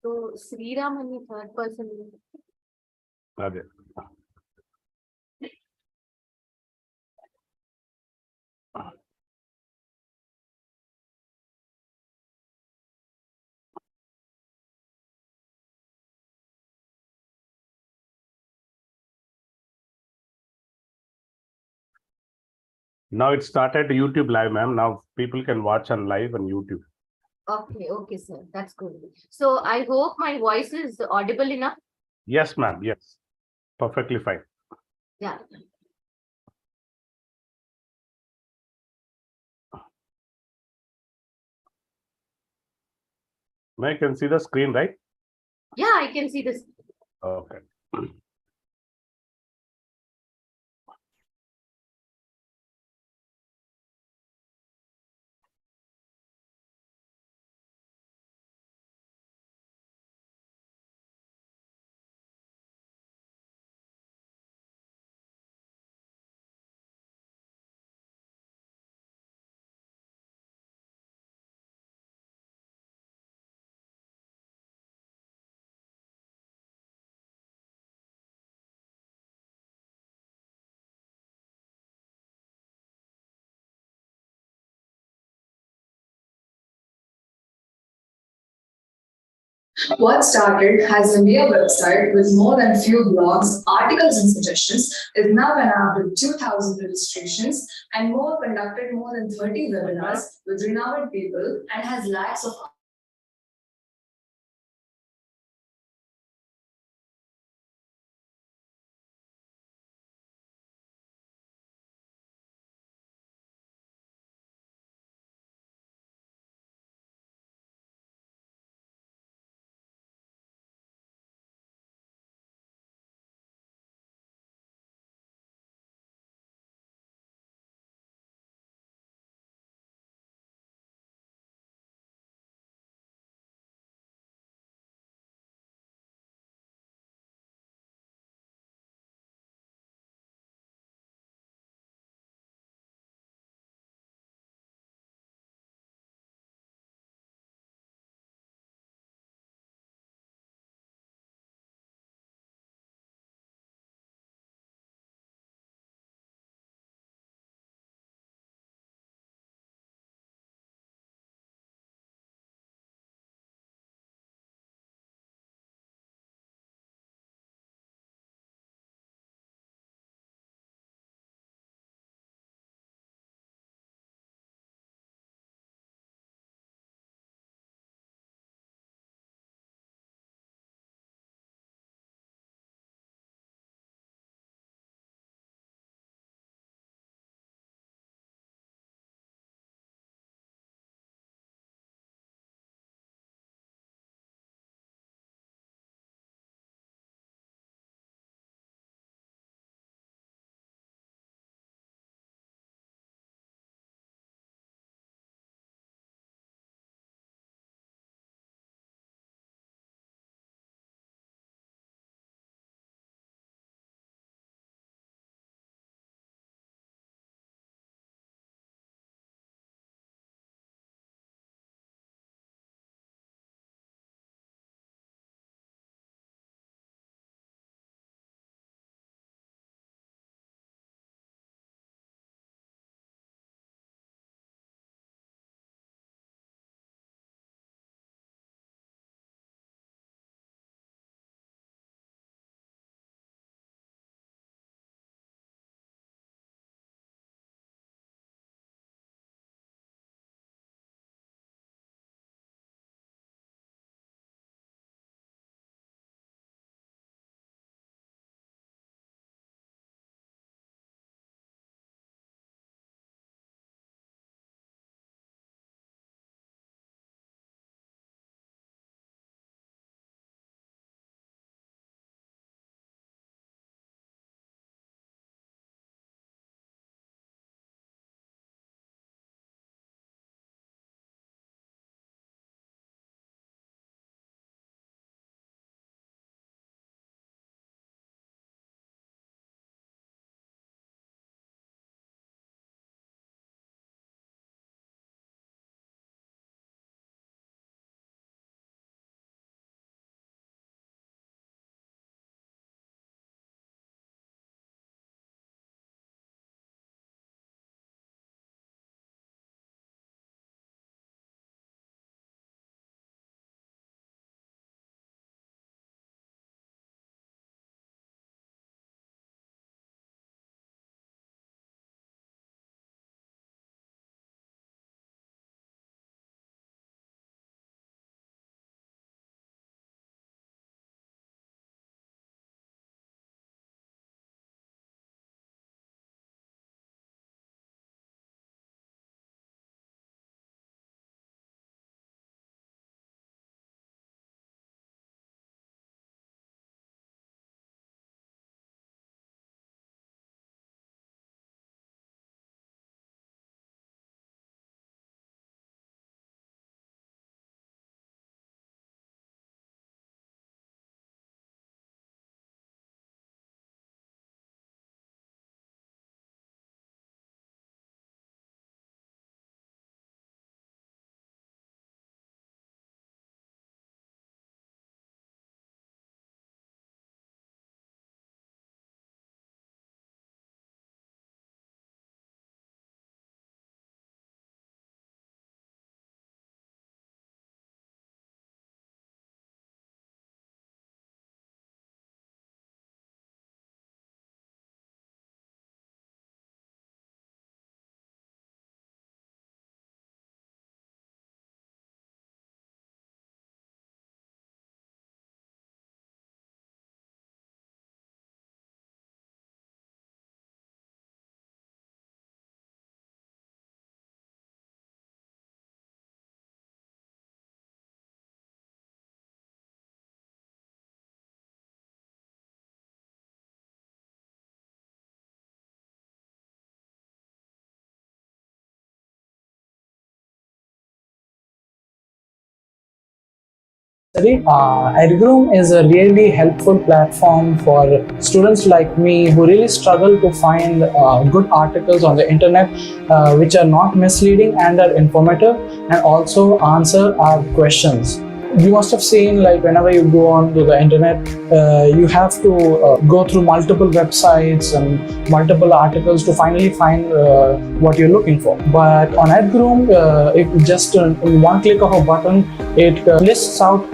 So Sriram and the third person. Okay. Now it started YouTube live, ma'am. Now people can watch on live on YouTube. Okay, sir. That's good. So I hope my voice is audible enough. Yes, ma'am. Yes. Perfectly fine. Yeah. I can see the screen, right? Yeah, I can see this. Okay. What started as a mere website with more than few blogs, articles, and suggestions is now an app with 2,000 registrations and more conducted more than 30 webinars with renowned people and has lakhs of Edgroom is a really helpful platform for students like me who really struggle to find good articles on the internet which are not misleading and are informative and also answer our questions. You must have seen, like, whenever you go on to the internet, you have to go through multiple websites and multiple articles to finally find what you're looking for. But on Edgroom, if just in one click of a button, it lists out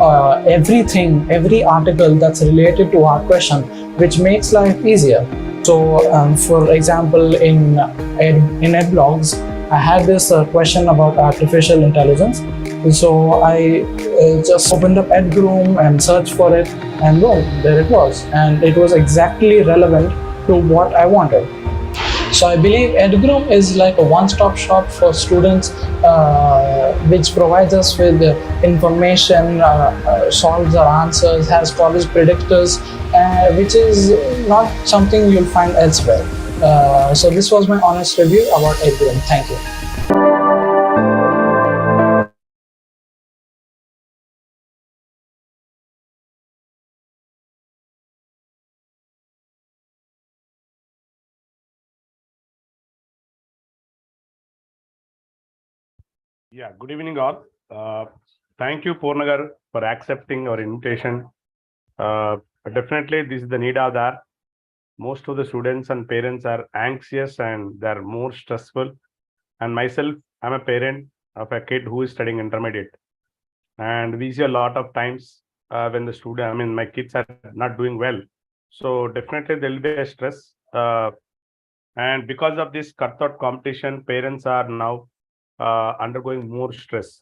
everything, every article that's related to our question, which makes life easier. So, for example, in Edblogs, I had this question about artificial intelligence. So I just opened up Edgroom and searched for it, and boom, there it was. And it was exactly relevant to what I wanted. So I believe Edgroom is like a one-stop shop for students, which provides us with information, solves our answers, has college predictors, which is not something you'll find elsewhere. So this was my honest review about Edgroom. Thank you. Yeah, good evening all. Thank you, Poorna, for accepting our invitation. Definitely, this is the need of that. Most of the students and parents are anxious and they're more stressful. And myself, I'm a parent of a kid who is studying intermediate. And we see a lot of times when the student, I mean, my kids are not doing well. So definitely there will be a stress. And because of this cutthroat competition, parents are now undergoing more stress.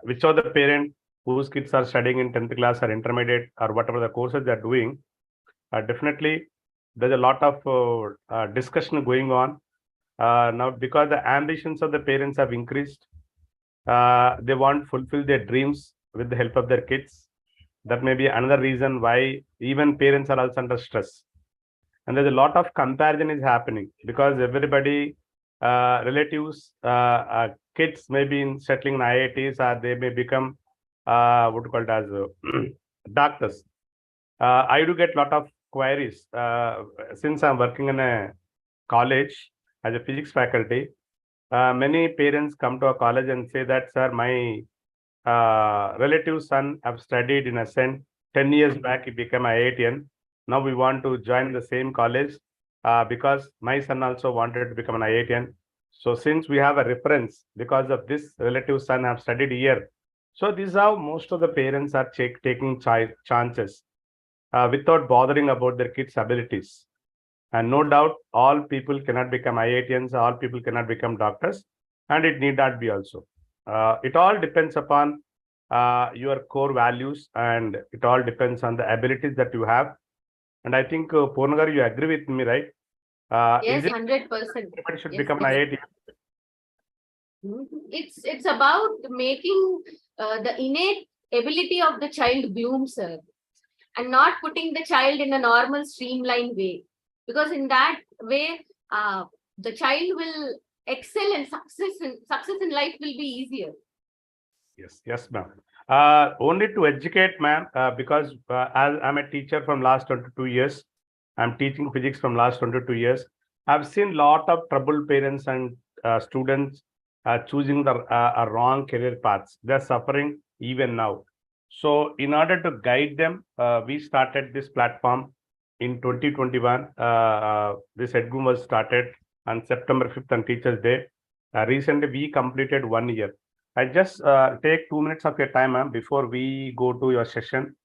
Which are the parent whose kids are studying in 10th class or intermediate or whatever the courses they're doing, definitely there's a lot of discussion going on now because the ambitions of the parents have increased. They want to fulfill their dreams with the help of their kids. That may be another reason why even parents are also under stress. And there's a lot of comparison is happening because everybody, relatives, kids may be in settling in IITs or they may become what you call it as doctors. I do get a lot of queries since I'm working in a college as a physics faculty. Many parents come to a college and say that, sir, my relative son have studied in Ascent 10 years back, he became IITian. Now we want to join the same college because my son also wanted to become an IITian. So since we have a reference because of this relative son have studied here, so this is how most of the parents are taking chances without bothering about their kids' abilities. And no doubt, all people cannot become IITians, all people cannot become doctors, and it need not be also. It all depends upon your core values, and it all depends on the abilities that you have. And I think, Poorna, you agree with me, right? Yes, is it 100%. everybody should Yes, become an yes. IIT? It's about making the innate ability of the child bloom, sir, and not putting the child in a normal streamlined way, because in that way the child will excel and success in life will be easier. Yes, ma'am. Only to educate, ma'am, because as I'm a teacher from last 22 years, I'm teaching physics from last 22 years. I've seen lot of troubled parents and students choosing the wrong career paths. They're suffering even now. So in order to guide them, we started this platform in 2021. This Edgroom was started on September 5th on Teachers Day. Recently, we completed 1 year. I just take 2 minutes of your time, ma'am, before we go to your session.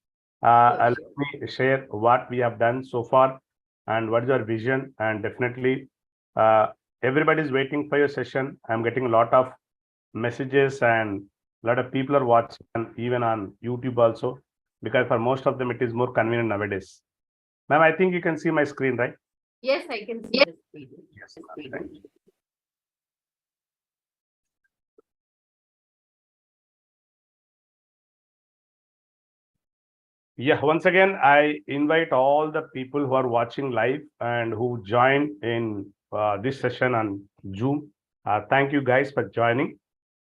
Sure, Let me share what we have done so far and what is our vision. And definitely, uh, everybody is waiting for your session. I'm getting a lot of messages and a lot of people are watching, and even on YouTube also, because for most of them, it is more convenient nowadays. Ma'am, I think you can see my screen, right? yes, I can see the screen. Yes, thank you. Yeah, once again, I invite all the people who are watching live and who joined in this session on Zoom. Thank you guys for joining.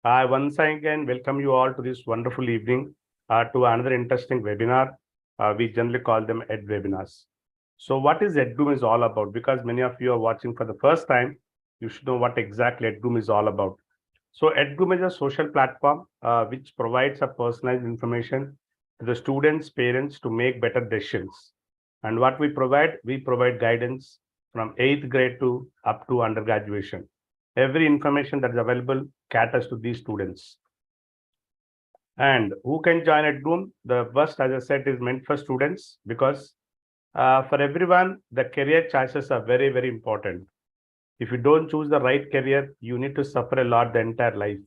I once again welcome you all to this wonderful evening. to another interesting webinar. We generally call them Ed webinars. So what is Edgroom is all about? Because many of you are watching for the first time, you should know what exactly Edgroom is all about. So Edgroom is a social platform which provides a personalized information to the students, parents to make better decisions. And what we provide guidance from 8th grade to up to undergraduation. Every information that is available caters to these students. And who can join Edgroom? The first, as I said, is meant for students because for everyone, the career choices are very, very important. If you don't choose the right career, you need to suffer a lot the entire life.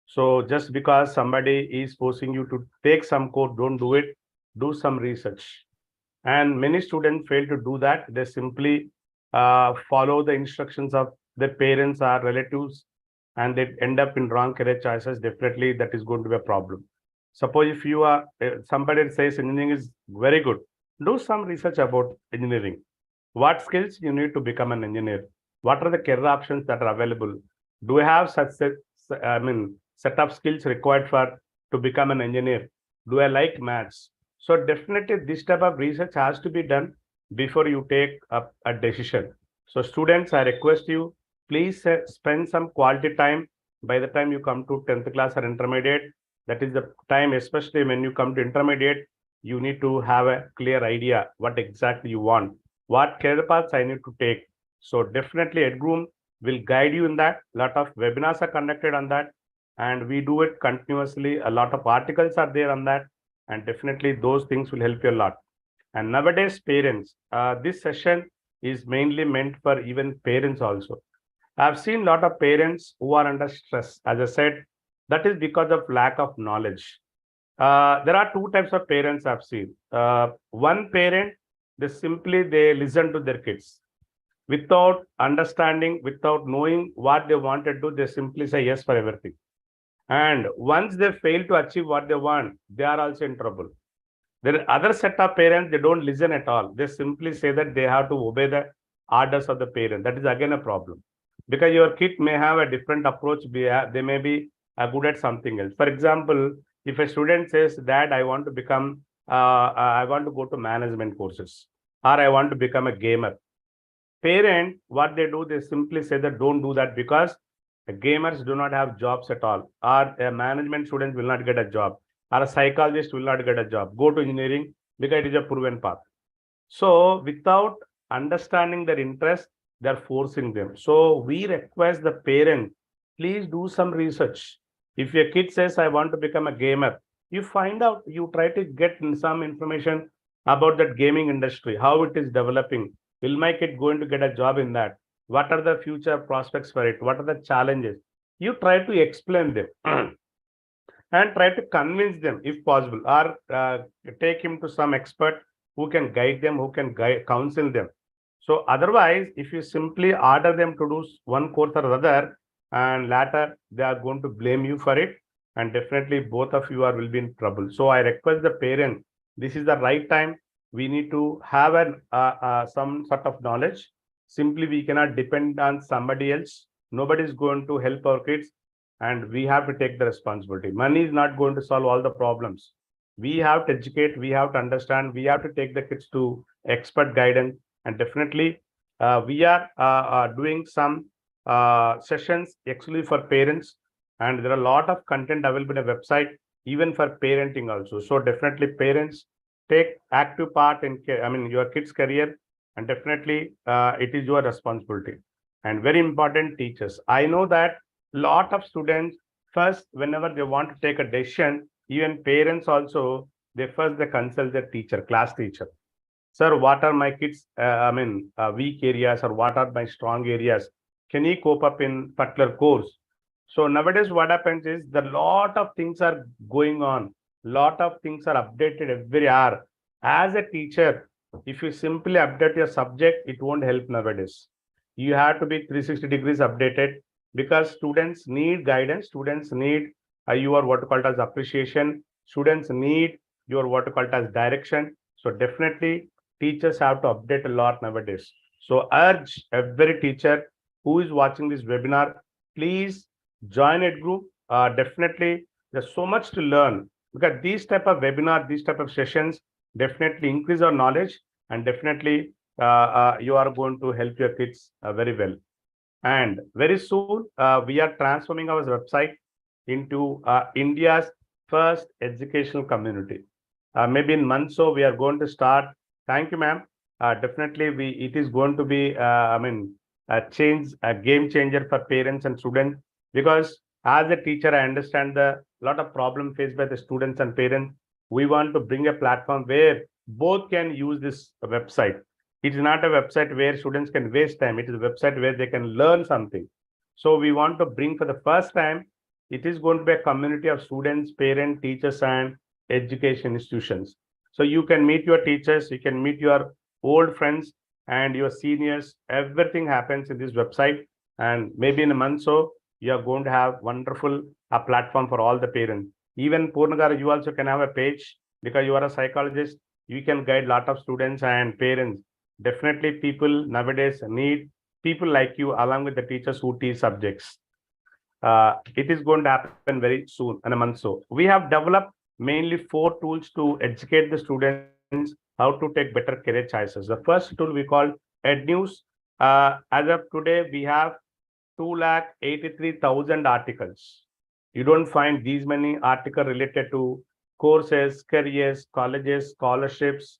So just because somebody is forcing you to take some course, don't do it, do some research. And many students fail to do that. They simply follow the instructions of their parents or relatives and they end up in wrong career choices. Definitely that is going to be a problem. Suppose if you are, somebody says engineering is very good, do some research about engineering. What skills you need to become an engineer? What are the career options that are available? Do you have such set of skills required for to become an engineer? Do I like maths? So definitely this type of research has to be done before you take up a decision. So students, I request you, please spend some quality time by the time you come to 10th class or intermediate. That is the time, especially when you come to intermediate, you need to have a clear idea what exactly you want, what career paths I need to take. So definitely Edgroom will guide you in that. A lot of webinars are conducted on that and we do it continuously. A lot of articles are there on that and definitely those things will help you a lot. And nowadays parents, this session is mainly meant for even parents also. I've seen a lot of parents who are under stress. As I said, that is because of lack of knowledge. There are two types of parents I've seen. One parent, they listen to their kids without understanding, without knowing what they want to do. They simply say yes for everything. And once they fail to achieve what they want, they are also in trouble. There are other set of parents, they don't listen at all. They simply say that they have to obey the orders of the parent. That is again a problem. Because your kid may have a different approach. They may be good at something else. For example, if a student says, Dad, I want to become, I want to go to management courses, or I want to become a gamer. Parent, what they do, they simply say that don't do that because gamers do not have jobs at all, or a management student will not get a job, or a psychologist will not get a job. Go to engineering because it is a proven path. So without understanding their interest, they're forcing them. So we request the parent, please do some research. If your kid says, I want to become a gamer, you find out, you try to get some information about that gaming industry, how it is developing. Will my kid going to get a job in that? What are the future prospects for it? What are the challenges? You try to explain them and try to convince them if possible, or take him to some expert who can guide them, who can counsel them. So otherwise, if you simply order them to do one course or other, and later they are going to blame you for it, and definitely both of you will be in trouble. So I request the parent, this is the right time. We need to have some sort of knowledge. Simply we cannot depend on somebody else. Nobody is going to help our kids, and we have to take the responsibility. Money is not going to solve all the problems. We have to educate, we have to understand, we have to take the kids to expert guidance. And definitely we are doing some sessions actually for parents, and there are a lot of content available on a website even for parenting also. So definitely parents, take active part in your kids career, and definitely it is your responsibility. And very important, teachers. I know that lot of students first, whenever they want to take a decision, even parents also, they consult their teacher, class teacher. Sir, what are my kids weak areas, or what are my strong areas? Can he cope up in particular course? So nowadays what happens is the lot of things are going on, lot of things are updated every hour. As a teacher, if you simply update your subject, it won't help nowadays. You have to be 360 degrees updated, because students need guidance, students need your what you call as appreciation, students need your what you call as direction. So definitely teachers have to update a lot nowadays. So urge every teacher who is watching this webinar, please join Edgroom. Definitely there's so much to learn. because these type of webinar, these type of sessions definitely increase our knowledge, and definitely you are going to help your kids very well. And very soon we are transforming our website into India's first educational community. Maybe in months so we are going to start. Thank you, ma'am. Definitely it is going to be a game changer for parents and students, because as a teacher I understand the lot of problem faced by the students and parents. We want to bring a platform where both can use this website. It is not a website where students can waste time. It is a website where they can learn something. So we want to bring for the first time, it is going to be a community of students, parents, teachers, and education institutions. So you can meet your teachers, you can meet your old friends and your seniors. Everything happens in this website. And maybe in a month so, you are going to have wonderful platform for all the parents. Even Poorna, you also can have a page, because you are a psychologist. You can guide a lot of students and parents. Definitely people nowadays need people like you along with the teachers who teach subjects. It is going to happen very soon in a month. So we have developed mainly 4 tools to educate the students how to take better career choices. The first tool we call Ednews. As of today, we have 283,000 articles. You don't find these many articles related to courses, careers, colleges, scholarships,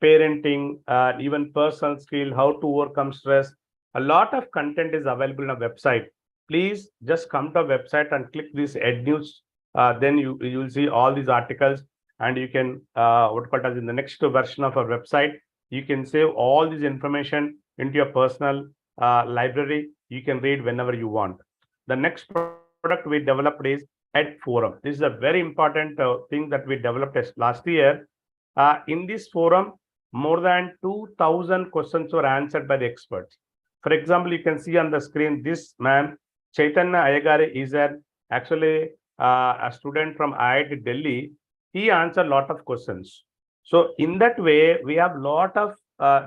parenting, even personal skill, how to overcome stress. A lot of content is available on a website. Please just come to our website and click this Ednews. Then you'll see all these articles, and you can what called as in the next version of our website. You can save all this information into your personal library. You can read whenever you want. The next product we developed is Ed Forum. This is a very important thing that we developed last year. In this forum, more than 2,000 questions were answered by the experts. For example, you can see on the screen, this man, Chaitanya Ayagare, is actually a student from IIT Delhi. He answered a lot of questions. So in that way, we have a lot of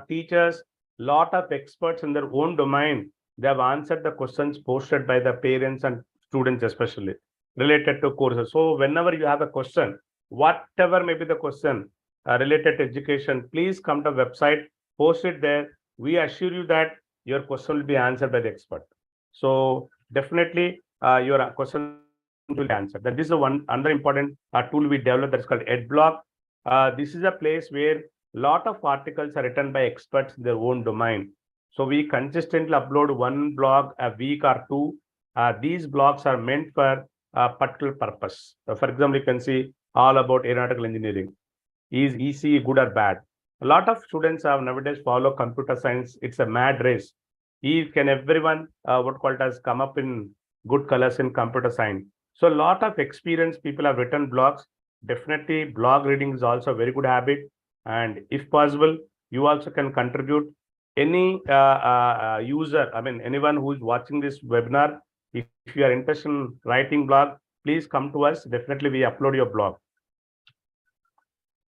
teachers, lot of experts in their own domain. They have answered the questions posted by the parents and students, especially related to courses. So whenever you have a question, whatever may be the question related to education, please come to the website, post it there. We assure you that your question will be answered by the expert. So definitely your question will be answered. That is the one another important tool we developed, that's called EdBlog. This is a place where a lot of articles are written by experts in their own domain. So we consistently upload one blog a week or two. These blogs are meant for a particular purpose. For example, you can see all about aeronautical engineering. Is easy, good or bad? A lot of students have nowadays follow computer science. It's a mad race. Can everyone what called as come up in good colors in computer science? So a lot of experienced people have written blogs. Definitely blog reading is also a very good habit. And if possible, you also can contribute. Any user, I mean, anyone who is watching this webinar, if you are interested in writing blog, please come to us. Definitely we upload your blog.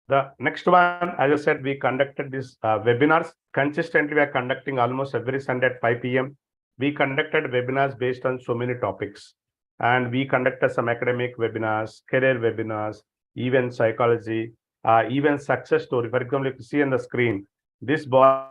The next one, as I said, we conducted these webinars. Consistently, we are conducting almost every Sunday at 5 p.m. We conducted webinars based on so many topics. And we conducted some academic webinars, career webinars, even psychology, even success story. For example, if you see on the screen, this boy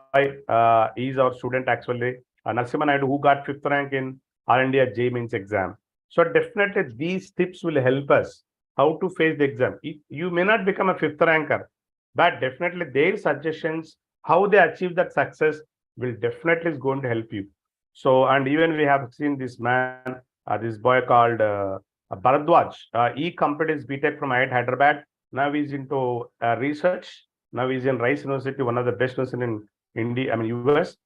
is our student actually, Narasimha Naidu, who got 5th rank in All India JEE Mains exam. So definitely these tips will help us how to face the exam. You may not become a 5th ranker, but definitely their suggestions, how they achieve that success will definitely is going to help you. So, and even we have seen this man, this boy called Bharadwaj. He completed his BTech from IIT Hyderabad. Now he's into research. Now he's in Rice University, one of the best universities in India, I mean US.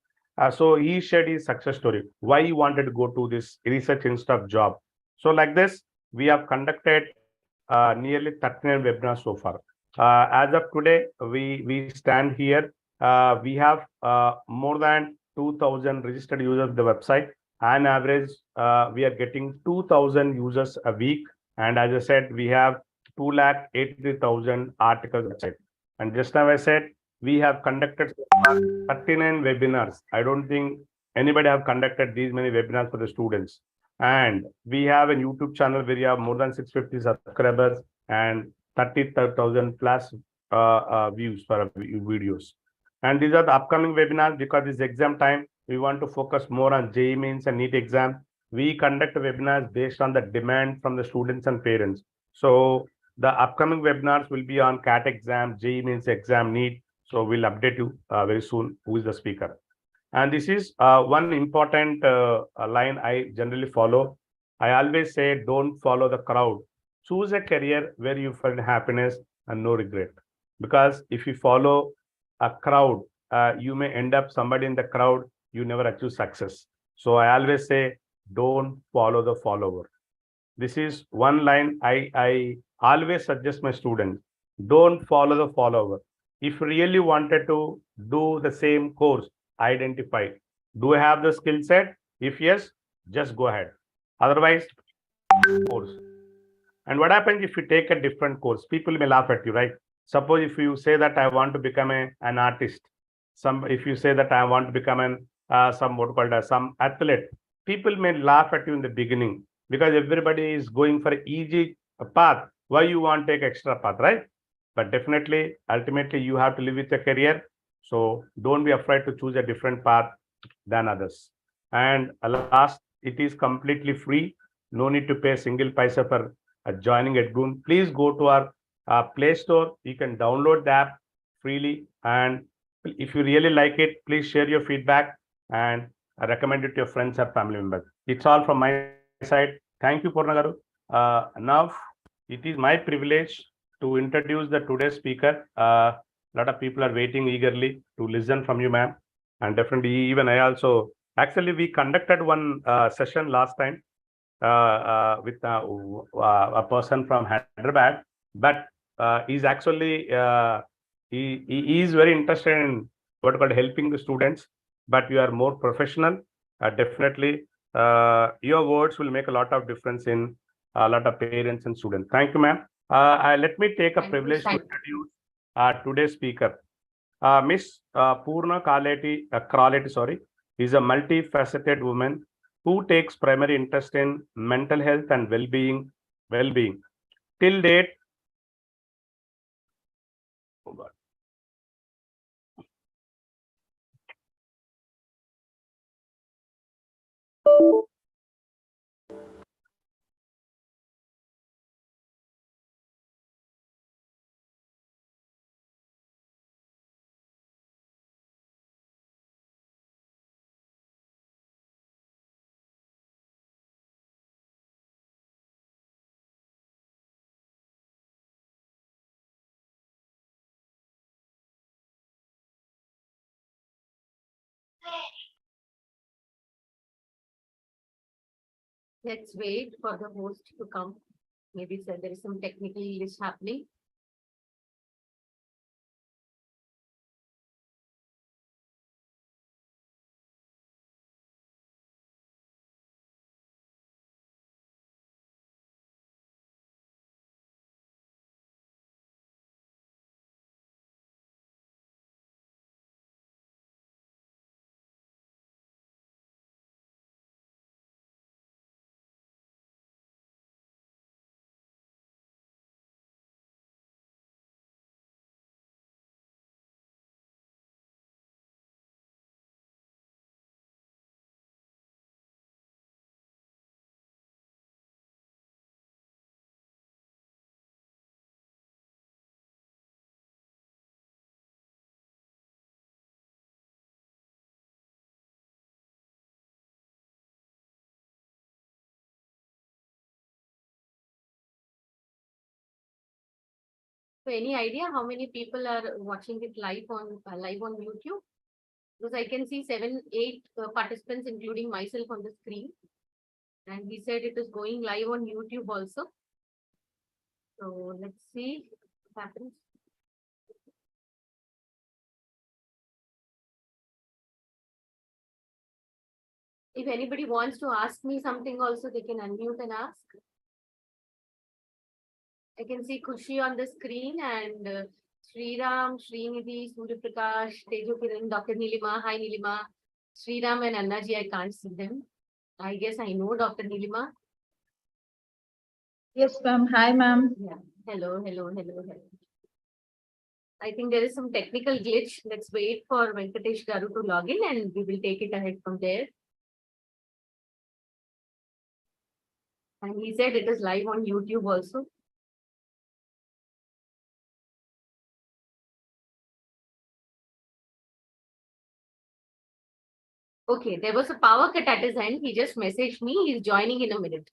So he shared his success story, why he wanted to go to this research instead of job. So like this, we have conducted nearly 39 webinars so far. As of today, we stand here. We have more than 2,000 registered users of the website. On average, we are getting 2,000 users a week. And as I said, we have 283,000 articles website. And just now I said, we have conducted 39 webinars. I don't think anybody have conducted these many webinars for the students. And we have a YouTube channel where we have more than 650 subscribers, and 30,000 plus views for videos. And these are the upcoming webinars because this exam time, we want to focus more on JEE Mains and NEET exam. We conduct webinars based on the demand from the students and parents. So the upcoming webinars will be on CAT exam, JEE Mains exam, NEET. So we'll update you very soon who is the speaker. And this is one important line I generally follow. I always say, don't follow the crowd. Choose a career where you find happiness and no regret. Because if you follow a crowd, you may end up somebody in the crowd, you never achieve success. So I always say, don't follow the follower. This is one line I always suggest my students. Don't follow the follower. If you really wanted to do the same course, identify. Do I have the skill set? If yes, just go ahead. Otherwise, course. And what happens if you take a different course? People may laugh at you, right? Suppose if you say that I want to become an artist, if you say that I want to become some athlete, people may laugh at you in the beginning because everybody is going for an easy path. Why you want to take extra path, right? But definitely, ultimately, you have to live with a career. So don't be afraid to choose a different path than others. And last, it is completely free. No need to pay a single paisa for joining Edgroom. Please go to our Play Store. You can download the app freely. And if you really like it, please share your feedback and recommend it to your friends or family members. It's all from my side. Thank you, Poorna garu. Now, it is my privilege to introduce the today's speaker. A lot of people are waiting eagerly to listen from you, ma'am. And definitely, even I also, actually, we conducted one session last time with a person from Hyderabad, but he's actually, he is very interested in what called helping the students, but you are more professional. Definitely, your words will make a lot of difference in a lot of parents and students. Thank you, ma'am. Let me take a privilege to introduce today's speaker. Miss Poorna Kraleti, is a multifaceted woman who takes primary interest in mental health and well-being. Till date, oh God. Let's wait for the host to come. Maybe there is some technical glitch happening. So any idea how many people are watching it live on YouTube? Because I can see 7, 8 participants, including myself, on the screen. And he said it is going live on YouTube also. So let's see what happens. If anybody wants to ask me something also, they can unmute and ask. I can see Kushi on the screen and Sriram, Srinidhi, Surya Prakash, Tejo Kiran, Dr. Nilima. Hi Nilima. Sriram and Annaji, I can't see them. I guess I know Dr. Nilima. Yes, ma'am. Hi, ma'am. Yeah. Hello, hello, hello, hello. I think there is some technical glitch. Let's wait for Venkatesh Garu to log in and we will take it ahead from there. And he said it is live on YouTube also. Okay, there was a power cut at his end. He just messaged me. He's joining in a minute.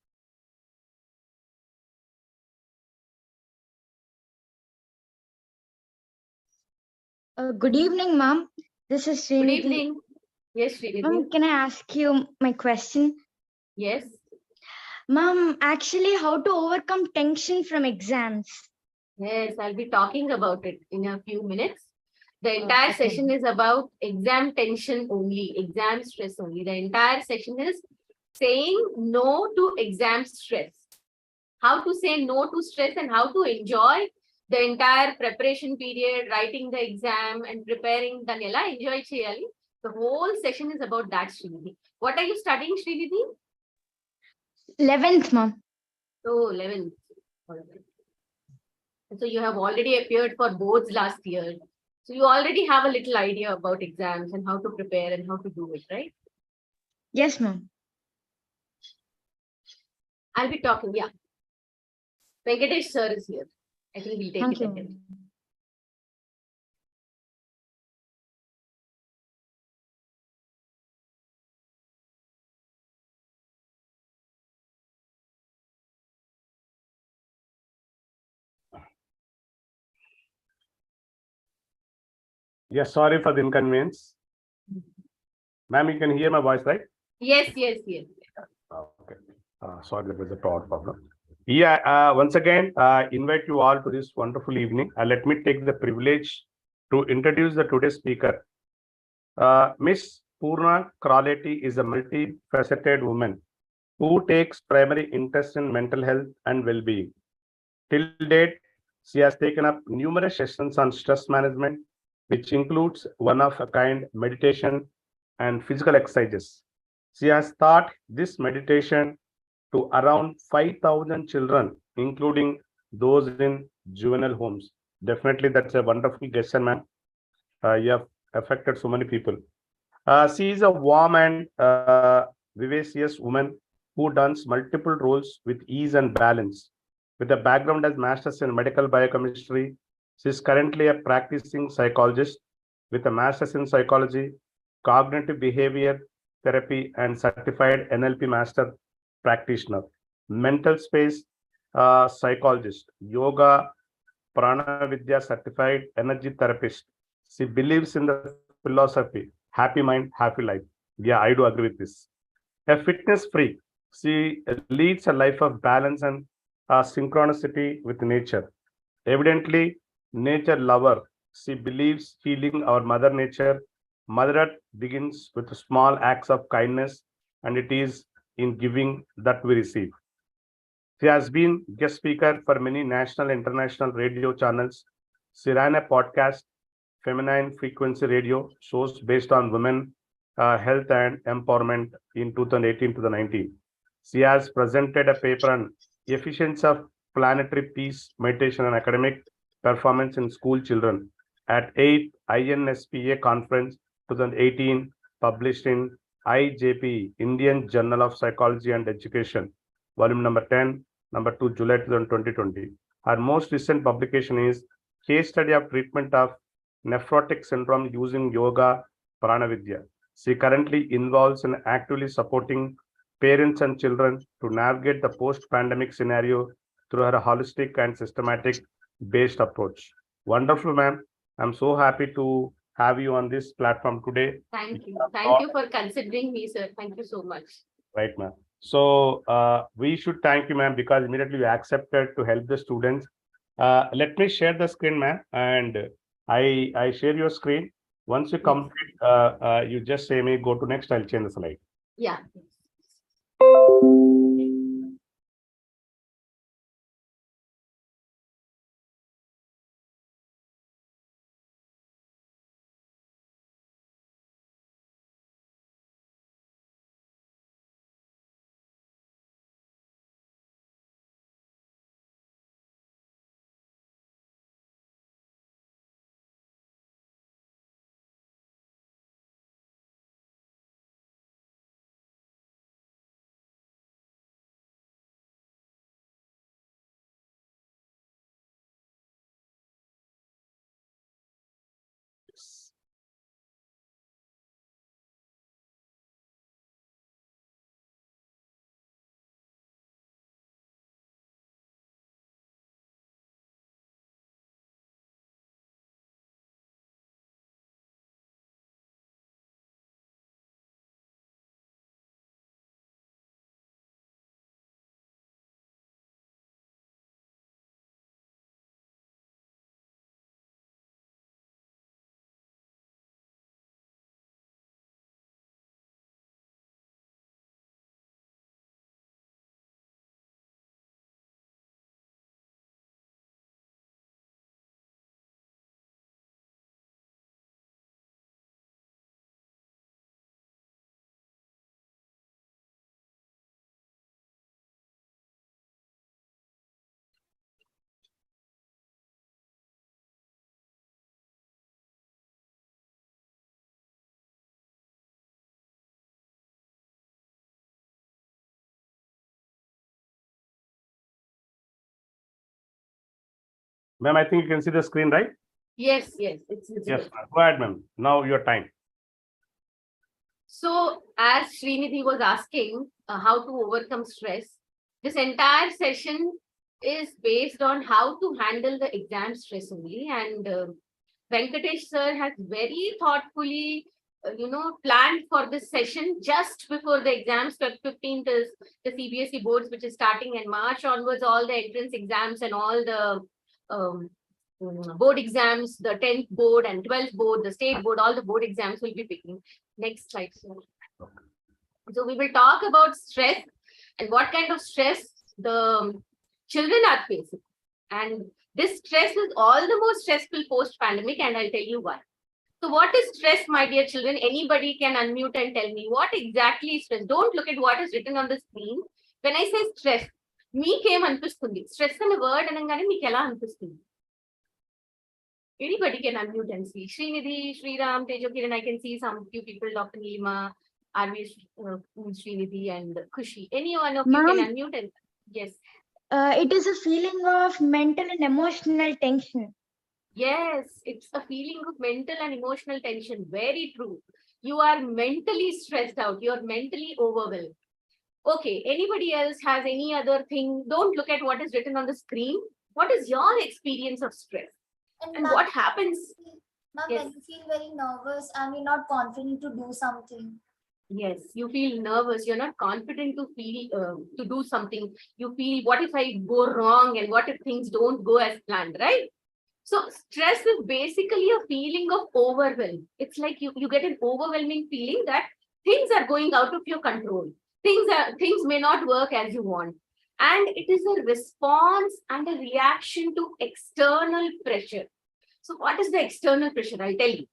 Good evening, ma'am. This is Good Srinidhi. evening. Yes, Srinidhi. Ma'am, can I ask you my question? Yes. Ma'am, actually, how to overcome tension from exams? Yes, I'll be talking about it in a few minutes. The entire Okay. session is about exam tension only, exam stress only. The entire session is saying no to exam stress. How to say no to stress and how to enjoy the entire preparation period, writing the exam and preparing. Daniela, enjoy cheyali. The whole session is about that, Srinidhi. What are you studying, Srinidhi? 11th, ma'am. Oh, 11th. So you have already appeared for boards last year. So you already have a little idea about exams and how to prepare and how to do it, right? Yes, ma'am. I'll be talking, yeah. Venkatesh sir is here. I think we'll take Thank it you, ahead. ma'am. Yes, sorry for the inconvenience. Ma'am, you can hear my voice, right? Yes, yes, yes. Okay. Sorry, there was a power problem. Yeah, once again, invite you all to this wonderful evening. Let me take the privilege to introduce the today's speaker. Miss Poorna Kraleti is a multifaceted woman who takes primary interest in mental health and well-being. Till date, she has taken up numerous sessions on stress management, which includes one-of-a-kind meditation and physical exercises. She has taught this meditation to around 5,000 children, including those in juvenile homes. Definitely, that's a wonderful gesture, ma'am. You have affected so many people. She is a warm and vivacious woman who does multiple roles with ease and balance. With a background as master's in medical biochemistry, she is currently a practicing psychologist with a master's in psychology, cognitive behavior therapy, and certified NLP master practitioner. Mental space psychologist, yoga, prana vidya certified energy therapist. She believes in the philosophy, happy mind, happy life. Yeah, I do agree with this. A fitness freak, she leads a life of balance and synchronicity with nature. Evidently, nature lover, she believes healing our mother nature. Mother Earth begins with small acts of kindness, and it is in giving that we receive. She has been guest speaker for many national and international radio channels. She ran a podcast, Feminine Frequency Radio, shows based on women, health and empowerment in 2018 to the 19. She has presented a paper on efficiency of planetary peace, meditation, and academic performance in school children at 8th INSPA conference 2018, published in IJP, Indian Journal of Psychology and Education, volume number 10, number 2, July 2020. Her most recent publication is Case Study of Treatment of Nephrotic Syndrome using Yoga Pranavidya. She currently involves in actively supporting parents and children to navigate the post-pandemic scenario through her holistic and systematic based approach. Wonderful, ma'am. I'm so happy to have you on this platform today. Thank you. Thank you for considering me, sir. Thank you so much. Right, ma'am. So we should thank you, ma'am, because immediately you accepted to help the students. Let me share the screen, ma'am, and I share your screen. Once you complete, you just say me go to next. I'll change the slide. Yeah. Ma'am, I think you can see the screen, right? Yes, it's visible. Yes, ma'am. Go ahead, ma'am. Now your time. So, as Srinidhi was asking how to overcome stress, this entire session is based on how to handle the exam stress only. And Venkatesh sir has very thoughtfully, planned for this session just before the exams. 15th is the CBSE boards, which is starting, and March onwards, all the entrance exams and all the board exams, the 10th board and 12th board, the state board, all the board exams will be picking. Next slide, sir. So we will talk about stress and what kind of stress the children are facing. And this stress is all the more stressful post-pandemic, and I'll tell you why. So what is stress, my dear children? Anybody can unmute and tell me what exactly is stress. Don't look at what is written on the screen. When I say stress, meekem anpistundi. Stress and a word anangane meeku ela anpistundi. Anybody can unmute and see. Srinidhi, Sriram, Tejo, Kiran, I can see some few people, Dr. Nilima, Arvish, Srinidhi, and Khushi. Any one of you can unmute and yes. It is a feeling of mental and emotional tension. Yes, it's a feeling of mental and emotional tension. Very true. You are mentally stressed out. You're mentally overwhelmed. Okay, anybody else has any other thing? Don't look at what is written on the screen. What is your experience of stress? And what happens? Ma'am, Yes. when you feel very nervous and you're not confident to do something. Yes, you feel nervous. You're not confident to feel to do something. You feel, what if I go wrong, and what if things don't go as planned, right? So stress is basically a feeling of overwhelm. It's like you get an overwhelming feeling that things are going out of your control. Things may not work as you want. And it is a response and a reaction to external pressure. So what is the external pressure? I'll tell you.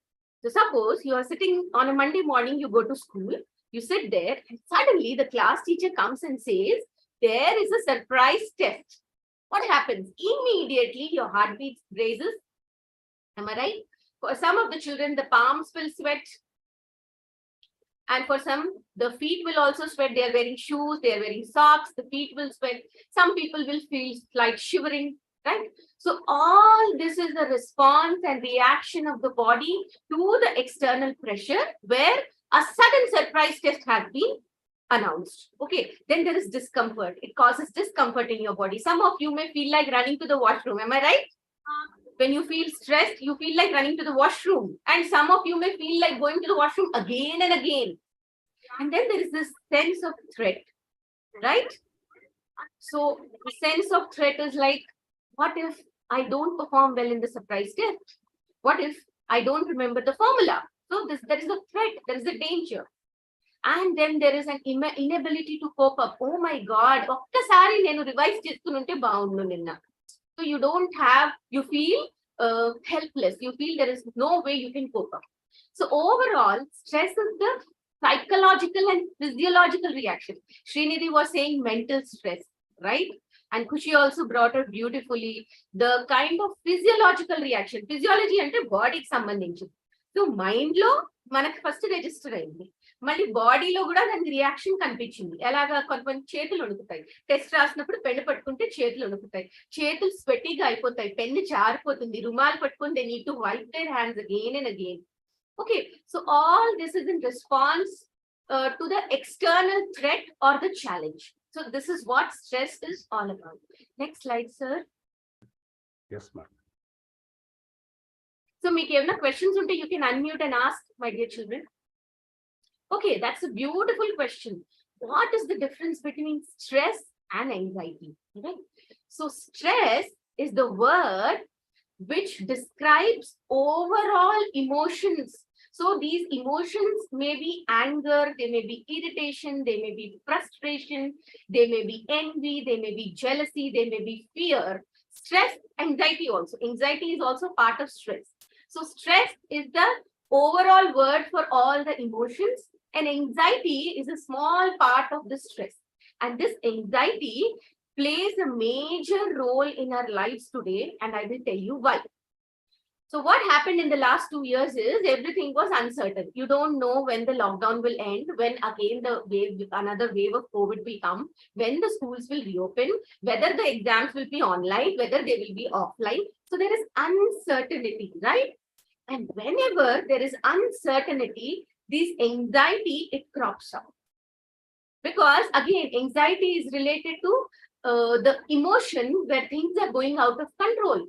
So suppose you are sitting on a Monday morning, you go to school, you sit there, and suddenly the class teacher comes and says, there is a surprise test. What happens? Immediately your heartbeat raises. Am I right? For some of the children, the palms will sweat. And for some, the feet will also sweat. They are wearing shoes, they are wearing socks, the feet will sweat. Some people will feel like shivering, right? So all this is the response and reaction of the body to the external pressure where a sudden surprise test has been announced. Okay, then there is discomfort. It causes discomfort in your body. Some of you may feel like running to the washroom. Am I right? When you feel stressed, you feel like running to the washroom. And some of you may feel like going to the washroom again and again. And then there is this sense of threat, right? So the sense of threat is like, what if I don't perform well in the surprise test? What if I don't remember the formula? So there is a threat, there is a danger. And then there is an inability to cope up. Oh my God, ఒక్కసారి నేను revise చేసుకుంటే బాగుండు నిన్న. So you feel helpless. You feel there is no way you can cope up. So overall, stress is the psychological and physiological reaction. Srinidhi was saying mental stress, right? And Khushi also brought it beautifully. The kind of physiological reaction. Physiology ante body ki sambandhinchi. So mind lo manaki first register అయింది. మళ్ళీ బాడీలో కూడా దానికి reaction కనిపించింది. ఎలాగా కొంతమంది చేతులు వణుకుతాయి. Test రాసినప్పుడు పెన్ను పట్టుకుంటే చేతులు వణుకుతాయి. చేతులు స్వెట్టీగా అయిపోతాయి. పెన్ను జారిపోతుంది. రుమాలు పట్టుకుని they need to wipe their hands again and again. Okay, so all this is in response to the external threat or the challenge. So this is what stress is all about. Next slide, sir. Yes, ma'am. So meeku emna questions unte you can unmute and ask, my dear children. Okay, that's a beautiful question. What is the difference between stress and anxiety? Right? So stress is the word which describes overall emotions. So these emotions may be anger, they may be irritation, they may be frustration, they may be envy, they may be jealousy, they may be fear. Stress, anxiety also. Anxiety is also part of stress. So stress is the overall word for all the emotions, and anxiety is a small part of the stress. And this anxiety plays a major role in our lives today, and I will tell you why. So what happened in the last 2 years is everything was uncertain. You don't know when the lockdown will end, when again another wave of COVID will come, when the schools will reopen, whether the exams will be online, whether they will be offline. So there is uncertainty, right? And whenever there is uncertainty, this anxiety, it crops up. Because again, anxiety is related to the emotion where things are going out of control.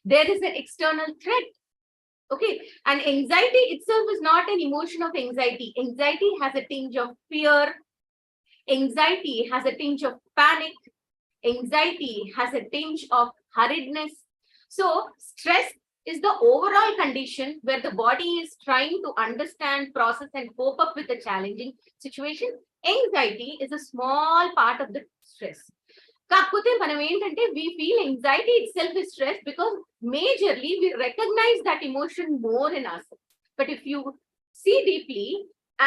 There is an external threat. Okay. And anxiety itself is not an emotion of anxiety. Anxiety has a tinge of fear. Anxiety has a tinge of panic. Anxiety has a tinge of hurriedness. So stress is the overall condition where the body is trying to understand, process, and cope up with a challenging situation. Anxiety is a small part of the stress. కాకపోతే మనం ఏంటంటే we feel anxiety itself is stress because majorly we recognize that emotion more in us. But if you see deeply,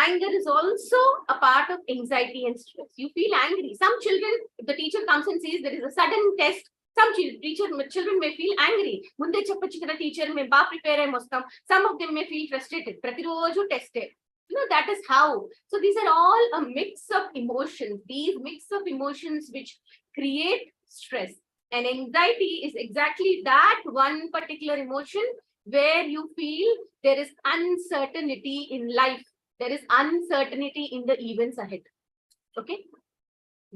anger is also a part of anxiety and stress. You feel angry. Some children, if the teacher comes and says there is a sudden test, some children may feel angry. ముందే చెప్పొచ్చు కదా teacher మేము బాగా prepare అయ్యి వస్తాం. Some of them may feel frustrated. ప్రతిరోజు టెస్టే. That is how. So these are all a mix of emotions. These mix of emotions which create stress. And anxiety is exactly that one particular emotion where you feel there is uncertainty in life. There is uncertainty in the events ahead. Okay.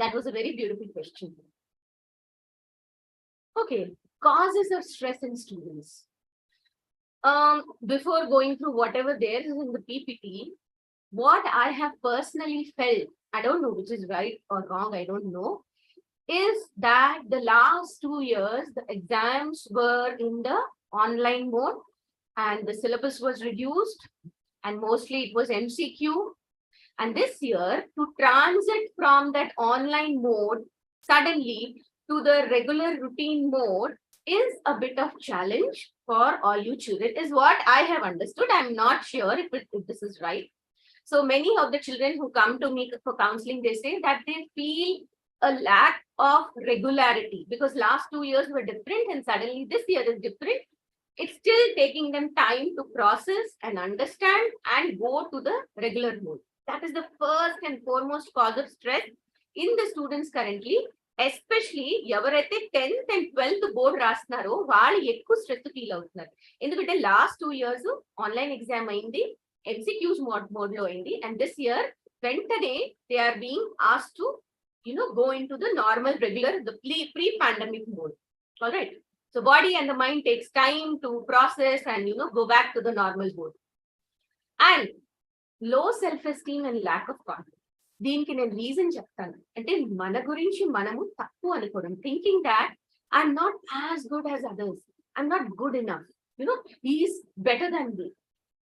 That was a very beautiful question. Okay. Causes of stress in students. Before going through whatever there is in the PPT, what I have personally felt, I don't know which is right or wrong, I don't know, is that the last 2 years, the exams were in the online mode and the syllabus was reduced and mostly it was MCQ. And this year, to transit from that online mode suddenly to the regular routine mode is a bit of challenge for all you children, is what I have understood. I'm not sure if this is right. So many of the children who come to me for counseling, they say that they feel a lack of regularity because last 2 years were different and suddenly this year is different. It's still taking them time to process and understand and go to the regular mode. That is the first and foremost cause of stress in the students currently, especially ఎవరైతే 10th and 12th board రాస్తున్నారో వాళ్ళు ఎక్కువ stress feel అవుతున్నారు. ఎందుకంటే last 2 years online exam అయింది, MCQs mode లో అయింది, and this year వెంటనే they are being asked to go into the normal regular, the pre-pandemic mode. All right. So body and the mind takes time to process and go back to the normal mode. And low self-esteem and lack of confidence. దీనికి నేను reason చెప్తాను. అంటే మన గురించి మనము తక్కువ అనుకోవడం, thinking that I'm not as good as others, I'm not good enough, is better than me.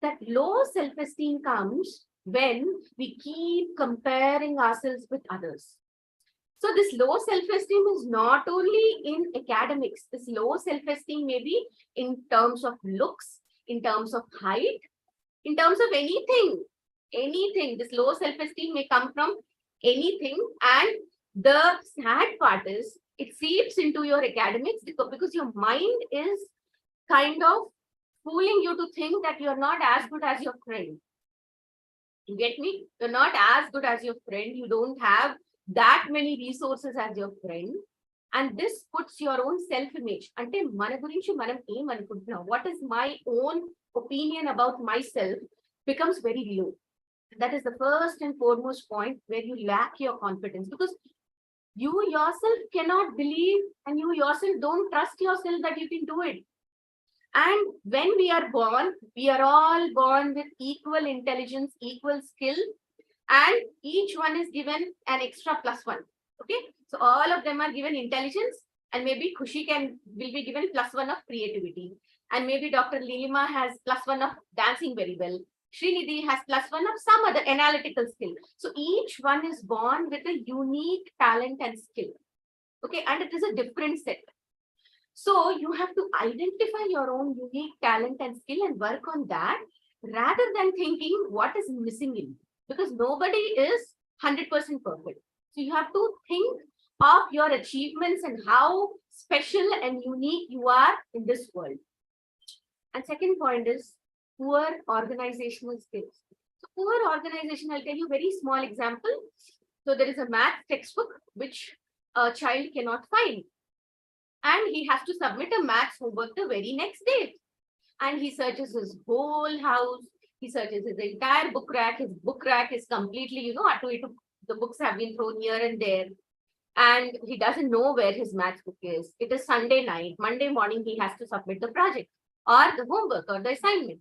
That low self-esteem comes when we keep comparing ourselves with others. So this low self-esteem is not only in academics. This low self-esteem may be in terms of looks, in terms of height, in terms of anything. This low self-esteem may come from anything. And the sad part is it seeps into your academics because your mind is kind of fooling you to think that you're not as good as your friend. You get me? You're not as good as your friend. You don't have that many resources as your friend. And this puts your own self-image. Ante mana gurinchi manam em anukuntunna, what is my own opinion about myself becomes very low. That is the first and foremost point where you lack your confidence because you yourself cannot believe and you yourself don't trust yourself that you can do it. And when we are born, we are all born with equal intelligence, equal skill, and each one is given an extra +1. Okay, so all of them are given intelligence, and maybe Khushi will be given +1 of creativity, and maybe Dr. Lilima has +1 of dancing very well. Srinidhi has +1 of some other analytical skill. So each one is born with a unique talent and skill. Okay, and it is a different set. So you have to identify your own unique talent and skill and work on that rather than thinking what is missing in you, because nobody is 100% perfect. So you have to think of your achievements and how special and unique you are in this world. And second point is poor organizational skills. So poor organization, I'll tell you a very small example. So there is a math textbook which a child cannot find. And he has to submit a maths homework the very next day. And he searches his whole house. He searches his entire book rack. His book rack is completely, the books have been thrown here and there. And he doesn't know where his maths book is. It is Sunday night. Monday morning, he has to submit the project or the homework or the assignment.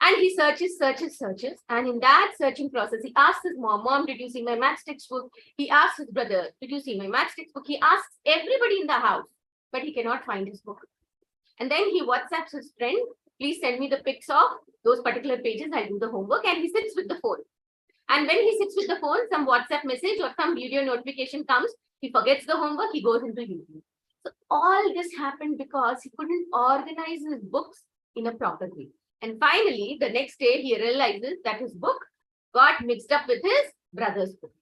And he searches. And in that searching process, he asks his mom, did you see my maths textbook? He asks his brother, did you see my maths textbook? He asks everybody in the house, but he cannot find his book. And then he WhatsApps his friend, please send me the pics of those particular pages. I'll do the homework. And he sits with the phone. And when he sits with the phone, some WhatsApp message or some video notification comes. He forgets the homework. He goes into YouTube. So all this happened because he couldn't organize his books in a proper way. And finally, the next day, he realizes that his book got mixed up with his brother's book.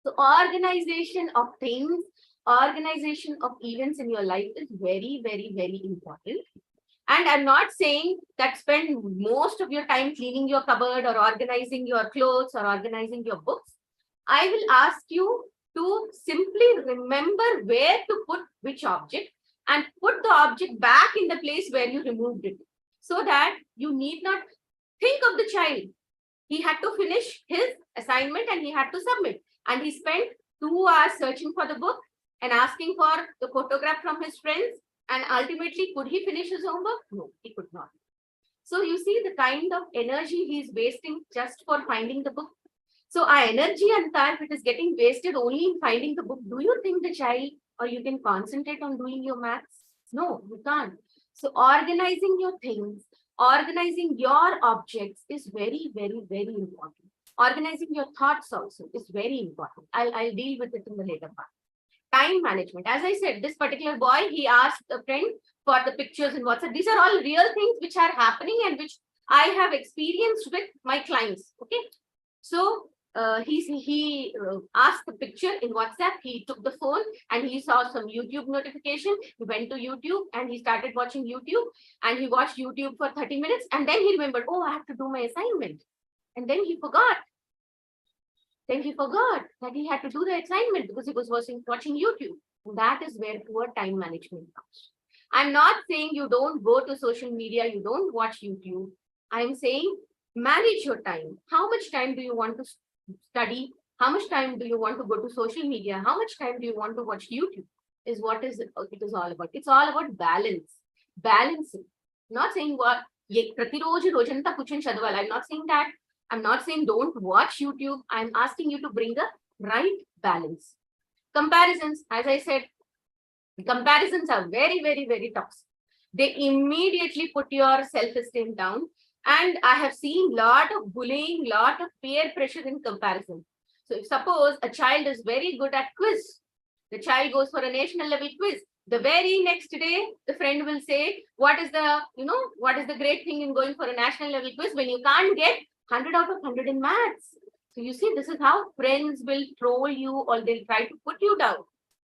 So organization of things, organization of events in your life is very, very, very important. And I'm not saying that spend most of your time cleaning your cupboard or organizing your clothes or organizing your books. I will ask you to simply remember where to put which object and put the object back in the place where you removed it, so that you need not think of the child. He had to finish his assignment and he had to submit. And he spent 2 hours searching for the book and asking for the photograph from his friends. And ultimately, could he finish his homework? No, he could not. So you see the kind of energy he is wasting just for finding the book. So our energy and time, if it is getting wasted only in finding the book, do you think the child or you can concentrate on doing your maths? No, you can't. So organizing your things, organizing your objects is very, very, very important. Organizing your thoughts also is very important. I'll deal with it in the later part. Time management. As I said, this particular boy, he asked a friend for the pictures in WhatsApp. These are all real things which are happening and which I have experienced with my clients. Okay. So he asked the picture in WhatsApp. He took the phone and he saw some YouTube notification. He went to YouTube and he started watching YouTube, and he watched YouTube for 30 minutes. And then he remembered, oh, I have to do my assignment. And then he forgot. Then he forgot that he had to do the assignment because he was watching YouTube. And that is where poor time management comes. I'm not saying you don't go to social media, you don't watch YouTube. I'm saying manage your time. How much time do you want to study? How much time do you want to go to social media? How much time do you want to watch YouTube? Is what it is all about. It's all about balance. Balancing. Not saying what I'm not saying that. I'm not saying don't watch YouTube. I'm asking you to bring the right balance. Comparisons, as I said, comparisons are very, very, very toxic. They immediately put your self-esteem down. And I have seen a lot of bullying, lot of peer pressure in comparison. So if suppose a child is very good at quiz, the child goes for a national level quiz. The very next day, the friend will say, what is the great thing in going for a national level quiz when you can't get 100 out of 100 in maths? So you see, this is how friends will troll you or they'll try to put you down.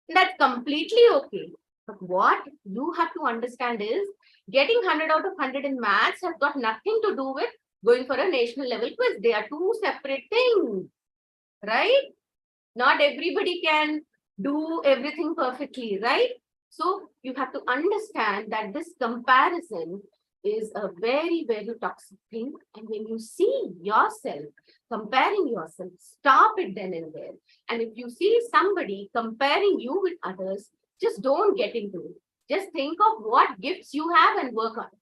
That's completely okay. But what you have to understand is getting 100 out of 100 in maths has got nothing to do with going for a national level quiz. They are two separate things, right? Not everybody can do everything perfectly, right? So you have to understand that this comparison is a very, very toxic thing. And when you see yourself comparing yourself, stop it then and there. And if you see somebody comparing you with others, just don't get into it. Just think of what gifts you have and work on it.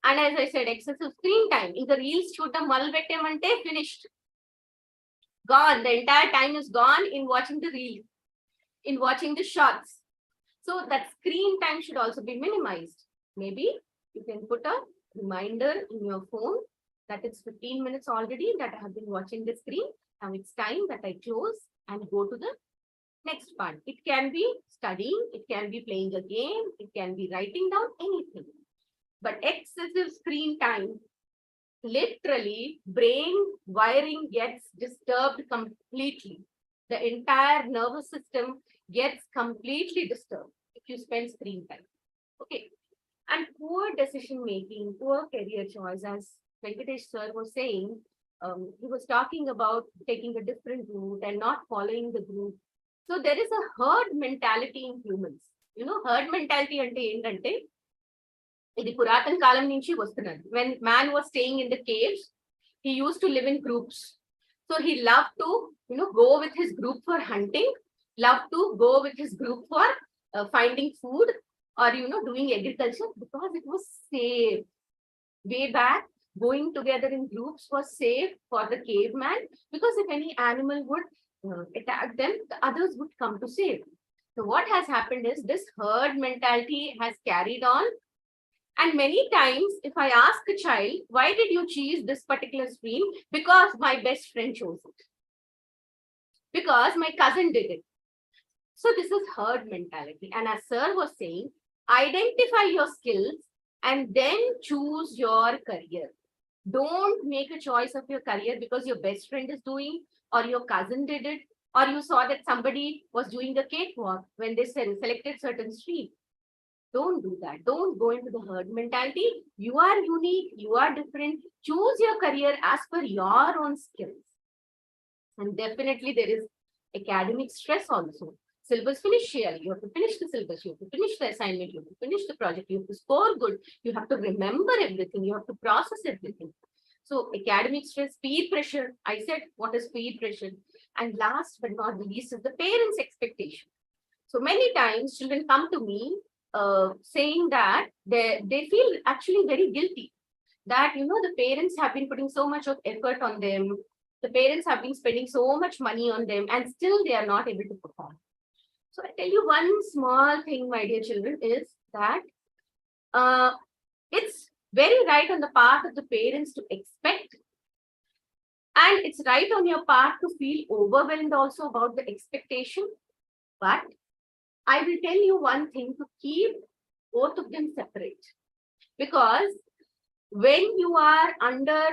And as I said, excessive screen time. In the reels, shoot the malvettemante, finished. Gone. The entire time is gone in watching the reel, in watching the shots. So that screen time should also be minimized. Maybe you can put a reminder in your phone that it's 15 minutes already that I have been watching the screen. Now it's time that I close and go to the next part. It can be studying, it can be playing a game, it can be writing down anything. But excessive screen time, literally brain wiring gets disturbed completely. The entire nervous system gets completely disturbed if you spend screen time. Okay. And poor decision making, poor career choice, as Venkatesh sir was saying, he was talking about taking a different route and not following the group. So there is a herd mentality in humans. Herd mentality ante ఏంటంటే ఇది పురాతన కాలం నుంచి వస్తున్నది. When man was staying in the caves, he used to live in groups. So he loved to, go with his group for hunting, loved to go with his group for finding food or, doing agriculture because it was safe. Way back, going together in groups was safe for the caveman because if any animal would attack them, the others would come to save. So what has happened is this herd mentality has carried on. And many times, if I ask a child, why did you choose this particular stream? Because my best friend chose it. Because my cousin did it. So this is herd mentality. And as sir was saying, identify your skills and then choose your career. Don't make a choice of your career because your best friend is doing or your cousin did it or you saw that somebody was doing a cakewalk when they selected certain stream. Don't do that. Don't go into the herd mentality. You are unique. You are different. Choose your career as per your own skills. And definitely there is academic stress also. Syllabus finish here. You have to finish the syllabus. You have to finish the assignment. You have to finish the project. You have to score good. You have to remember everything. You have to process everything. So academic stress, peer pressure. I said, what is peer pressure? And last but not the least is the parents' expectation. So many times children come to me saying that they feel actually very guilty that, the parents have been putting so much of effort on them. The parents have been spending so much money on them and still they are not able to perform. So I tell you one small thing, my dear children, is that it's very right on the part of the parents to expect. And it's right on your part to feel overwhelmed also about the expectation. But I will tell you one thing, to keep both of them separate. Because when you are under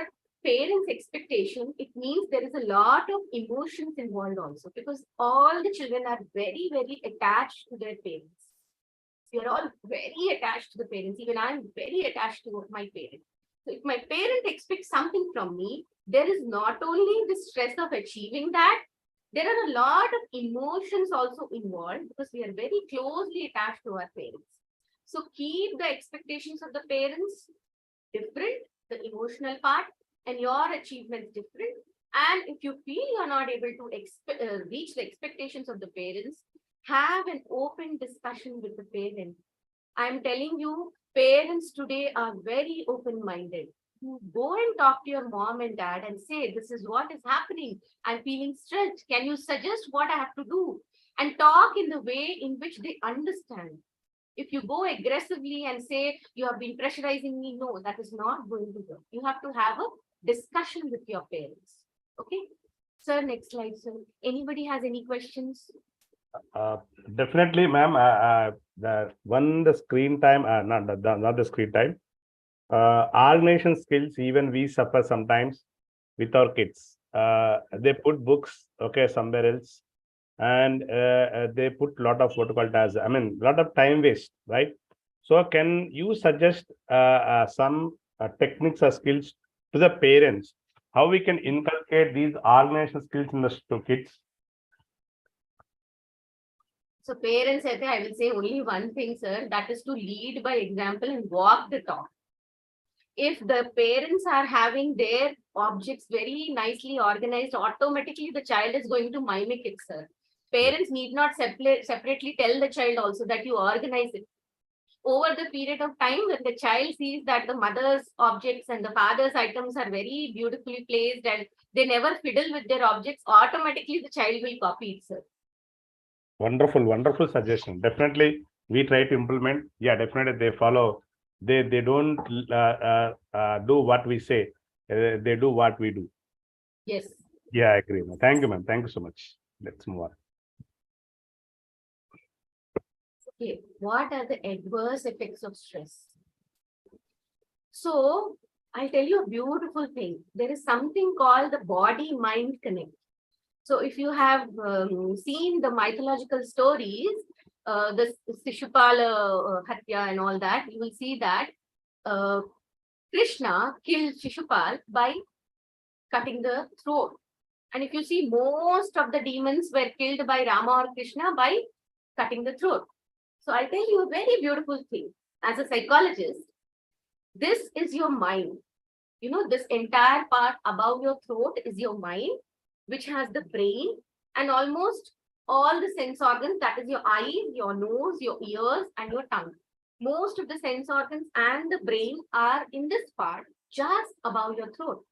parents' expectation, it means there is a lot of emotions involved also. Because all the children are very, very attached to their parents. We are all very attached to the parents. Even I am very attached to my parents. So if my parent expects something from me, there is not only the stress of achieving that, there are a lot of emotions also involved because we are very closely attached to our parents. So keep the expectations of the parents different, the emotional part, and your achievements different. And if you feel you are not able to reach the expectations of the parents, have an open discussion with the parent. I'm telling you, parents today are very open-minded. Go and talk to your mom and dad and say, this is what is happening. I'm feeling stressed. Can you suggest what I have to do? And talk in the way in which they understand. If you go aggressively and say, you have been pressurizing me, no, that is not going to work. You have to have a discussion with your parents. Okay? Sir, next slide, sir. Anybody has any questions? Definitely, ma'am. The screen time, not the screen time. Organization skills, even we suffer sometimes with our kids. They put books, okay, somewhere else, and they put lot of what you call as, lot of time waste, right? So can you suggest some techniques or skills to the parents, how we can inculcate these organization skills in the kids? So parents, I will say only one thing, sir, that is to lead by example and walk the talk. If the parents are having their objects very nicely organized, automatically the child is going to mimic it, sir. Parents need not separately tell the child also that you organize it. Over the period of time, when the child sees that the mother's objects and the father's items are very beautifully placed and they never fiddle with their objects, automatically the child will copy it, sir. Wonderful, wonderful suggestion. Definitely, we try to implement. Yeah, definitely they follow. They don't do what we say. They do what we do. Yes. Yeah, I agree. Thank you, ma'am. Thank you so much. Let's move on. Okay, what are the adverse effects of stress? So I'll tell you a beautiful thing. There is something called the body-mind connect. So if you have seen the mythological stories, the Shishupala Hatya and all that, you will see that Krishna killed Shishupal by cutting the throat. And if you see, most of the demons were killed by Rama or Krishna by cutting the throat. So I tell you a very beautiful thing. As a psychologist, this is your mind. You know, this entire part above your throat is your mind, which has the brain and almost all the sense organs, that is your eyes, your nose, your ears, and your tongue. Most of the sense organs and the brain are in this part just above your throat.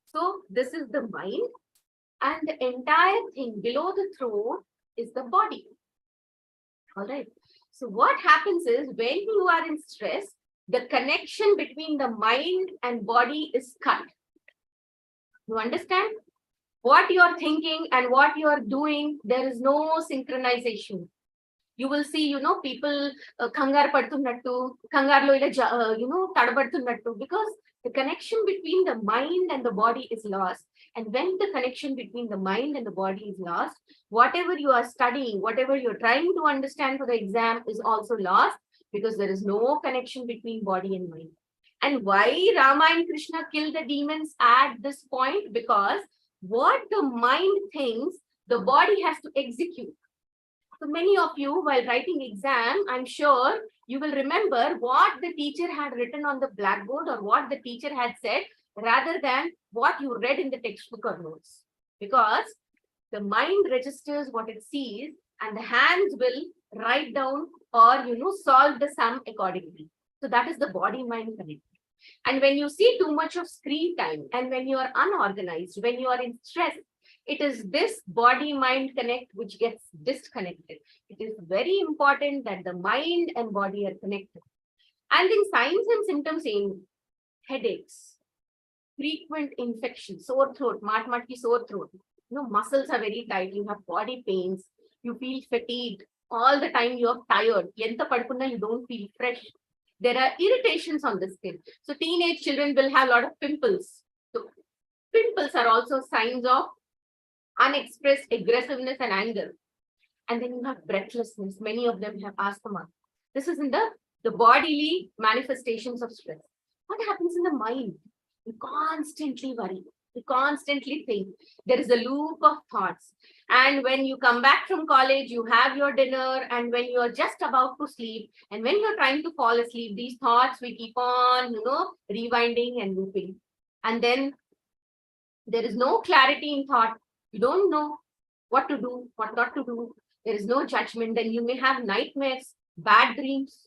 So this is the mind, and the entire thing below the throat is the body. All right. So what happens is, when you are in stress, the connection between the mind and body is cut. You understand? What you are thinking and what you are doing, there is no synchronization. You will see, you know, people kangar padtunnattu, kangarlo ila, tadabadtunnattu, because the connection between the mind and the body is lost. And when the connection between the mind and the body is lost, whatever you are studying, whatever you're trying to understand for the exam is also lost, because there is no connection between body and mind. And why Rama and Krishna kill the demons at this point? Because what the mind thinks, the body has to execute. So many of you, while writing exam, I'm sure you will remember what the teacher had written on the blackboard or what the teacher had said, rather than what you read in the textbook or notes. Because the mind registers what it sees, and the hands will write down or, solve the sum accordingly. So that is the body-mind connection. And when you see too much of screen time, and when you are unorganized, when you are in stress, it is this body-mind connect which gets disconnected. It is very important that the mind and body are connected. And in signs and symptoms, in headaches, frequent infections, sore throat, matki sore throat, muscles are very tight, you have body pains, you feel fatigued, all the time you are tired, yenta padkunna you don't feel fresh. There are irritations on the skin. So teenage children will have a lot of pimples. So pimples are also signs of unexpressed aggressiveness and anger. And then you have breathlessness. Many of them have asthma. This is in the bodily manifestations of stress. What happens in the mind? You constantly worry. You constantly think. There is a loop of thoughts. And when you come back from college, you have your dinner, and when you're just about to sleep, and when you're trying to fall asleep, these thoughts will keep on, rewinding and looping. And then there is no clarity in thought. You don't know what to do, what not to do. There is no judgment. Then you may have nightmares, bad dreams,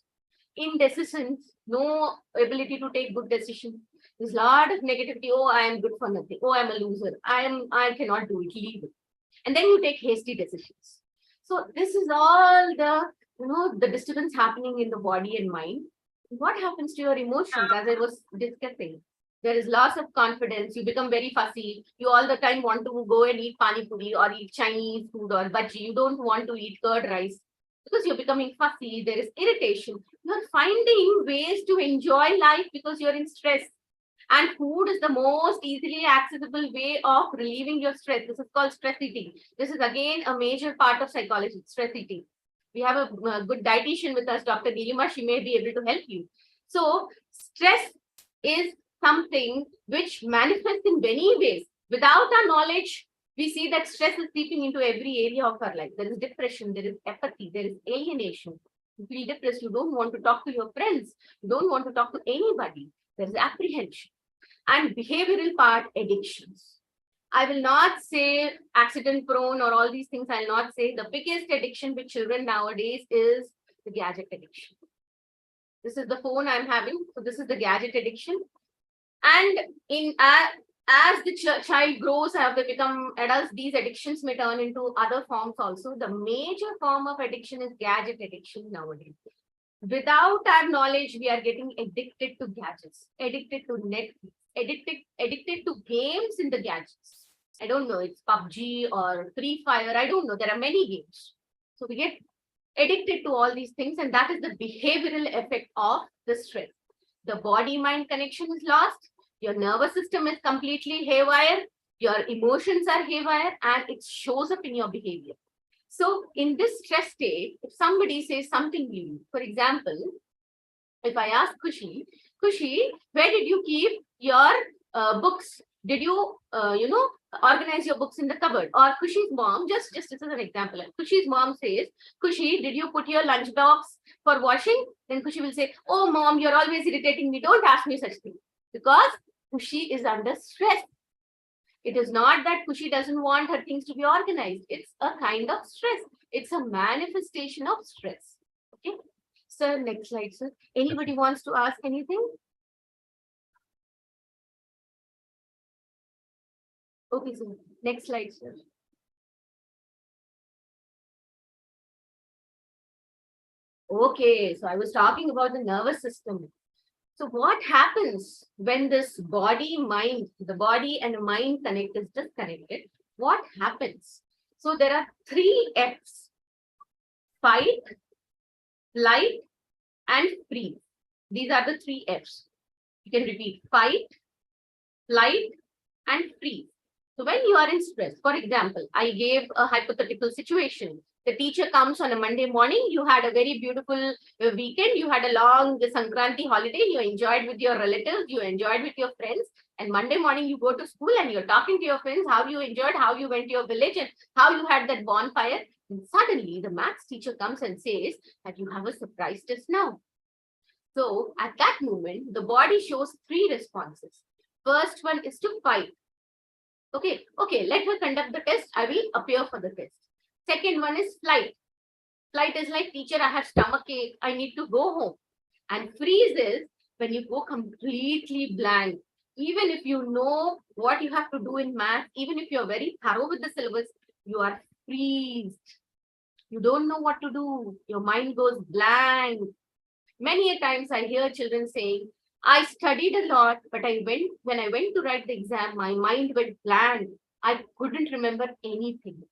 indecisions, no ability to take good decisions. There's a lot of negativity. Oh, I am good for nothing. Oh, I'm a loser. I cannot do it. Leave it. And then you take hasty decisions. So this is all the disturbance happening in the body and mind. What happens to your emotions? As I was discussing, there is loss of confidence. You become very fussy. You all the time want to go and eat pani puri or eat Chinese food or bhaji. You don't want to eat curd rice because you're becoming fussy. There is irritation. You're finding ways to enjoy life because you're in stress. And food is the most easily accessible way of relieving your stress. This is called stress eating. This is again a major part of psychology, stress eating. We have a good dietitian with us, Dr. Nilima. She may be able to help you. So stress is something which manifests in many ways. Without our knowledge, we see that stress is seeping into every area of our life. There is depression, there is apathy, there is alienation. You feel depressed, you don't want to talk to your friends, you don't want to talk to anybody. There is apprehension. And behavioral part, addictions. I will not say accident prone or all these things. I'll not say. The biggest addiction with children nowadays is the gadget addiction. This is the phone I'm having. So this is the gadget addiction. And as the child grows, as they become adults, these addictions may turn into other forms also. The major form of addiction is gadget addiction nowadays. Without our knowledge, we are getting addicted to gadgets, addicted to Netflix, addicted to games in the gadgets. I don't know, it's PUBG or Free Fire. I don't know. There are many games. So we get addicted to all these things, and that is the behavioral effect of the stress. The body-mind connection is lost. Your nervous system is completely haywire. Your emotions are haywire, and it shows up in your behavior. So in this stress state, if somebody says something to you, for example, if I ask Kushi, where did you keep your books? Did you, organize your books in the cupboard? Or Kushi's mom, just this is an example. Kushi's mom says, Kushi, did you put your lunchbox for washing? Then Kushi will say, oh, mom, you're always irritating me. Don't ask me such things. Because Kushi is under stress. It is not that Kushi doesn't want her things to be organized. It's a kind of stress. It's a manifestation of stress. Okay. Sir, next slide, sir. Anybody wants to ask anything? Okay, sir. Next slide, sir. Okay, so I was talking about the nervous system. So what happens when this body-mind, the body and the mind connect is disconnected? What happens? So there are 3 F's: fight, flight, and freeze. These are the 3 F's. You can repeat: fight, flight, and freeze. So when you are in stress, for example, I gave a hypothetical situation. The teacher comes on a Monday morning, you had a very beautiful weekend, you had a long Sankranti holiday, you enjoyed with your relatives, you enjoyed with your friends, and Monday morning you go to school and you're talking to your friends how you enjoyed, how you went to your village and how you had that bonfire. And suddenly the maths teacher comes and says that you have a surprise test now. So at that moment, the body shows 3 responses. First one is to fight. Okay, let her conduct the test. I will appear for the test. Second one is flight. Flight is like, teacher, I have stomachache. I need to go home. And freeze is when you go completely blank. Even if you know what you have to do in math, even if you're very thorough with the syllabus, you are freezed. You don't know what to do. Your mind goes blank. Many a times I hear children saying, I studied a lot, but when I went to write the exam, my mind went blank. I couldn't remember anything,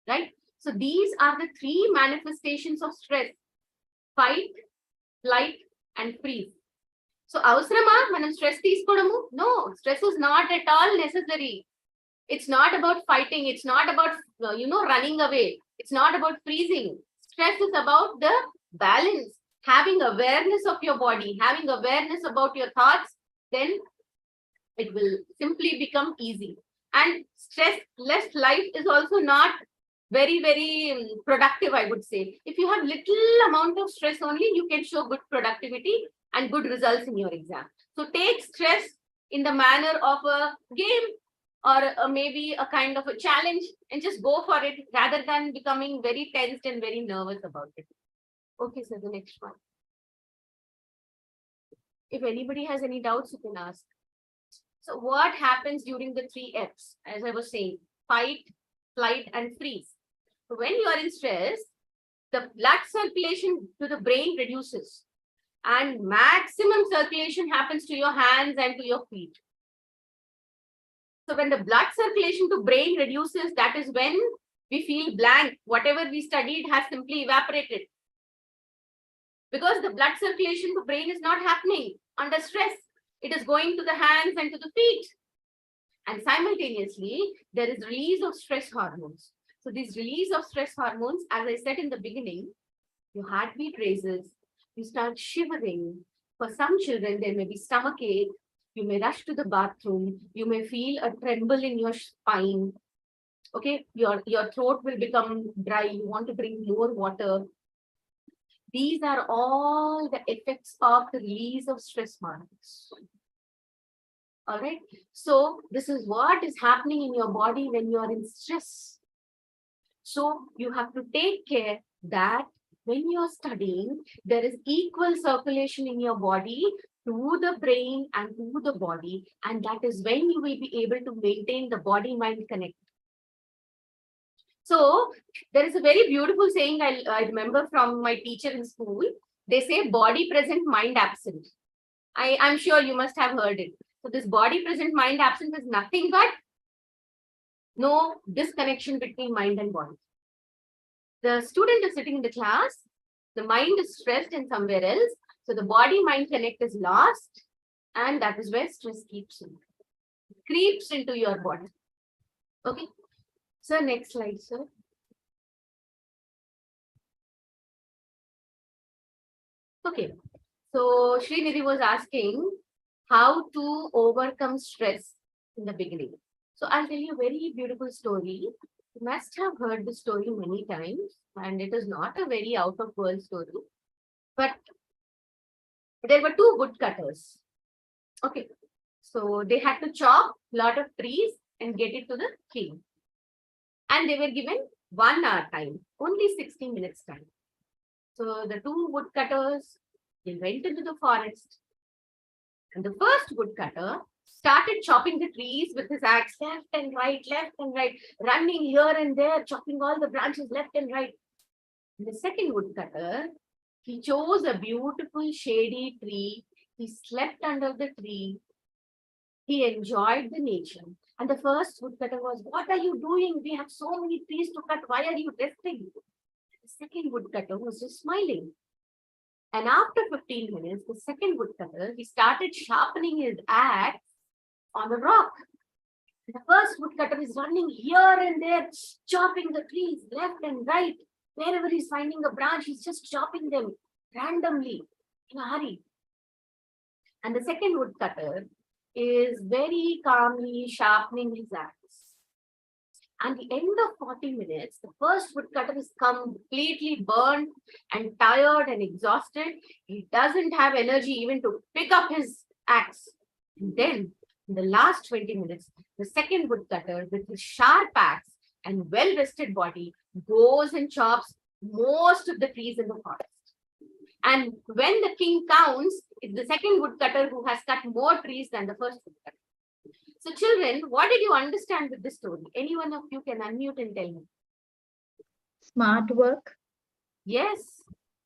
right? So these are the 3 manifestations of stress: fight, flight, and freeze. So avasarama manam stress teeskodamu? No, stress is not at all necessary. It's not about fighting. It's not about, running away. It's not about freezing. Stress is about the balance. Having awareness of your body, having awareness about your thoughts, then it will simply become easy. And stress-less life is also not very, very productive, I would say. If you have little amount of stress only, you can show good productivity and good results in your exam. So take stress in the manner of a game or maybe a kind of a challenge and just go for it rather than becoming very tensed and very nervous about it. Okay, so the next one. If anybody has any doubts, you can ask. So what happens during the 3 F's? As I was saying, fight, flight, and freeze. So when you are in stress, the blood circulation to the brain reduces and maximum circulation happens to your hands and to your feet. So when the blood circulation to brain reduces, that is when we feel blank. Whatever we studied has simply evaporated. Because the blood circulation to brain is not happening under stress. It is going to the hands and to the feet. And simultaneously, there is release of stress hormones. So this release of stress hormones, as I said in the beginning, your heartbeat raises, you start shivering. For some children, there may be stomachache. You may rush to the bathroom. You may feel a tremble in your spine. Okay, your throat will become dry. You want to drink more water. These are all the effects of the release of stress hormones. All right. So this is what is happening in your body when you are in stress. So you have to take care that when you are studying, there is equal circulation in your body to the brain and to the body. And that is when you will be able to maintain the body-mind connect. So there is a very beautiful saying I remember from my teacher in school. They say body present, mind absent. I'm sure you must have heard it. So this body present, mind absent is nothing but no disconnection between mind and body. The student is sitting in the class, the mind is stressed in somewhere else. So the body-mind connect is lost, and that is where stress keeps in. It creeps into your body. Okay. So next slide, sir. Okay. So Srinidhi was asking how to overcome stress in the beginning. So I'll tell you a very beautiful story. You must have heard the story many times, and it is not a very out of world story. But there were two woodcutters. Okay. So they had to chop a lot of trees and get it to the king. And they were given 1 hour time, only 60 minutes time. So the two woodcutters, they went into the forest. And the first woodcutter started chopping the trees with his axe left and right, running here and there, chopping all the branches left and right. And the second woodcutter, he chose a beautiful shady tree. He slept under the tree. He enjoyed the nature. And the first woodcutter was, "What are you doing? We have so many trees to cut. Why are you resting?" The second woodcutter was just smiling. And after 15 minutes, the second woodcutter, he started sharpening his axe on a rock. The first woodcutter is running here and there, chopping the trees left and right. Wherever he's finding a branch, he's just chopping them randomly in a hurry. And the second woodcutter is very calmly sharpening his axe. At the end of 40 minutes, the first woodcutter is completely burned and tired and exhausted. He doesn't have energy even to pick up his axe. And then, in the last 20 minutes, the second woodcutter, with his sharp axe and well-rested body, goes and chops most of the trees in the forest. And when the king counts, it's the second woodcutter who has cut more trees than the first woodcutter. So children, what did you understand with this story? Any one of you can unmute and tell me. Smart work. Yes,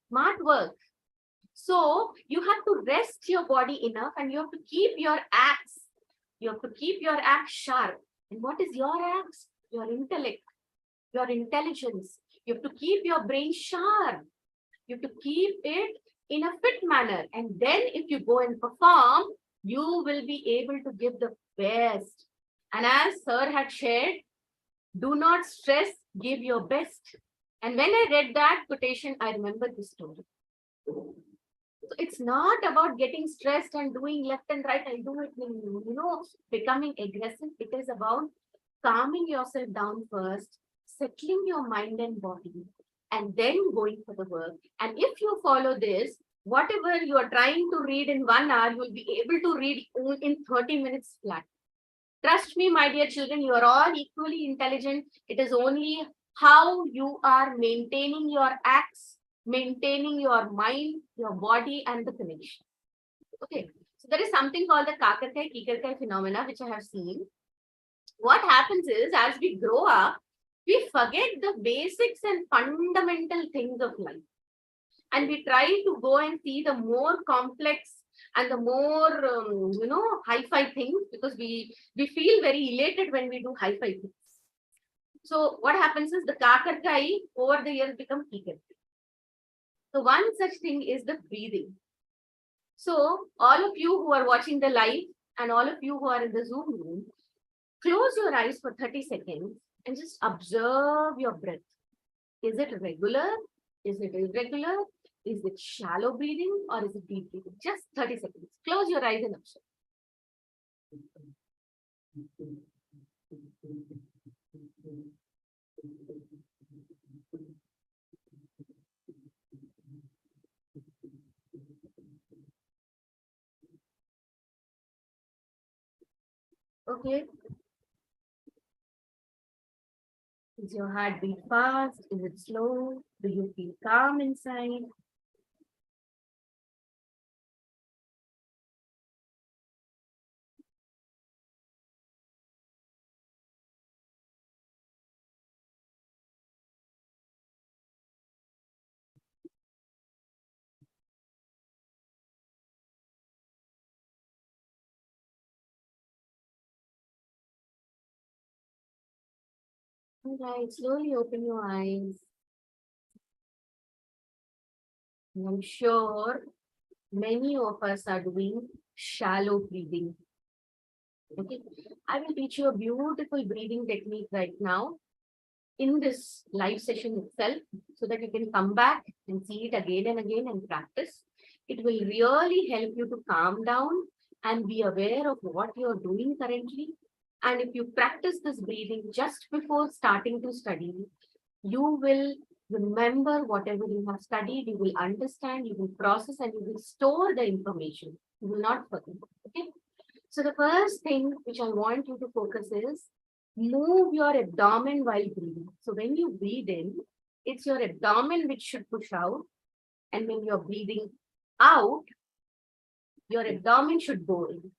smart work. So you have to rest your body enough and you have to keep your axe. You have to keep your axe sharp. And what is your axe? Your intellect, your intelligence. You have to keep your brain sharp. You have to keep it in a fit manner. And then if you go and perform, you will be able to give the best. And as sir had shared, do not stress, give your best. And when I read that quotation, I remember this story. So it's not about getting stressed and doing left and right and do it, becoming aggressive. It is about calming yourself down first, settling your mind and body, and then going for the work. And if you follow this, whatever you are trying to read in 1 hour, you will be able to read in 30 minutes flat. Trust me, my dear children, you are all equally intelligent. It is only how you are maintaining your acts, maintaining your mind, your body, and the connection. Okay, so there is something called the Kakarkai Kikarkai phenomena, which I have seen. What happens is, as we grow up, we forget the basics and fundamental things of life. And we try to go and see the more complex and the more, hi-fi things, because we feel very elated when we do hi-fi things. So what happens is the Kakarkai over the years become Kikarkai. So one such thing is the breathing. So all of you who are watching the live and all of you who are in the Zoom room, close your eyes for 30 seconds and just observe your breath. Is it regular? Is it irregular? Is it shallow breathing or is it deep breathing? Just 30 seconds. Close your eyes and observe. Okay. Is your heartbeat fast? Is it slow? Do you feel calm inside? All right, slowly open your eyes. And I'm sure many of us are doing shallow breathing. Okay, I will teach you a beautiful breathing technique right now in this live session itself, so that you can come back and see it again and again and practice. It will really help you to calm down and be aware of what you're doing currently. And if you practice this breathing just before starting to study, you will remember whatever you have studied, you will understand, you will process, and you will store the information. You will not forget. Okay. So the first thing which I want you to focus is move your abdomen while breathing. So when you breathe in, it's your abdomen which should push out. And when you're breathing out, your abdomen should go in.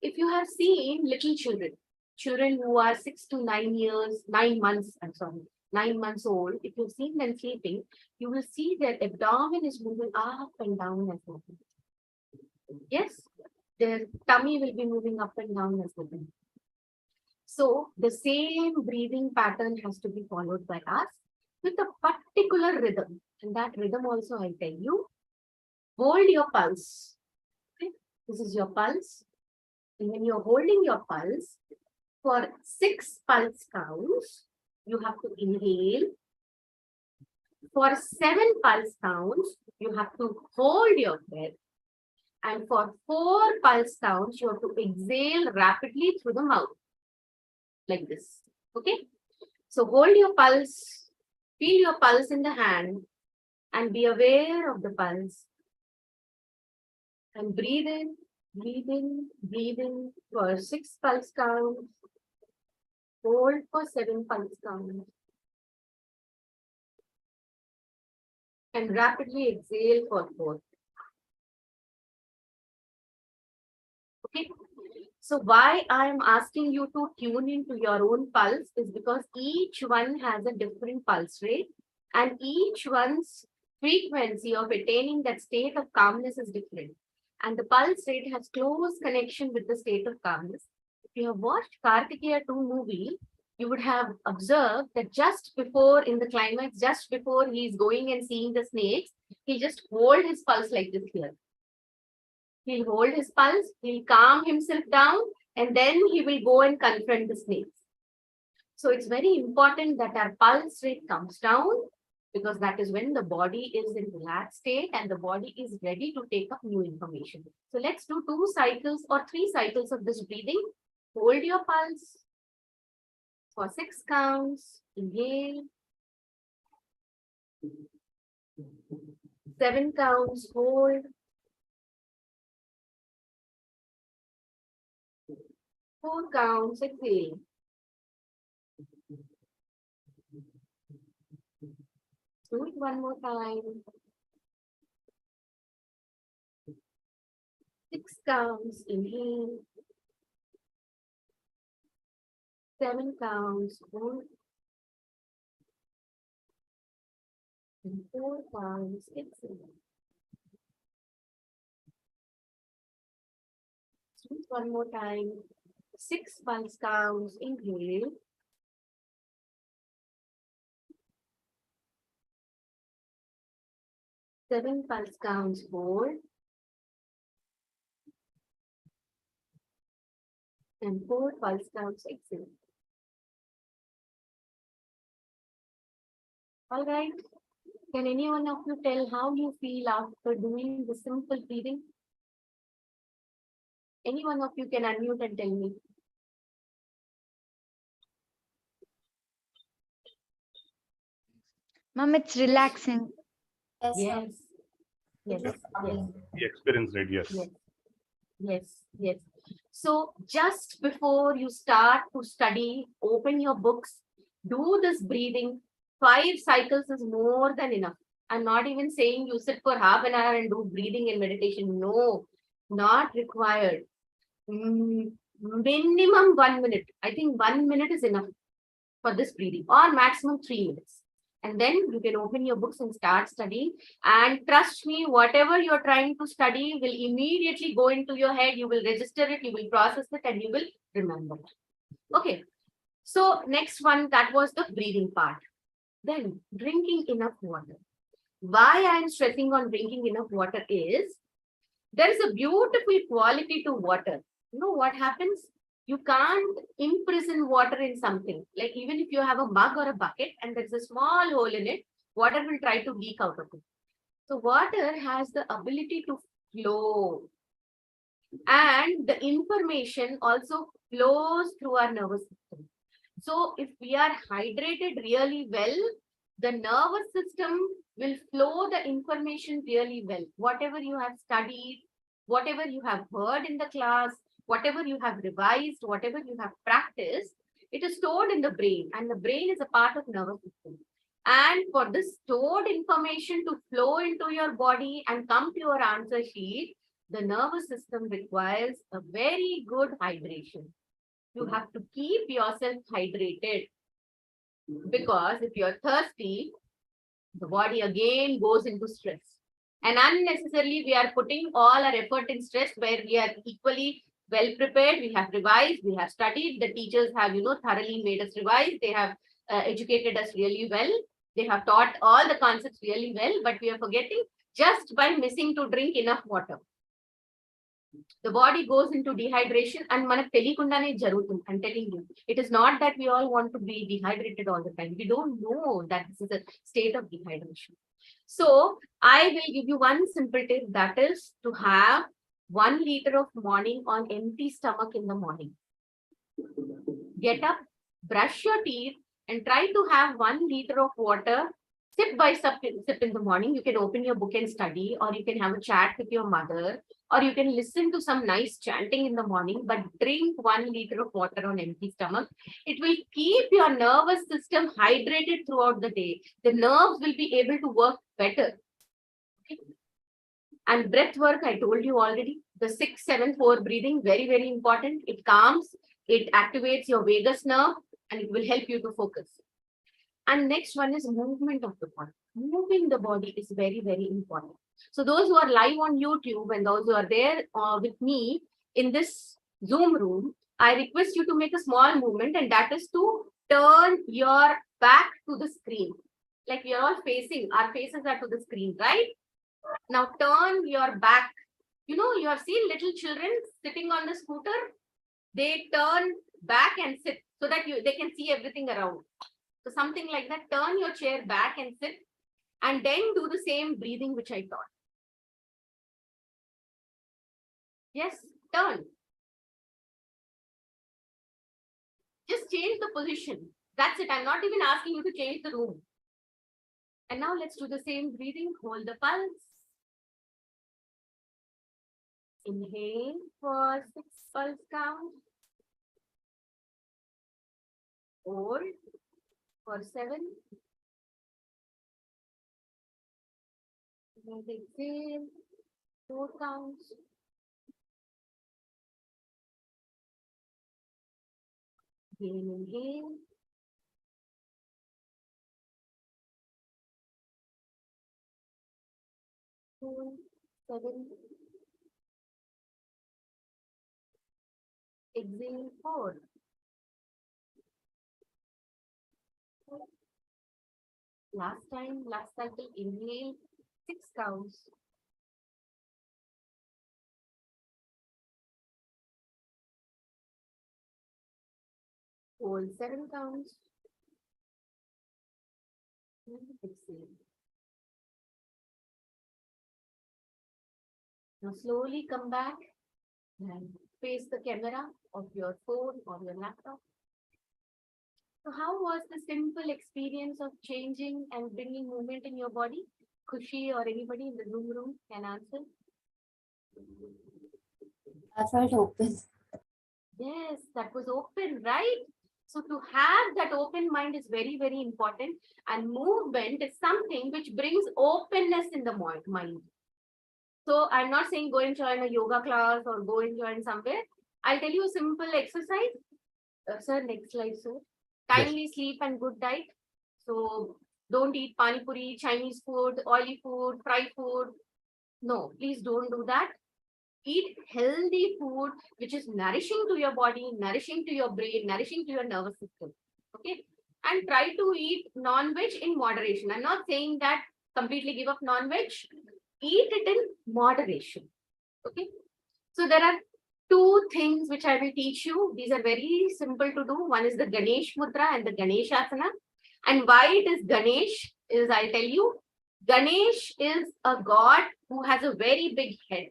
If you have seen little children who are 6 to 9 years, 9 months, 9 months old, if you've seen them sleeping, you will see their abdomen is moving up and down as well. Yes, their tummy will be moving up and down as well. So the same breathing pattern has to be followed by us with a particular rhythm. And that rhythm also I'll tell you. Hold your pulse. Okay? This is your pulse. And when you're holding your pulse, for 6 pulse counts, you have to inhale. For 7 pulse counts, you have to hold your breath. And for 4 pulse counts, you have to exhale rapidly through the mouth. Like this. Okay? So hold your pulse, feel your pulse in the hand, and be aware of the pulse. And breathe in, breathe in, breathe in for 6 pulse counts. Hold for 7 pulse counts. And rapidly exhale for 4. Okay. So why I am asking you to tune into your own pulse is because each one has a different pulse rate and each one's frequency of attaining that state of calmness is different. And the pulse rate has close connection with the state of calmness. If you have watched Kartikeya 2 movie, you would have observed that just before in the climax, just before he's going and seeing the snakes, he just hold his pulse like this here. He'll hold his pulse, he'll calm himself down, and then he will go and confront the snakes. So it's very important that our pulse rate comes down because that is when the body is in relaxed state and the body is ready to take up new information. So let's do 2 cycles or 3 cycles of this breathing. Hold your pulse for 6 counts. Inhale. 7 counts. Hold. 4 counts. Exhale. Do it one more time. 6 counts. Inhale. 7 counts. Hold. And 4 counts. Exhale. Do it one more time. 6 pulse counts. Inhale. 7 pulse counts. Hold. And 4 pulse counts. Exhale. All right. Can any one of you tell how you feel after doing the simple breathing? Any one of you can unmute and tell me. Mom, it's relaxing. Yes, Yes. Yes. Yes. We experienced it, yes. Yes. Yes. Yes. So just before you start to study, open your books, do this breathing. 5 cycles is more than enough. I'm not even saying you sit for half an hour and do breathing and meditation. No, not required. Minimum 1 minute. I think 1 minute is enough for this breathing, or maximum 3 minutes. And then you can open your books and start studying. And trust me, whatever you're trying to study will immediately go into your head. You will register it, you will process it, and you will remember it. Okay. So next one, that was the breathing part. Then drinking enough water. Why I am stressing on drinking enough water is there is a beautiful quality to water. You know what happens? You can't imprison water in something. Like even if you have a mug or a bucket and there's a small hole in it, water will try to leak out of it. So water has the ability to flow, and the information also flows through our nervous system. So if we are hydrated really well, the nervous system will flow the information really well. Whatever you have studied, whatever you have heard in the class, whatever you have revised, whatever you have practiced, it is stored in the brain, and the brain is a part of nervous system. And for this stored information to flow into your body and come to your answer sheet, the nervous system requires a very good hydration. You have to keep yourself hydrated, because if you're thirsty, the body again goes into stress. And unnecessarily, we are putting all our effort in stress where we are equally well prepared. We have revised, we have studied. The teachers have, thoroughly made us revise. They have educated us really well. They have taught all the concepts really well, but we are forgetting just by missing to drink enough water. The body goes into dehydration, and manaku teliyakundane jarugutundi. I'm telling you, it is not that we all want to be dehydrated all the time. We don't know that this is a state of dehydration. So I will give you one simple tip, that is to have 1 liter of morning on empty stomach in the morning. Get up, brush your teeth, and try to have 1 liter of water. Sip by sip in the morning. You can open your book and study, or you can have a chat with your mother, or you can listen to some nice chanting in the morning, but drink 1 liter of water on empty stomach. It will keep your nervous system hydrated throughout the day. The nerves will be able to work better. Okay. And breath work, I told you already, the 6-7-4 breathing, very, very important. It calms, it activates your vagus nerve, and it will help you to focus. And next one is movement of the body. Moving the body is very, very important. So those who are live on YouTube and those who are there with me in this Zoom room, I request you to make a small movement, and that is to turn your back to the screen. Like we are all facing, our faces are to the screen, right? Now turn your back. You have seen little children sitting on the scooter. They turn back and sit so that they can see everything around. So something like that, turn your chair back and sit, and then do the same breathing which I taught. Yes, turn. Just change the position. That's it. I'm not even asking you to change the room. And now let's do the same breathing. Hold the pulse. Inhale for 6 pulse count. Hold for 7. And exhale, 4 counts. Again, inhale. Hold, 7. Exhale, 4. Last cycle, inhale, 6 counts. Hold, 7 counts. And exhale. Now slowly come back and face the camera of your phone or your laptop. So how was the simple experience of changing and bringing movement in your body? Khushi or anybody in the Zoom room can answer. I felt open. Yes, that was open, right? So to have that open mind is very, very important. And movement is something which brings openness in the mind. So I'm not saying go and join a yoga class or go and join somewhere. I'll tell you a simple exercise. Sir, next slide, sir. Timely sleep and good diet. So don't eat pani puri, Chinese food, oily food, fried food. No, please don't do that. Eat healthy food which is nourishing to your body, nourishing to your brain, nourishing to your nervous system. Okay. And try to eat non-veg in moderation. I'm not saying that completely give up non-veg. Eat it in moderation. Okay. So there are 2 things which I will teach you. These are very simple to do. One is the Ganesh Mudra and the Ganesh Asana. And why it is Ganesh is I'll tell you. Ganesh is a god who has a very big head.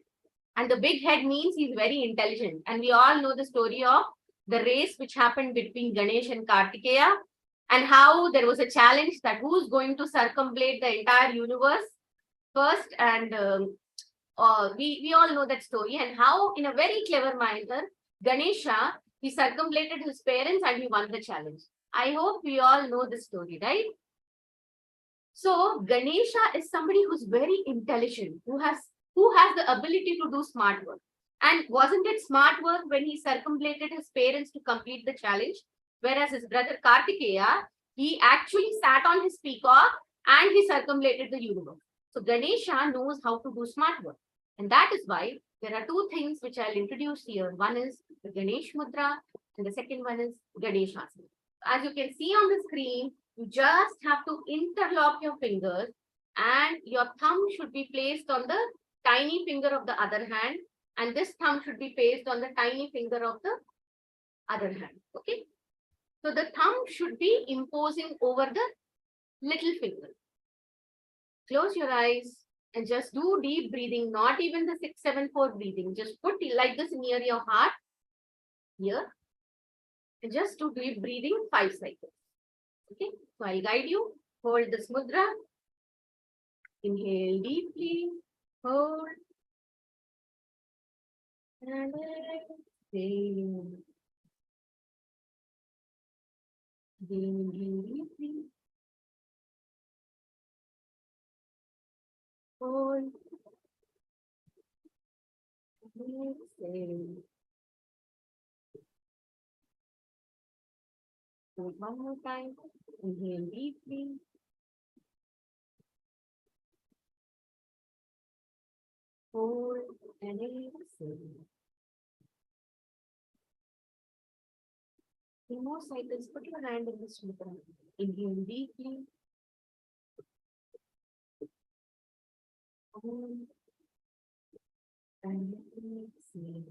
And the big head means he's very intelligent. And we all know the story of the race which happened between Ganesh and Kartikeya, and how there was a challenge that who's going to circumambulate the entire universe first. And we all know that story, and how in a very clever manner, Ganesha, he circumambulated his parents and he won the challenge. I hope we all know this story, right? So Ganesha is somebody who's very intelligent, who has the ability to do smart work. And wasn't it smart work when he circumambulated his parents to complete the challenge? Whereas his brother Kartikeya, he actually sat on his peacock and he circumambulated the universe. So Ganesha knows how to do smart work. And that is why there are two things which I'll introduce here. One is the Ganesh Mudra, and the second one is Ganeshasana. As you can see on the screen, you just have to interlock your fingers, and your thumb should be placed on the tiny finger of the other hand, and this thumb should be placed on the tiny finger of the other hand. Okay. So the thumb should be imposing over the little finger. Close your eyes and just do deep breathing, not even the 6-7-4 breathing. Just put it like this near your heart, here, and just do deep breathing 5 cycles. Okay, so I'll guide you. Hold this mudra. Inhale deeply, hold, and exhale. Inhale deeply, hold, and exhale. Hold one more time. Inhale deeply. Hold and exhale. 3 more cycles. Put your hand in this mudra. Inhale deeply. Hold and exhale.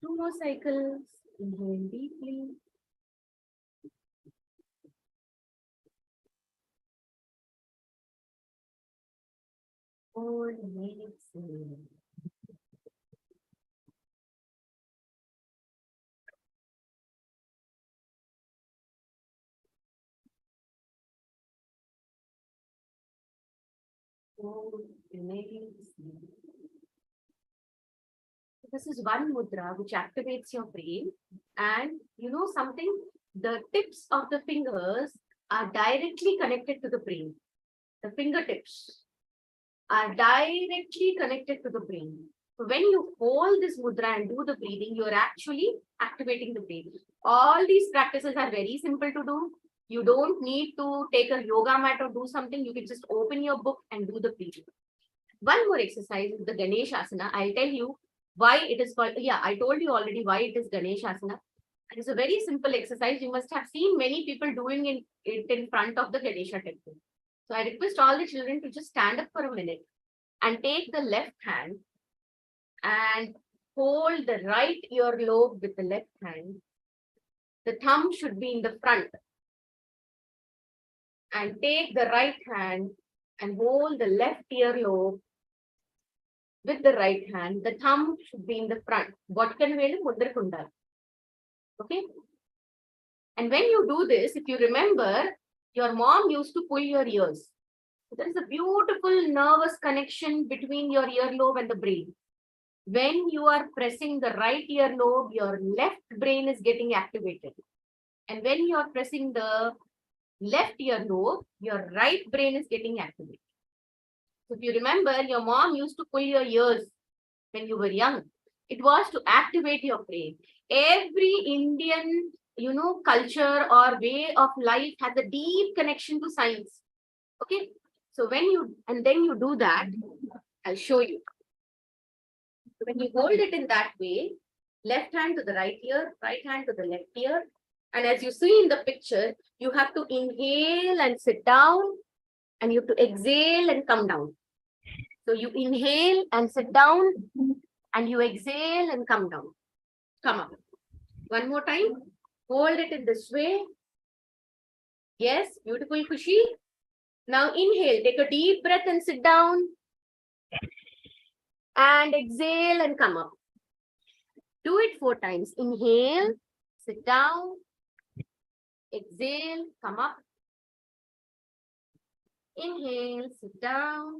Two more cycles. Inhale deeply. Hold and exhale. Hold and exhale. This is one mudra which activates your brain, and you know something, the tips of the fingers are directly connected to the brain. The fingertips are directly connected to the brain. So when you hold this mudra and do the breathing, you're actually activating the brain. All these practices are very simple to do. You don't need to take a yoga mat or do something. You can just open your book and do the breathing. One more exercise is the Ganeshasana. I'll tell you why it is called. Yeah, I told you already why it is Ganeshasana. It's a very simple exercise. You must have seen many people doing it in front of the Ganesha temple. So I request all the children to just stand up for a minute and take the left hand and hold the right earlobe with the left hand. The thumb should be in the front. And take the right hand and hold the left earlobe with the right hand. The thumb should be in the front. Okay. And when you do this, if you remember, your mom used to pull your ears. So there is a beautiful nervous connection between your earlobe and the brain. When you are pressing the right earlobe, your left brain is getting activated. And when you are pressing the left earlobe, your right brain is getting activated. So if you remember, your mom used to pull your ears when you were young. It was to activate your brain. Every Indian, culture or way of life has a deep connection to science. Okay. So when you do that, I'll show you. So when you hold it in that way, left hand to the right ear, right hand to the left ear. And as you see in the picture, you have to inhale and sit down, and you have to exhale and come down. So you inhale and sit down, and you exhale and come down. Come up. One more time. Hold it in this way. Yes, beautiful, Kushi. Now inhale, take a deep breath and sit down. And exhale and come up. Do it 4 times. Inhale, sit down. Exhale, come up. Inhale, sit down.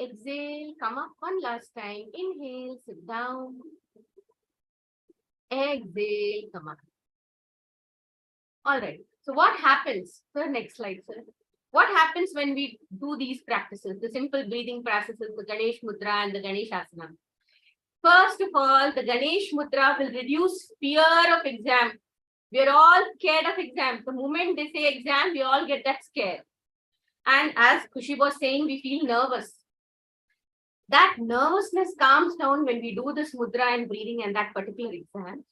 Exhale, come up one last time. Inhale, sit down. Exhale, come up. All right. So what happens? Sir, next slide, sir. What happens when we do these practices, the simple breathing practices, the Ganesh Mudra and the Ganesh Asana? First of all, the Ganesh Mudra will reduce fear of exam. We are all scared of exam. The moment they say exam, we all get that scare. And as Kushi was saying, we feel nervous. That nervousness calms down when we do this mudra and breathing and that particular exam.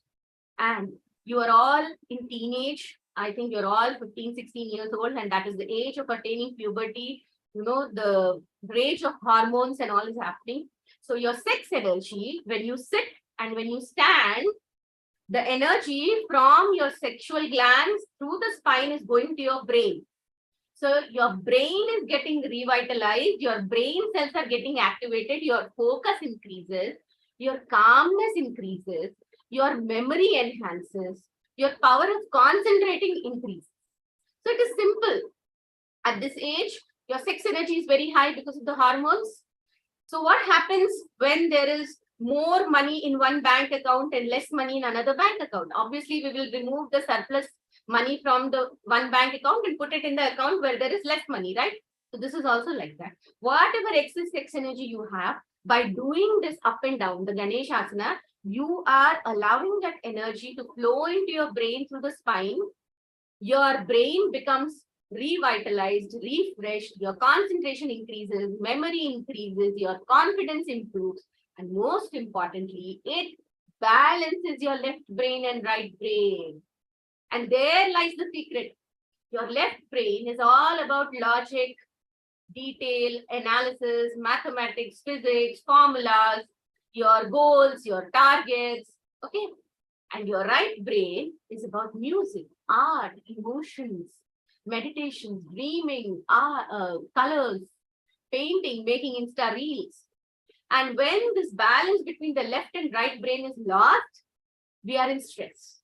And you are all in teenage. I think you're all 15, 16 years old, and that is the age of attaining puberty. You know, the rage of hormones and all is happening. So your sex energy, when you sit and when you stand, the energy from your sexual glands through the spine is going to your brain. So your brain is getting revitalized, your brain cells are getting activated, your focus increases, your calmness increases, your memory enhances, your power of concentrating increases. So it is simple. At this age, your sex energy is very high because of the hormones. So what happens when there is more money in one bank account and less money in another bank account? Obviously, we will remove the surplus money from the one bank account and put it in the account where there is less money, right? So this is also like that. Whatever excess sex energy you have, by doing this up and down, the Ganesh Asana, you are allowing that energy to flow into your brain through the spine. Your brain becomes revitalized, refreshed, your concentration increases, memory increases, your confidence improves, and most importantly, it balances your left brain and right brain. And there lies the secret. Your left brain is all about logic, detail, analysis, mathematics, physics, formulas, your goals, your targets, okay? And your right brain is about music, art, emotions, meditations, dreaming, colors, painting, making Insta reels. And when this balance between the left and right brain is lost, we are in stress.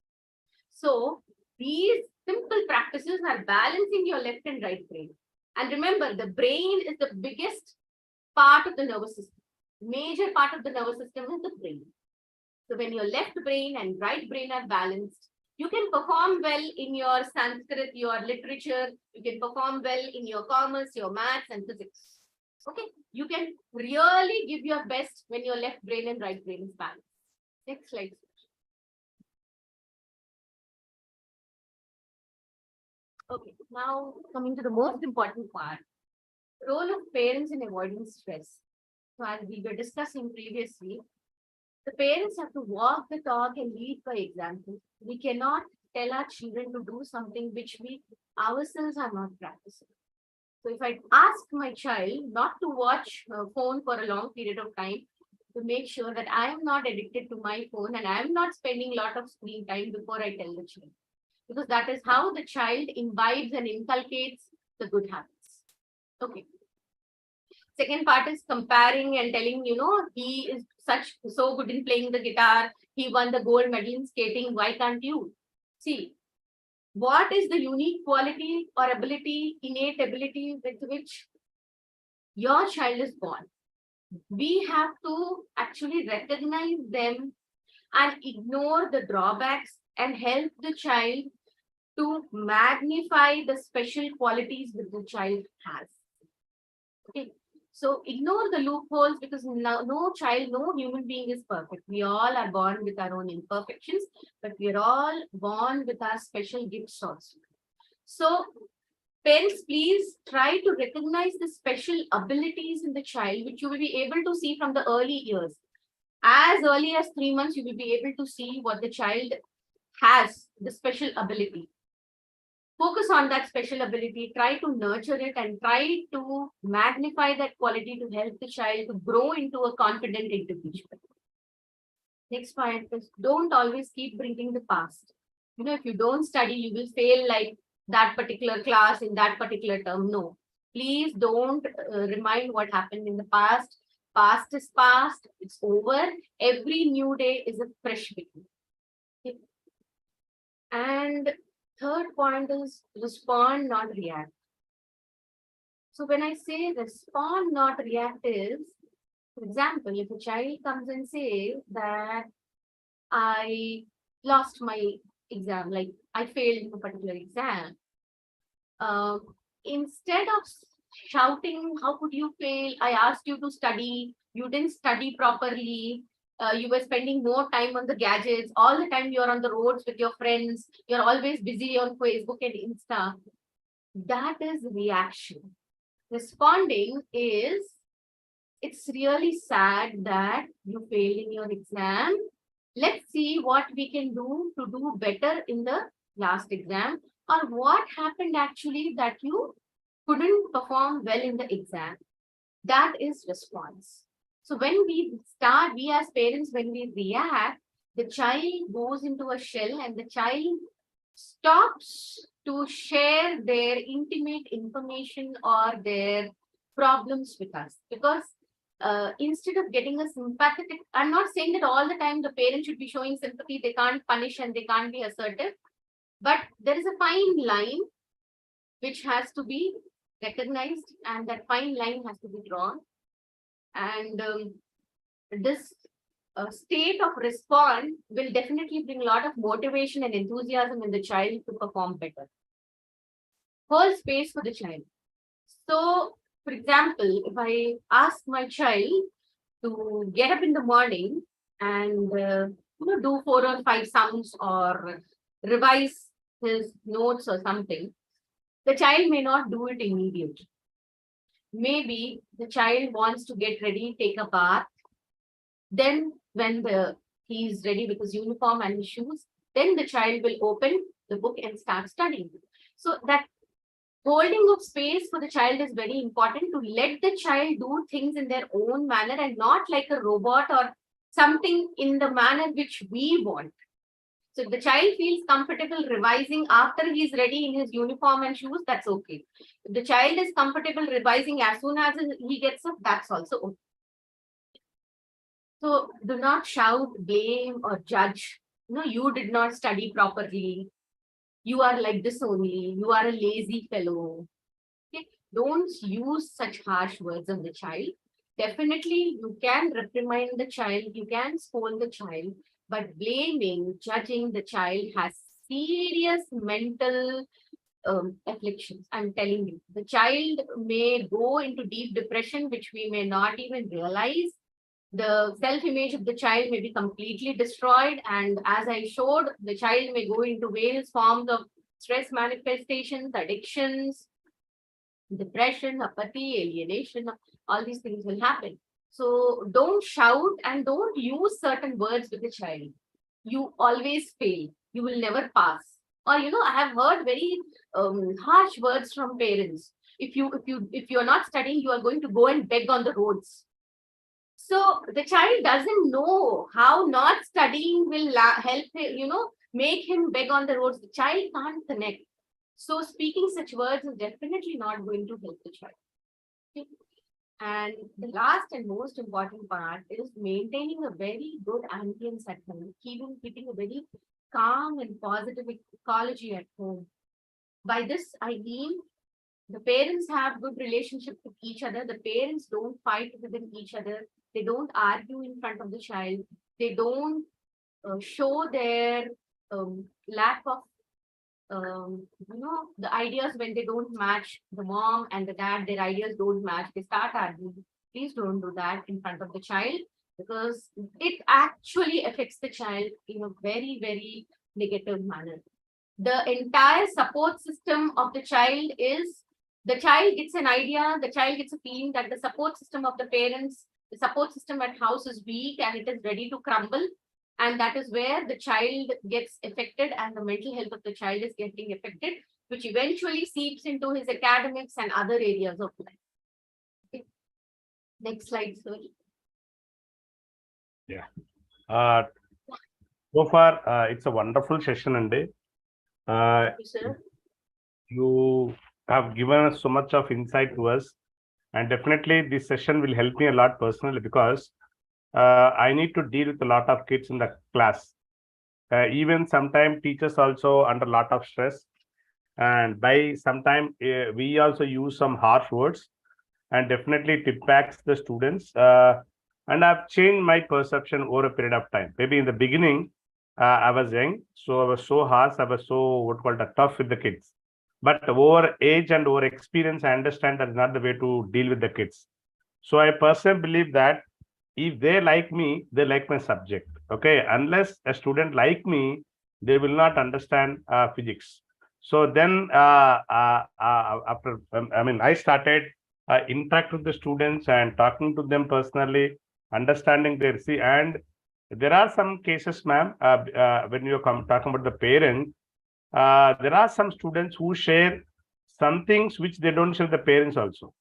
So these simple practices are balancing your left and right brain. And remember, the brain is the biggest part of the nervous system. Major part of the nervous system is the brain. So when your left brain and right brain are balanced, you can perform well in your Sanskrit, your literature. You can perform well in your commerce, your maths and physics. Okay, you can really give your best when your left brain and right brain is balanced. Next slide. Okay, now coming to the most important part, role of parents in avoiding stress. So as we were discussing previously, the parents have to walk the talk and lead by example. We cannot tell our children to do something which we ourselves are not practicing. So if I ask my child not to watch a phone for a long period of time, to make sure that I am not addicted to my phone and I am not spending a lot of screen time before I tell the child. Because that is how the child imbibes and inculcates the good habits. Okay. Second part is comparing and telling, you know, he is so good in playing the guitar. He won the gold medal in skating. Why can't you? See, what is the unique quality or ability, innate ability with which your child is born? We have to actually recognize them and ignore the drawbacks and help the child to magnify the special qualities that the child has. Okay. So ignore the loopholes because no child, no human being is perfect. We all are born with our own imperfections, but we are all born with our special gifts also. So parents, please try to recognize the special abilities in the child, which you will be able to see from the early years. As early as 3 months, you will be able to see what the child has, the special ability. Focus on that special ability, try to nurture it and try to magnify that quality to help the child to grow into a confident individual. Next point is don't always keep bringing the past. If you don't study, you will fail like that particular class in that particular term. No, please don't remind what happened in the past. Past is past. It's over. Every new day is a fresh beginning. Okay. And third point is respond, not react. So when I say respond, not react is, for example, if a child comes and says that I lost my exam, like I failed in a particular exam, instead of shouting, how could you fail? I asked you to study. You didn't study properly. You were spending more time on the gadgets. All the time you're on the roads with your friends. You're always busy on Facebook and Insta. That is reaction. Responding is, it's really sad that you failed in your exam. Let's see what we can do to do better in the last exam, or what happened actually that you couldn't perform well in the exam. That is response. So when we start, we as parents, when we react, the child goes into a shell and the child stops to share their intimate information or their problems with us, because instead of getting a sympathetic, I'm not saying that all the time the parent should be showing sympathy, they can't punish and they can't be assertive, but there is a fine line which has to be recognized, and that fine line has to be drawn. And this state of response will definitely bring a lot of motivation and enthusiasm in the child to perform better. Hold space for the child. So, for example, if I ask my child to get up in the morning and do 4 or 5 sums or revise his notes or something, the child may not do it immediately. Maybe the child wants to get ready, take a bath. Then when he is ready with his uniform and his shoes, then the child will open the book and start studying. So that holding of space for the child is very important, to let the child do things in their own manner and not like a robot or something in the manner which we want. So if the child feels comfortable revising after he's ready in his uniform and shoes, that's okay. If the child is comfortable revising as soon as he gets up, that's also okay. So do not shout, blame, or judge. You did not study properly. You are like this only. You are a lazy fellow. Okay? Don't use such harsh words on the child. Definitely, you can reprimand the child. You can scold the child. But blaming, judging the child has serious mental afflictions. I'm telling you, the child may go into deep depression, which we may not even realize. The self-image of the child may be completely destroyed. And as I showed, the child may go into various forms of stress manifestations, addictions, depression, apathy, alienation, all these things will happen. So don't shout and don't use certain words with the child. You always fail. You will never pass. Or I have heard very harsh words from parents. If you're not studying, you are going to go and beg on the roads. So the child doesn't know how not studying will help him, make him beg on the roads. The child can't connect. So speaking such words is definitely not going to help the child. Okay? And the last and most important part is maintaining a very good ambience at home, keeping a very calm and positive ecology at home. By this, I mean the parents have good relationship with each other. The parents don't fight within each other. They don't argue in front of the child. They don't show their lack of the ideas when they don't match. The mom and the dad, their ideas don't match, they start arguing. Please don't do that in front of the child, because it actually affects the child in a very, very negative manner. The entire support system of the child is, the child gets an idea, the child gets a feeling that the support system of the parents, the support system at house is weak and it is ready to crumble. And that is where the child gets affected and the mental health of the child is getting affected, which eventually seeps into his academics and other areas of life. Okay. Next slide, sir. Yeah. So far, it's a wonderful session, and Thank you, sir. you have given us so much of insight to us, and definitely this session will help me a lot personally because I need to deal with a lot of kids in the class. Even sometimes teachers also under a lot of stress, and by sometime we also use some harsh words, and definitely it impacts the students. And I've changed my perception over a period of time. Maybe in the beginning, I was young, so I was so harsh, I was so what called tough with the kids. But over age and over experience, I understand that's not the way to deal with the kids. So I personally believe that if they like me, they like my subject. Okay, unless a student like me, they will not understand physics. So then, after I mean, I started interact with the students and talking to them personally, understanding their see. And there are some cases, ma'am, when you come talking about the parents, there are some students who share some things which they don't share the parents also.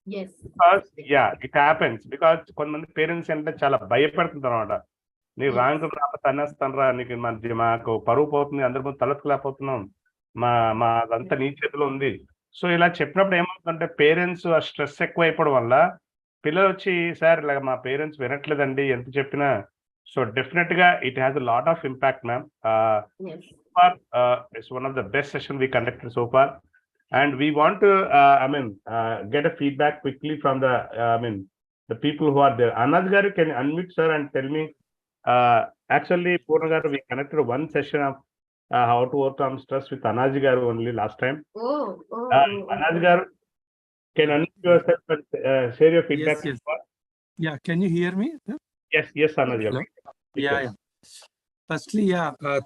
Yes. Because yeah, it happens because కొంతమంది parents అంటే చాలా భయపడుతుంటారు అనమాట. నీ Yes. Rank రాకపోతే అనేస్తానరా, నీకు మాకు పరువు పోతుంది, అందరి ముందు తలెత్తుకోలేకపోతున్నాం, మా అదంతా నీ చేతిలో ఉంది. సో ఇలా చెప్పినప్పుడు ఏమవుతుందంటే పేరెంట్స్ ఆ స్ట్రెస్ ఎక్కువ అయిపోవడం వల్ల పిల్లలు వచ్చి సార్ ఇలాగ మా పేరెంట్స్ వినట్లేదండి ఎంత చెప్పినా. సో డెఫినెట్ గా it has a lot of impact ma'am. Yes. It's one of the best session we conducted so far. And we want to, get a feedback quickly from the people who are there. Anaj garu, can you unmute, sir, and tell me, actually, Poorna garu, we connected one session of how to overcome stress with Anaj garu only last time. Oh. Anaj garu, can you unmute yourself and share your feedback? Yes. Yeah, can you hear me? Yes, Anaj garu. Yeah. Firstly,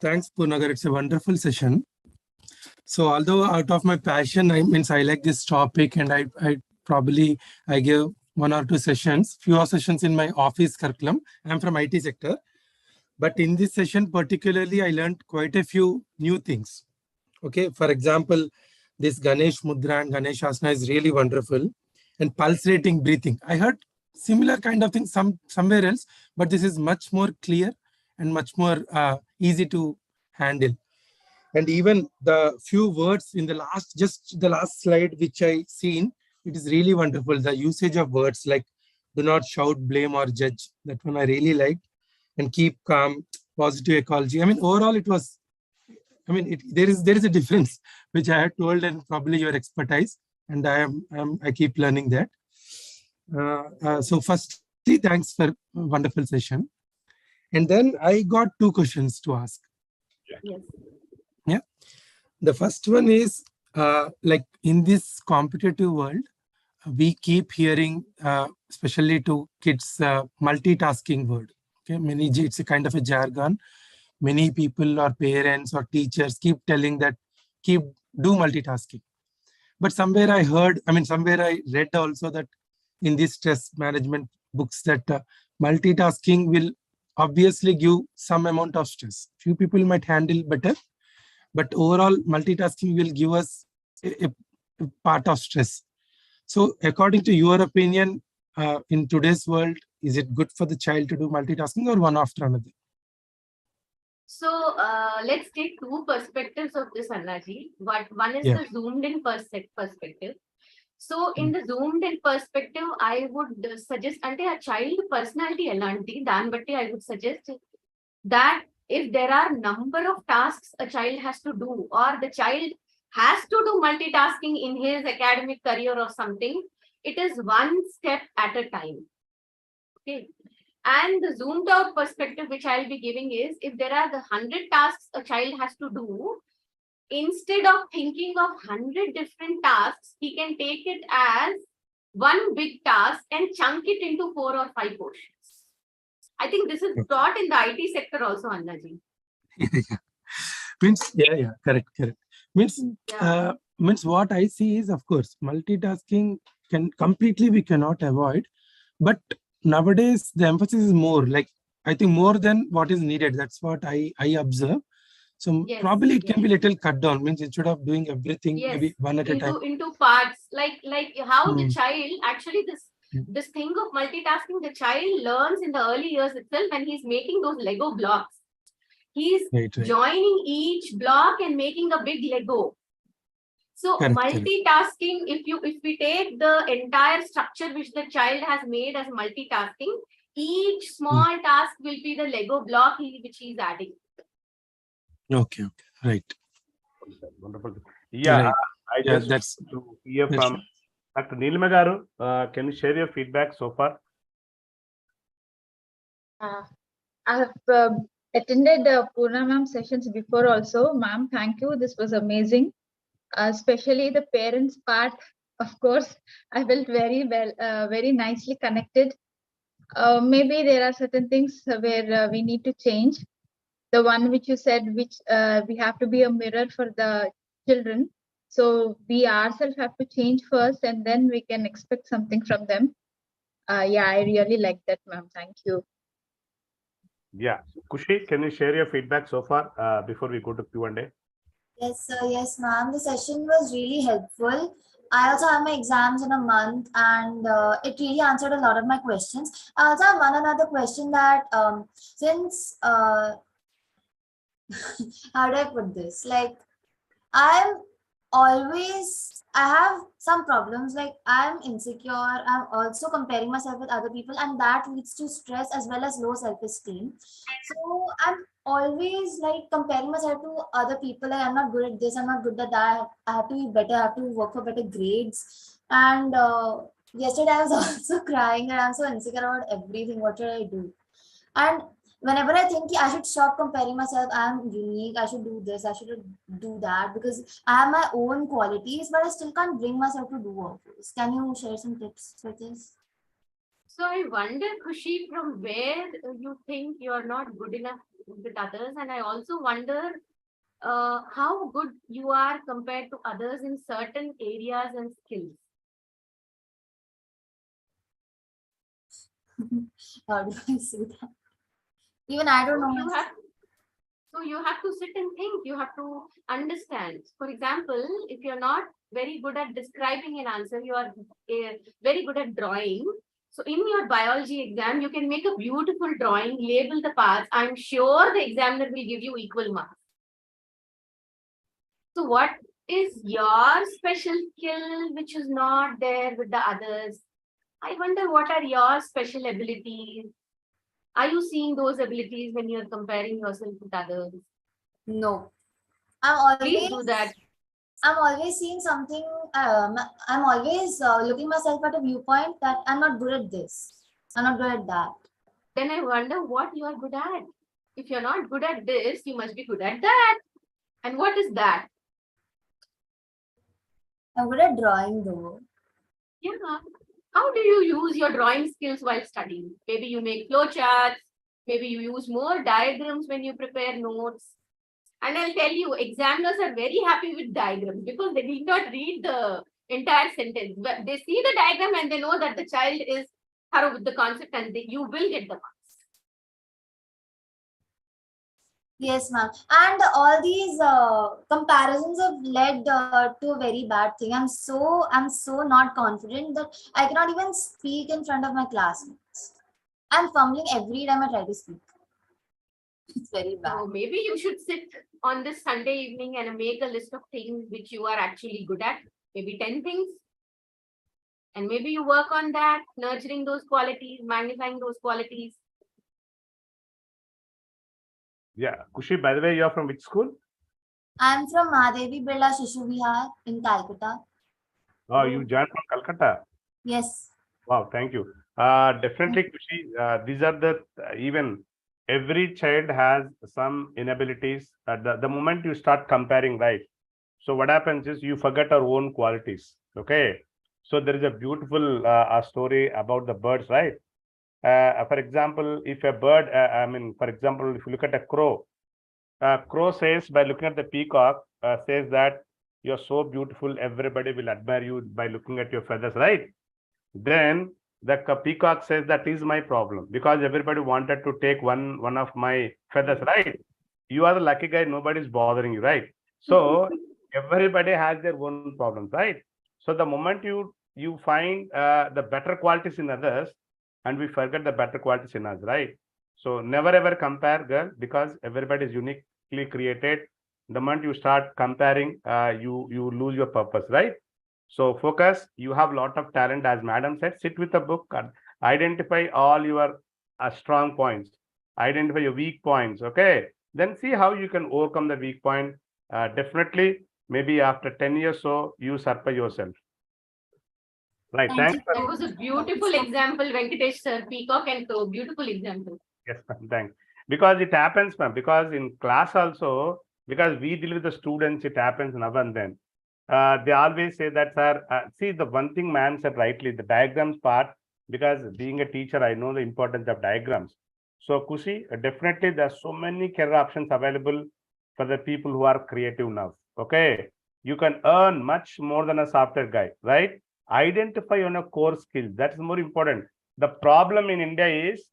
thanks, Poorna garu. It's a wonderful session. So although out of my passion, I like this topic, and I give 1 or 2 sessions, few sessions in my office curriculum. I'm from IT sector, but in this session particularly, I learned quite a few new things. Okay, for example, this Ganesh Mudra and Ganesh Asana is really wonderful, and pulsating breathing. I heard similar kind of things somewhere else, but this is much more clear and much more easy to handle. And even the few words in the last slide which I seen, it is really wonderful. The usage of words like do not shout, blame, or judge. That one I really liked. And keep calm, positive ecology. I mean, overall, it was. I mean, there is a difference which I had told, and probably your expertise. And I keep learning that. So firstly, thanks for a wonderful session. And then I got 2 questions to ask. Yes. Yeah. The first one is, like in this competitive world, we keep hearing, especially to kids, multitasking word. Okay, it's a kind of a jargon. Many people or parents or teachers keep telling that do multitasking. But somewhere I read also that in these stress management books that multitasking will obviously give some amount of stress. Few people might handle better, but overall multitasking will give us a part of stress. So according to your opinion, in today's world, is it good for the child to do multitasking or one after another? So let's take 2 perspectives of this analogy. One is the zoomed in perspective. So in the zoomed in perspective, I would suggest ante a child personality elanti dan batti I would suggest that if there are number of tasks a child has to do, or the child has to do multitasking in his academic career or something, it is one step at a time. Okay. And the zoomed out perspective which I'll be giving is, if there are the 100 tasks a child has to do, instead of thinking of 100 different tasks, he can take it as one big task and chunk it into 4 or 5 portions. I think this is taught in the IT sector also, Annaji. Means, correct. Means what I see is, of course, multitasking we cannot avoid, but nowadays the emphasis is more, like I think more than what is needed. That's what I observe. So Yes, probably it can be little cut down. Means instead of doing everything, maybe one at a time. Into parts, like how the child actually this thing of multitasking, the child learns in the early years itself when he's making those Lego blocks. He's Right. joining each block and making a big Lego. So Correct. multitasking, if we take the entire structure which the child has made as multitasking, each small task will be the Lego block which he's adding. Okay. Right. Wonderful. Yeah, Right. I Yeah, just that's to hear from Dr. Neelima garu. Can you share your feedback so far? I have attended Poorna ma'am sessions before also. Ma'am, thank you. This was amazing. Especially the parents part, of course. I felt very well, very nicely connected. Maybe there are certain things where we need to change. The one which you said, which we have to be a mirror for the children. So we ourselves have to change first, and then we can expect something from them. Yeah, I really like that, ma'am. Thank you. Yeah. Kushi, can you share your feedback so far before we go to Q&A? Yes, sir. Yes, ma'am. The session was really helpful. I also have my exams in a month, and it really answered a lot of my questions. I also have one another question that since how do I put this? Like, I have some problems. Like, I'm insecure. I'm also comparing myself with other people, and that leads to stress as well as low self-esteem. So I'm always like comparing myself to other people. Like, I'm not good at this. I'm not good at that. I have to be better. I have to work for better grades. And yesterday I was also crying, and I'm so insecure about everything. What should I do? And whenever I think I should stop comparing myself, I'm unique, I should do this, I should do that, because I have my own qualities, but I still can't bring myself to do all this. Can you share some tips for this? So I wonder, Kushi, from where you think you're not good enough with others, and I also wonder how good you are compared to others in certain areas and skills. How do I say that? Even I don't know. So you have to sit and think, you have to understand. For example, if you're not very good at describing an answer, you are very good at drawing. So in your biology exam, you can make a beautiful drawing, label the parts. I'm sure the examiner will give you equal marks. So what is your special skill which is not there with the others? I wonder what are your special abilities? Are you seeing those abilities when you're comparing yourself with others? No. Please do that. I'm always seeing something. I'm always looking myself at a viewpoint that I'm not good at this. I'm not good at that. Then I wonder what you are good at. If you're not good at this, you must be good at that. And what is that? I'm good at drawing though. Yeah. How do you use your drawing skills while studying? Maybe you make flowcharts. Maybe you use more diagrams when you prepare notes. And I'll tell you, examiners are very happy with diagrams because they need not read the entire sentence. But they see the diagram and they know that the child is thorough with the concept, and you will get the marks. Yes, ma'am. And all these comparisons have led to a very bad thing. I'm so not confident that I cannot even speak in front of my classmates. I'm fumbling every time I try to speak. It's very bad. So maybe you should sit on this Sunday evening and make a list of things which you are actually good at. Maybe 10 things. And maybe you work on that, nurturing those qualities, magnifying those qualities. Yeah. Kushi, by the way, you're from which school? I'm from Mahadevi Birla Shishu Vihar in Calcutta. Oh, you joined from Calcutta. Yes. Wow, thank you. Definitely, Kushi, these are the even every child has some inabilities. The moment you start comparing, right? So what happens is you forget our own qualities. Okay. So there is a beautiful story about the birds, right? For example, if a bird, for example, if you look at a crow, crow says by looking at the peacock, says that you're so beautiful, everybody will admire you by looking at your feathers, right? Then the peacock says that is my problem because everybody wanted to take one of my feathers, right? You are the lucky guy, nobody's bothering you, right? So everybody has their own problems, right? So the moment you find the better qualities in others, and we forget the better qualities in us, right? So never ever compare, girl, because everybody is uniquely created. The moment you start comparing, you lose your purpose, right? So focus. You have a lot of talent, as Madam said. Sit with a book and identify all your strong points. Identify your weak points. Okay. Then see how you can overcome the weak point. Definitely, maybe after 10 years, so you surprise yourself. Right. Thank Thanks. you That so was a much. beautiful example, Venkatesh sir. Peacock and crow. Beautiful example. Yes, ma'am. Thanks. Because it happens, ma'am. Because in class also, because we deal with the students, it happens now and then. They always say that, sir, see the one thing man said rightly, the diagrams part, because being a teacher, I know the importance of diagrams. So Kushi, definitely there's so many career options available for the people who are creative now. Okay. You can earn much more than a software guy, right? Identify on a core skill. That's more important. The problem in India is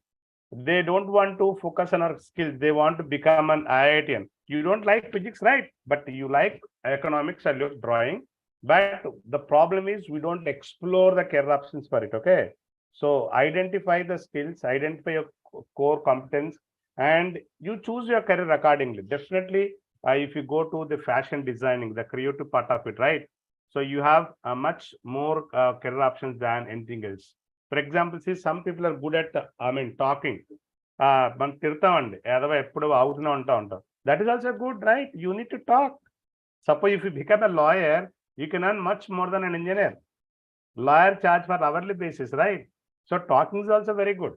they don't want to focus on our skills. They want to become an IITian. You don't like physics, right? But you like economics and drawing. But the problem is we don't explore the career options for it. Okay. So identify the skills, identify your core competence, and you choose your career accordingly. Definitely, if you go to the fashion designing, the creative part of it, right? So you have a much more career options than anything else. For example, see, some people are good at, talking. మనం తిడతామండి ఏదో ఎప్పుడు అవుతూనే ఉంటాం. That is also good, right? You need to talk. Suppose if you become a lawyer, you can earn much more than an engineer. Lawyer charge for hourly basis, right? So talking is also very good.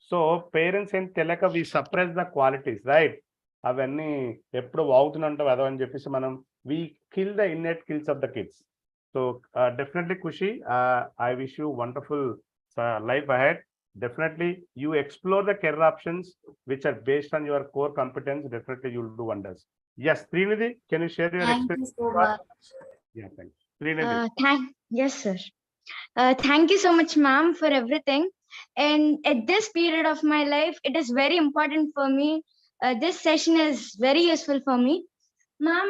So parents and teleka, we suppress the qualities, right? అవన్నీ ఎప్పుడు అవుతూనే ఉంటాం అదో అని చెప్పేసి మనం we kill the innate skills of the kids. So definitely, Kushi, I wish you wonderful life ahead. Definitely, you explore the career options which are based on your core competence. Definitely, you'll do wonders. Yes, Srinidhi, can you share your Thank you experience? so much. Yeah, thanks. Srinidhi. Yes, sir. Thank you so much, ma'am, for everything. And at this period of my life, it is very important for me. This session is very useful for me. Ma'am,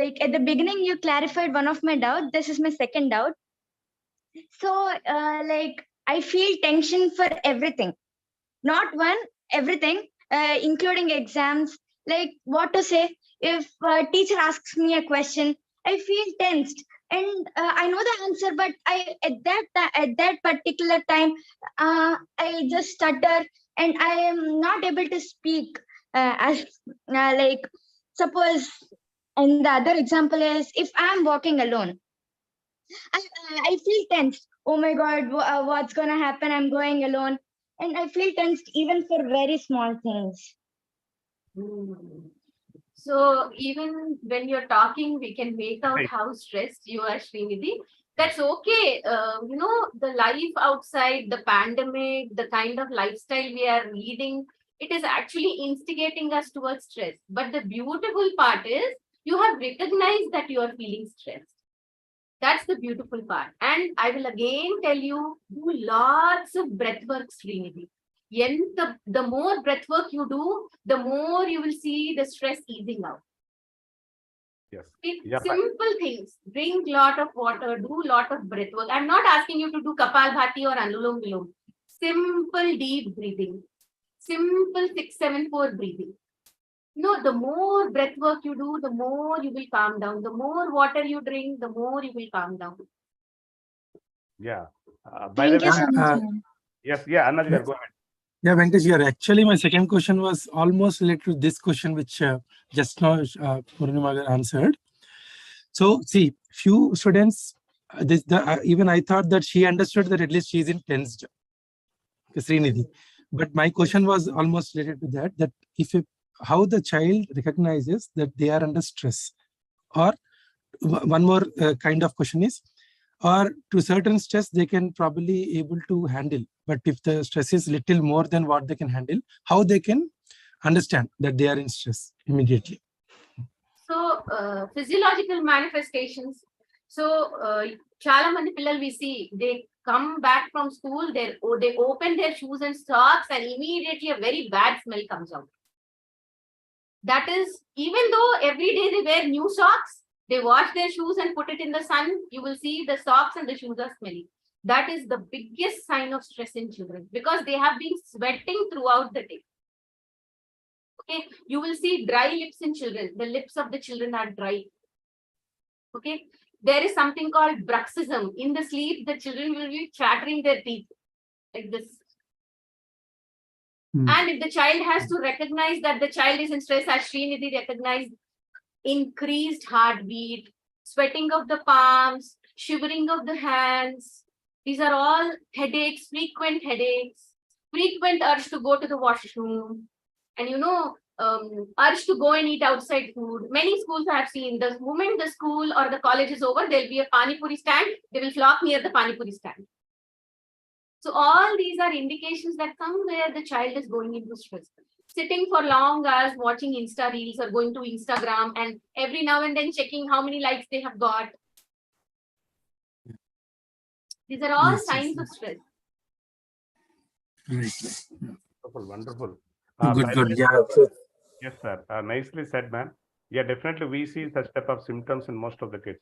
like at the beginning, you clarified one of my doubt. This is my second doubt. So, like, I feel tension for everything. Not one, everything, including exams. Like, what to say? If a teacher asks me a question, I feel tensed. And I know the answer, but at that particular time, I just stutter and I am not able to speak. As like, suppose, and the other example is if I am walking alone, I feel tense. Oh my God, what's gonna happen? I'm going alone, and I feel tensed even for very small things. So even when you're talking, we can make out Right. how stressed you are, Srinidhi. That's okay. The life outside, the pandemic, the kind of lifestyle we are leading, it is actually instigating us towards stress. But the beautiful part is you have recognized that you are feeling stressed. That's the beautiful part. And I will again tell you, do lots of breath work, Srinidhi. The more breath work you do, the more you will see the stress easing out. Yes. It's Yeah, simple things. Drink lot of water, do lot of breath work. I'm not asking you to do Kapalbhati or Anulom Vilom. Simple deep breathing. Simple 6-7-4 breathing. No, the more breath work you do, the more you will calm down. The more water you drink, the more you will calm down. Yeah. By Thank the you way, so much, ma'am. yes, yeah, Anand, go ahead. Yeah, Venkatesh, here. Actually, my second question was almost related to this question, which just now Poorna answered. So, see, few students, even I thought that she understood that at least she is in tensed, Srinidhi. But my question was almost related to that how the child recognizes that they are under stress. Or one more kind of question is, or to certain stress they can probably able to handle, but if the stress is little more than what they can handle, how they can understand that they are in stress immediately? So physiological manifestations. So chala mandi pillal we see, they come back from school, they open their shoes and socks and immediately a very bad smell comes out. That is, even though every day they wear new socks, they wash their shoes and put it in the sun, you will see the socks and the shoes are smelly. That is the biggest sign of stress in children because they have been sweating throughout the day. Okay, you will see dry lips in children. The lips of the children are dry. Okay, there is something called bruxism. In the sleep, the children will be chattering their teeth like this. And if the child has to recognize that the child is in stress, as Srinidhi recognized, increased heartbeat, sweating of the palms, shivering of the hands. These are all headaches, frequent urge to go to the washroom, and urge to go and eat outside food. Many schools I have seen, the moment the school or the college is over, there'll be a pani puri stand. They will flock near the pani puri stand. So all these are indications that somewhere the child is going into stress. Sitting for long hours watching Insta reels or going to Instagram and every now and then checking how many likes they have got. These are all signs of stress. Right. Wonderful. Good. Yeah. Yes, sir. Nicely said, man. Yeah, definitely we see such type of symptoms in most of the kids.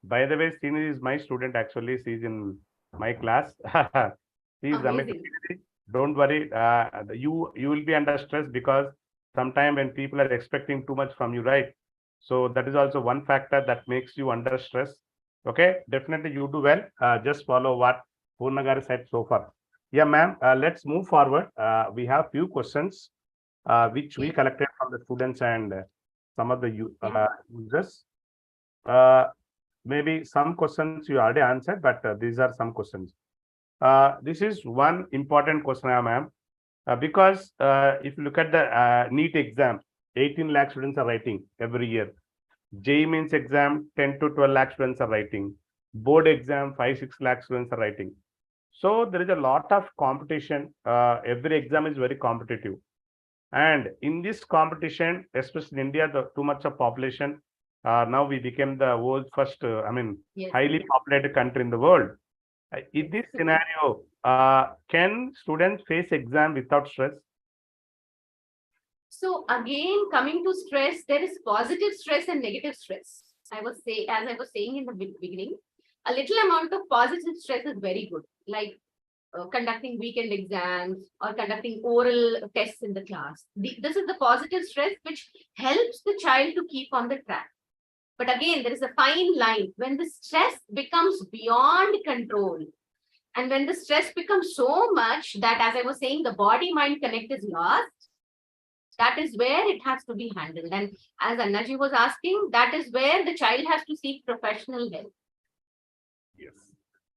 By the way, Srini is my student actually. She's in my class. She's amazing. Don't worry. You will be under stress because sometimes when people are expecting too much from you, right? So that is also one factor that makes you under stress. Okay, definitely you do well. Just follow what Poorna said so far. Yeah, ma'am. Let's move forward. We have few questions which we collected from the students and some of the users. Maybe some questions you already answered, but these are some questions. This is one important question, ma'am, because if you look at the NEET exam, 18 lakh students are writing every year. JEE Mains exam, 10 to 12 lakh students are writing. Board exam, 5-6 lakh students are writing. So there is a lot of competition. Every exam is very competitive. And in this competition, especially in India, too much of population, now we became the world's first, highly populated country in the world. In this scenario, can students face exam without stress? So again, coming to stress, there is positive stress and negative stress. As I was saying in the beginning, a little amount of positive stress is very good, like conducting weekend exams or conducting oral tests in the class. This is the positive stress which helps the child to keep on the track. But again, there is a fine line when the stress becomes beyond control. And when the stress becomes so much that, as I was saying, the body-mind connect is lost, that is where it has to be handled. And as Annaji was asking, that is where the child has to seek professional help.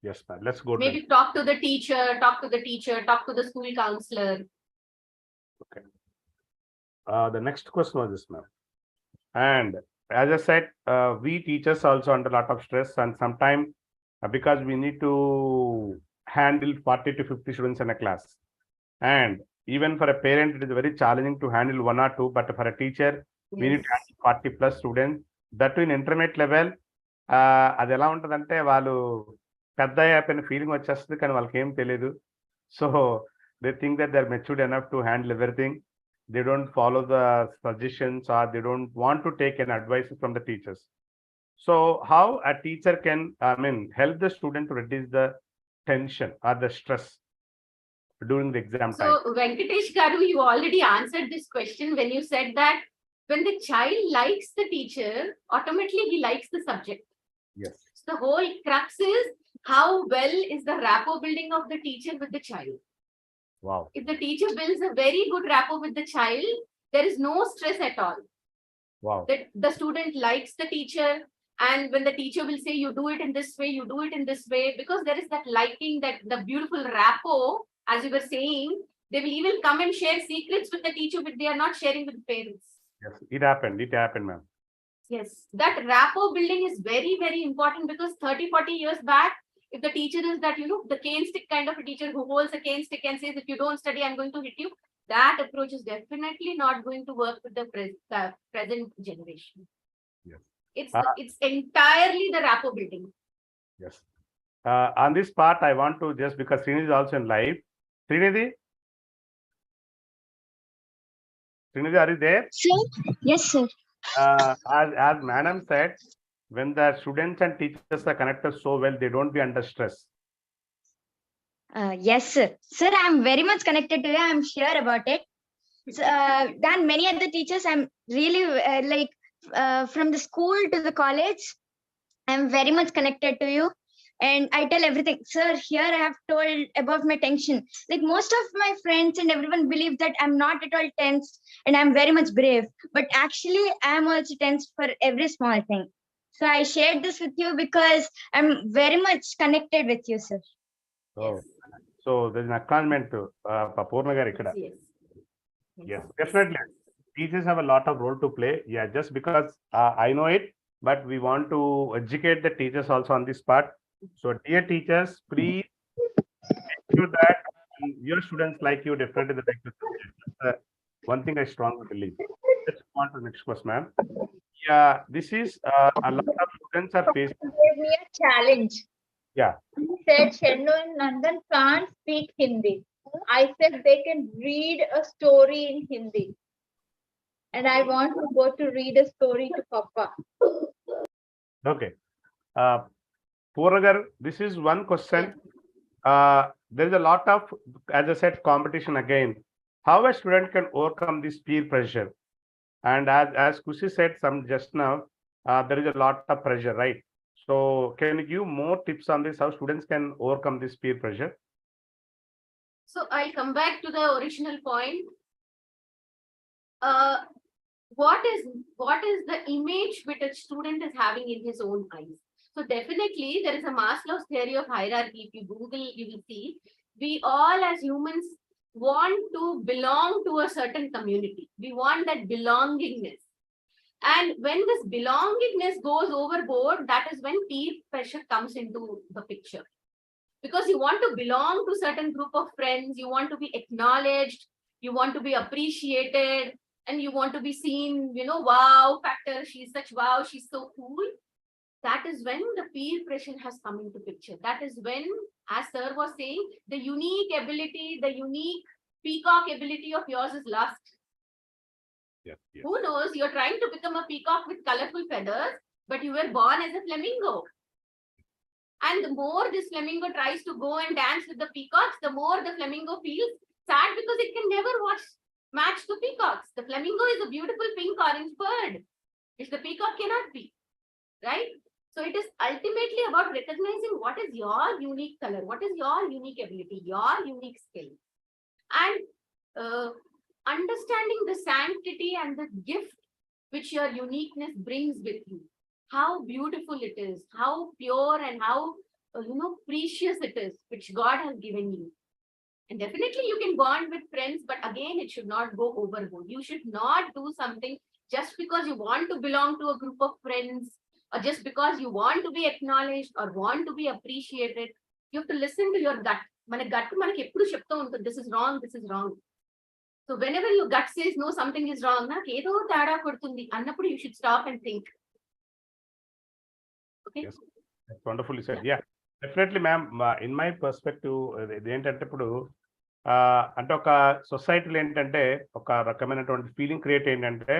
Yes, ma'am. Let's go. Maybe talk to the teacher, talk to the school counselor. Okay. The next question was this, ma'am. And as I said, we teachers also under a lot of stress, and sometimes because we need to handle 40 to 50 students in a class. And even for a parent, it is very challenging to handle 1 or 2, but for a teacher, we need to handle 40 plus students. That in intermediate level, అది ఎలా ఉంటుందంటే వాళ్ళు పెద్ద అయిపోయిన feeling వచ్చేస్తుంది కానీ వాళ్ళకి ఏం తెలియదు. So they think that they are matured enough to handle everything. They don't follow the suggestions or they don't want to take an advice from the teachers. So how a teacher can, help the student to reduce the tension or the stress during the exam time? So Venkatesh Garu, you already answered this question when you said that when the child likes the teacher, automatically he likes the subject. Yes. So the whole crux is how well is the rapport building of the teacher with the child. Wow. If the teacher builds a very good rapport with the child, there is no stress at all. Wow. That the student likes the teacher, and when the teacher will say, you do it in this way, you do it in this way, because there is that liking, that the beautiful rapport, as you were saying, they will even come and share secrets with the teacher, but they are not sharing with the parents. Yes, it happened, ma'am. Yes, that rapport building is very, very important, because 30-40 years back, if the teacher is that, the cane stick kind of a teacher who holds a cane stick and says, if you don't study, I'm going to hit you, that approach is definitely not going to work with the present generation. Yes. It's entirely the rapport building. Yes. On this part, I want to just, because Srinidhi is also in live. Srinidhi, are you there? Sir? Yes, sir. As madam said, when the students and teachers are connected so well, they don't be under stress. Yes, sir. Sir, I'm very much connected to you. I'm sure about it. than many other teachers. I'm really from the school to the college, I'm very much connected to you. And I tell everything, sir, here I have told about my tension. Like most of my friends and everyone believe that I'm not at all tense and I'm very much brave. But actually, I'm also tense for every small thing. So I shared this with you because I'm very much connected with you, sir. So, so there's an acknowledgement to Poorna garu ikkada. Yes. Yes, definitely. Teachers have a lot of role to play. Yeah, just because I know it, but we want to educate the teachers also on this part. So, dear teachers, please ensure that your students like you, definitely they like the subject. That's one thing I strongly believe. Let's move on to the next question, ma'am. Yeah, this is a lot of students are facing. Gave me a challenge. Yeah. He said Shennu and Nandan can't speak Hindi. I said they can read a story in Hindi. And I want to go to read a story to Papa. Okay. Poorna, this is one question. There is a lot of, as I said, competition again. How a student can overcome this peer pressure? And as Kushi said some just now, there is a lot of pressure, right? So can you give more tips on this, how students can overcome this peer pressure? So I'll come back to the original point. What is the image which a student is having in his own eyes? So definitely there is a Maslow's theory of hierarchy. If you Google, you will see we all as humans want to belong to a certain community. We want that belongingness. And when this belongingness goes overboard, that is when peer pressure comes into the picture. Because you want to belong to certain group of friends, you want to be acknowledged, you want to be appreciated, and you want to be seen, wow factor, she's such wow, she's so cool. That is when the peer pressure has come into picture. That is when, as sir was saying, the unique ability, the unique peacock ability of yours is lost. Yes, yes. Who knows, you're trying to become a peacock with colorful feathers, but you were born as a flamingo. And the more this flamingo tries to go and dance with the peacocks, the more the flamingo feels sad because it can never match the peacocks. The flamingo is a beautiful pink orange bird, which the peacock cannot be, right? So it is ultimately about recognizing what is your unique color, what is your unique ability, your unique skill, and understanding the sanctity and the gift which your uniqueness brings with you. How beautiful it is, how pure and how precious it is, which God has given you. And definitely you can bond with friends, but again, it should not go overboard. You should not do something just because you want to belong to a group of friends, or just because you want to be acknowledged or want to be appreciated. You have to listen to your gut. Mana gut manaki eppudu cheptu untundi, this is wrong, this is wrong. So whenever your gut says no, something is wrong, nakedo tada kodutundi annappudu, you should stop and think. Okay. Yes, that's wonderfully said. Yeah, definitely, ma'am. In my perspective, ఏంటంటే ఇప్పుడు అంటే ఒక సొసైటీలో ఏంటంటే ఒక రకమైనటువంటి feeling create ఏంటంటే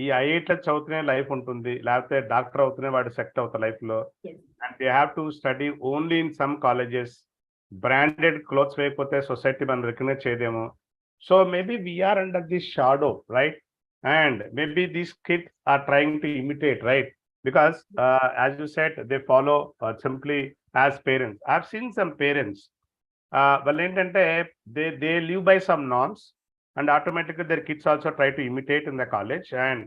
ఈ ఐఐటీ చదువుతూనే లైఫ్ ఉంటుంది, లేకపోతే డాక్టర్ అవుతూనే వాడు సెక్ట్ అవుతారు లైఫ్ లో. And they have to study only in some colleges. Branded clothes వేయకపోతే సొసైటీ మనం రికగ్నైజ్ చేయదేమో. So maybe we are under this shadow, right? And maybe these kids are trying to imitate, right? Because as you said, they follow simply as parents. I've seen some parents, well ఏంటంటే they live by some norms, and automatically their kids also try to imitate in the college, and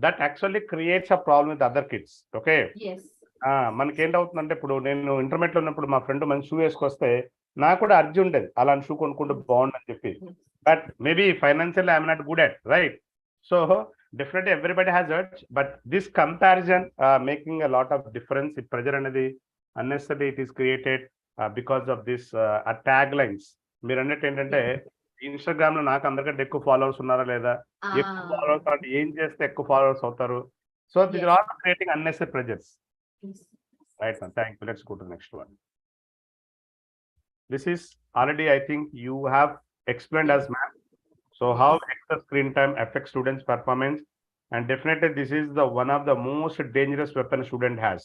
that actually creates a problem with other kids. Okay. Yes. మనకి ఏంటవుతుందంటే ఇప్పుడు నేను intermediate లో ఉన్నప్పుడు మా friend మంచి shoe వేసుకొస్తే నాకు కూడా అర్జీ ఉండేది అలాంటి షూ కొనుక్కుంటూ బాగుండని చెప్పి. But maybe financial I'm not good at, right? So definitely everybody has urge, but this comparison making a lot of difference. If pressure anedi unnecessarily it is created because of this taglines. మీరు అన్నట్టు ఏంటంటే Instagram లో నాకు అందరికంటే ఎక్కువ followers ఉన్నారా లేదా, ఎక్కువ ఫాలోవర్స్ అంటే ఏం చేస్తే ఎక్కువ ఫాలోవర్స్ అవుతారు. So this are all creating unnecessary pressures. Right, man. Thank you. Let's go to the next one. This is already, I think you have explained as ma'am. So how excess screen time affects students' performance, and definitely this is the one of the most dangerous weapon a student has.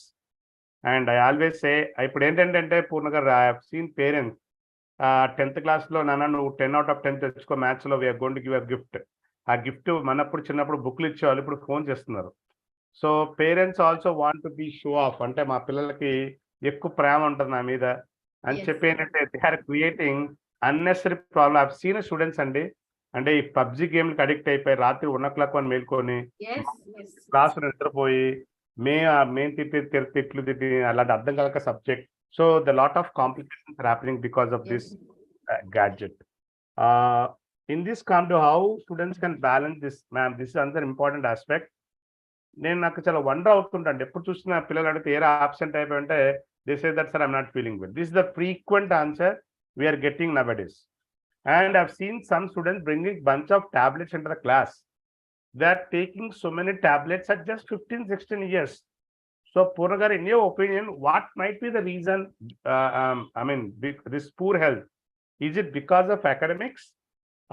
And I always say, ఇప్పుడు ఏంటంటే Poorna garu, I have seen parents 10th క్లాస్లో నాన్న నువ్వు 10 out of 10 తెచ్చుకో మ్యాథ్స్లో we're going to give a gift. ఆ gift మనప్పుడు చిన్నప్పుడు బుక్లు ఇచ్చేవాళ్ళు, ఇప్పుడు ఫోన్ చేస్తున్నారు. So parents also want to be show off, అంటే మా పిల్లలకి ఎక్కువ ప్రేమ ఉంటుంది నా మీద అని చెప్పి ఏంటంటే they are creating unnecessary problem. I seen students అండి, అంటే ఈ పబ్జి గేమ్కి అడిక్ట్ అయిపోయి రాత్రి 1 o'clock మేల్కొని క్లాస్ నిద్రపోయి మేము తిట్లు తిట్టి అలాంటి అర్థం కాక subject. So the lot of complications are happening because of this gadget. In this come to how students can balance this, ma'am, this is another important aspect. నేను నాకు చాలా వండర్ అవుతుంటండి, ఎప్పుడు చూస్తున్నా పిల్లలు అడిగితే ఏరా ఆబ్సెంట్ అయిపోయి అంటే they say that sir I'm not feeling well. This is the frequent answer we are getting nowadays. And I've seen some students bringing bunch of tablets into the class. They're taking so many tablets at just 15-16 years. So Poorna, in your opinion, what might be the reason? This poor health, is it because of academics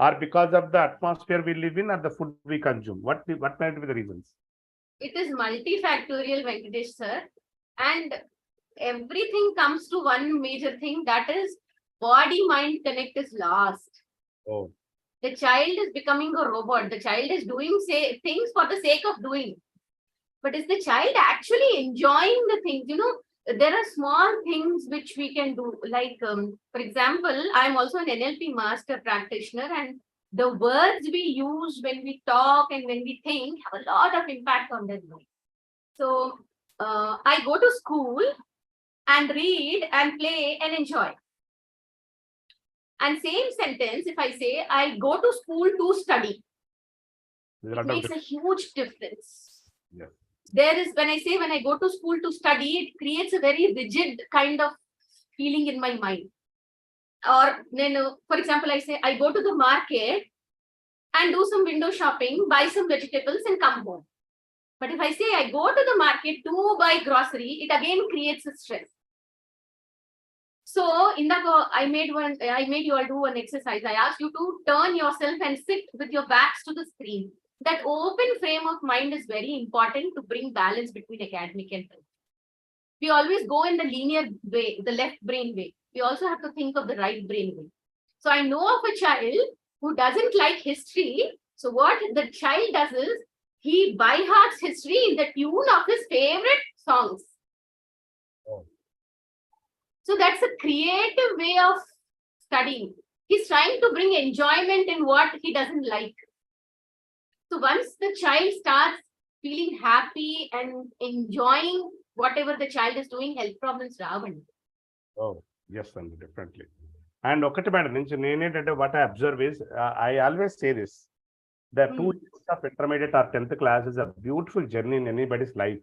or because of the atmosphere we live in or the food we consume? What might be the reasons? It is multifactorial, Venkatesh sir, and everything comes to one major thing, that is body-mind connect is lost. Oh. The child is becoming a robot. The child is doing things for the sake of doing. But is the child actually enjoying the things? You know, there are small things which we can do. Like, for example, I'm also an NLP master practitioner, and the words we use when we talk and when we think have a lot of impact on their mind. So, I go to school and read and play and enjoy. And same sentence, if I say I go to school to study, it makes a huge difference. Yeah. There is, when I say when I go to school to study, it creates a very rigid kind of feeling in my mind. Or then, for example, I say I go to the market and do some window shopping, buy some vegetables and come home. But if I say I go to the market to buy grocery, it again creates a stress. So in that, I made you all do an exercise. I asked you to turn yourself and sit with your backs to the screen. That open frame of mind is very important to bring balance between academic and health. We always go in the linear way, the left brain way. We also have to think of the right brain way. So I know of a child who doesn't like history. So what the child does is he by hearts history in the tune of his favorite songs. Oh. So that's a creative way of studying. He's trying to bring enjoyment in what he doesn't like. So once the child starts feeling happy and enjoying whatever the child is doing, health problems రావండి. Oh, yes, and definitely. And ఒకటి madam నుంచి నేనేంటంటే what I observe is, I always say this, the 2 years of intermediate or 10th class is a beautiful journey in anybody's life.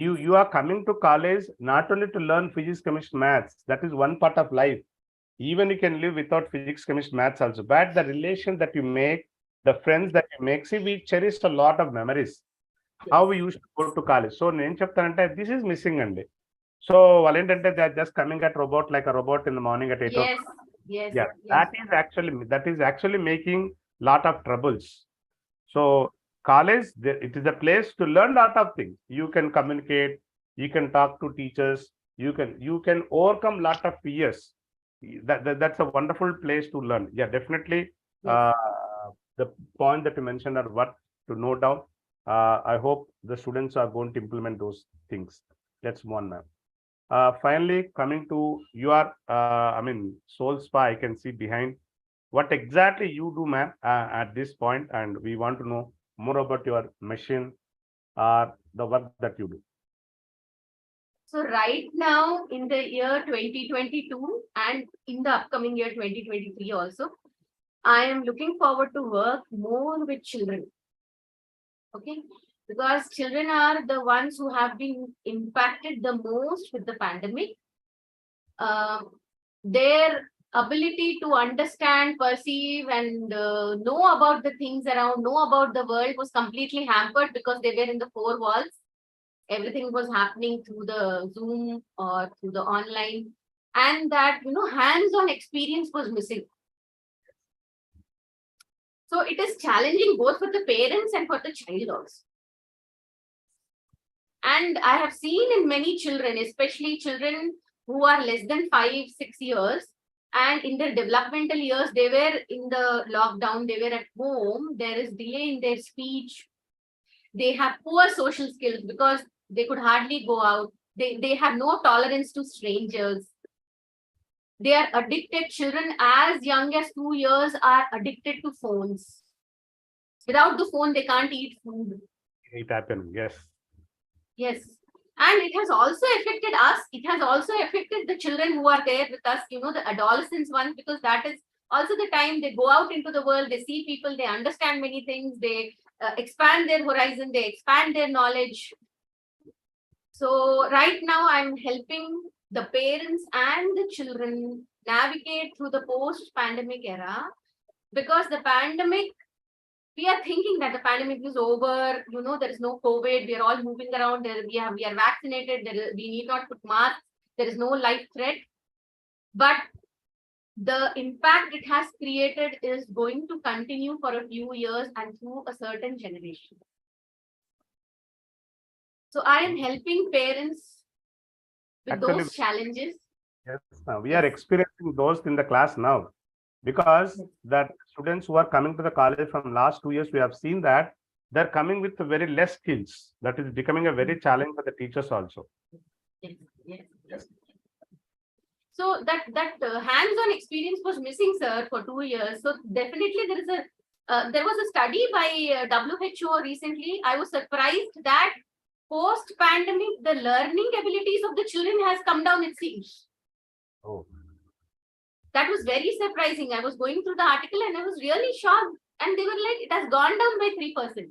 You are coming to college not only to learn physics, chemistry, maths. That is one part of life. Even you can live without physics, chemistry, maths also. But the relation that you make, the friends that you make, see, we cherish a lot of memories. How we used to go to college. So నేను చెప్తానంటే this is missing అండి. So వాళ్ళు ఏంటంటే they are just coming at robot like a robot in the morning at 8 o'clock. Yes. Yeah, that is actually making lot of troubles. So college, it is a place to learn lot of things. You can communicate, you can talk to teachers, you can overcome lot of fears. That's a wonderful place to learn. Yeah, definitely. The point that you mentioned are what to note down. I hope the students are going to implement those things. Let's move on, ma'am. Finally, coming to your soul spa, I can see behind. What exactly you do, ma'am, at this point, and we want to know more about your machine or the work that you do. So right now in the year 2022 and in the upcoming year 2023 also, I am looking forward to work more with children. Okay, because children are the ones who have been impacted the most with the pandemic. Their ability to understand, perceive, and know about the things around, know about the world was completely hampered because they were in the four walls. Everything was happening through the Zoom or through the online, and that, you know, hands-on experience was missing. So it is challenging both for the parents and for the child also. And I have seen in many children, especially children who are less than 5-6 years, And in their developmental years, they were in the lockdown, they were at home, there is delay in their speech, they have poor social skills because they could hardly go out, they have no tolerance to strangers, they are addicted. Children as young as 2 years are addicted to phones. Without the phone, they can't eat food. It happened, yes. Yes. And it has also affected us. It has also affected the children who are there with us, the adolescents ones, because that is also the time they go out into the world, they see people, they understand many things, they expand their horizon, they expand their knowledge. So right now I'm helping the parents and the children navigate through the post-pandemic era, because the pandemic, we are thinking that the pandemic is over, there is no COVID, we are all moving around, we are vaccinated, we need not put masks, there is no life threat. But the impact it has created is going to continue for a few years and through a certain generation. So I am helping parents with Actually, those challenges. yes, now we are experiencing those in the class now, because that students who are coming to the college from last 2 years, we have seen that they're coming with very less skills. That is becoming a very challenge for the teachers also. Yes, yes. So that hands-on experience was missing, sir, for 2 years. So definitely there was a study by WHO recently. I was surprised that post-pandemic, the learning abilities of the children has come down, it seems. Oh. That was very surprising. I was going through the article and I was really shocked. And they were like, it has gone down by 3%.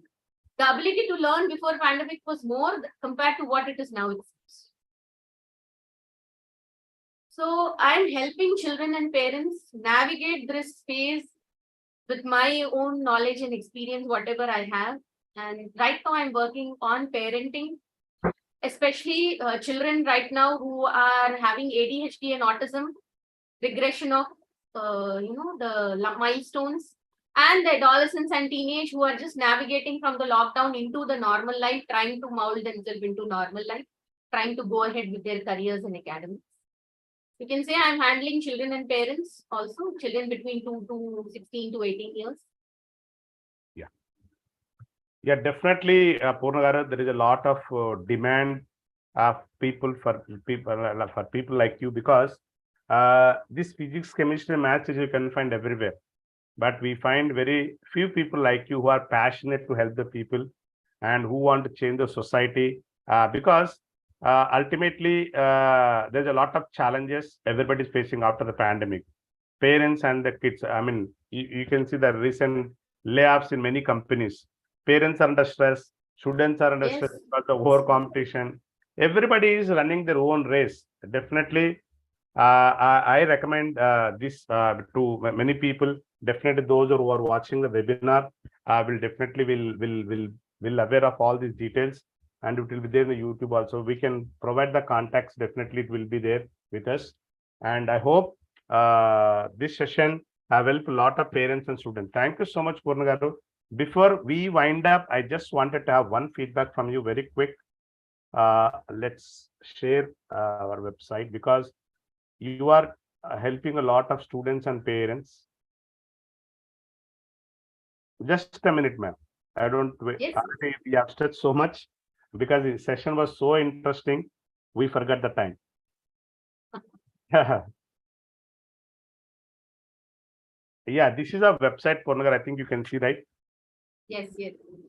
The ability to learn before pandemic was more compared to what it is now, it seems. So I'm helping children and parents navigate this phase with my own knowledge and experience, whatever I have. And right now I'm working on parenting, especially children right now who are having ADHD and autism, regression of, the milestones, and the adolescents and teenage who are just navigating from the lockdown into the normal life, trying to mold themselves into normal life, trying to go ahead with their careers and academics. You can say I'm handling children and parents also, children between 2 to 16 to 18 years. Yeah, definitely, Poorna, there is a lot of demand of people for people like you, because this physics, chemistry, maths you can find everywhere. But we find very few people like you who are passionate to help the people and who want to change the society, because ultimately there's a lot of challenges everybody is facing after the pandemic. Parents and the kids, I mean, you can see the recent layoffs in many companies. Parents are under stress, students are under stress because of over competition. Everybody is running their own race. Definitely, I recommend this to many people. Definitely, those who are watching the webinar will definitely will aware of all these details, and it will be there in the YouTube also. We can provide the contacts. Definitely, it will be there with us, and I hope this session have helped a lot of parents and students. Thank you so much, Poorna garu. Before we wind up, I just wanted to have one feedback from you very quick. Let's share our website, because you are helping a lot of students and parents. Just a minute, ma'am. I don't wait. Yes. We have stretched so much because the session was so interesting. We forgot the time. Yeah, this is our website, Poorna garu. I think you can see, right? Yes.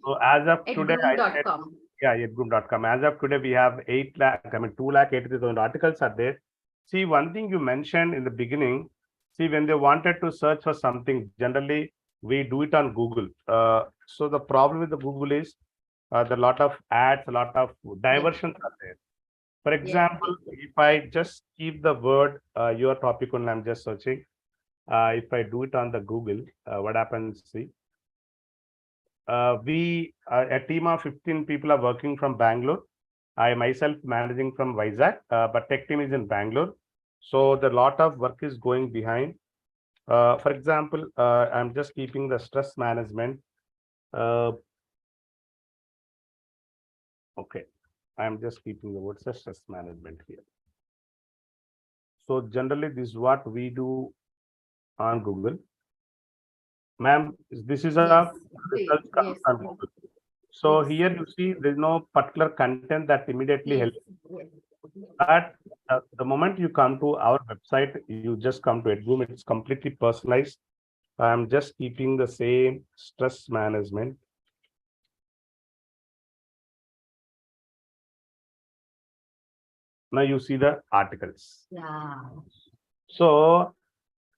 So as of today, Edgroom.com. Yeah, edgroom.com. As of today, we have 2,80,000 articles are there. See, one thing you mentioned in the beginning, see, when they wanted to search for something, generally we do it on Google. So the problem with the Google is the lot of ads, a lot of diversions are there. For example, if I just keep the word your topic only, I'm just searching. If I do it on the Google, what happens? See, a team of 15 people are working from Bangalore. I myself managing from Vizag, but tech team is in Bangalore. So the lot of work is going behind. For example, I'm just keeping the stress management. Okay, I'm just keeping the word stress management here. So generally, this is what we do on Google. Ma'am, this is a Yes. results comes Yes. on Google. So Yes. here you see there is no particular content that immediately Yes. helps. Yes. But the moment you come to our website, you just come to Edgroom, it's completely personalized. I'm just keeping the same stress management. Now you see the articles. Yeah. So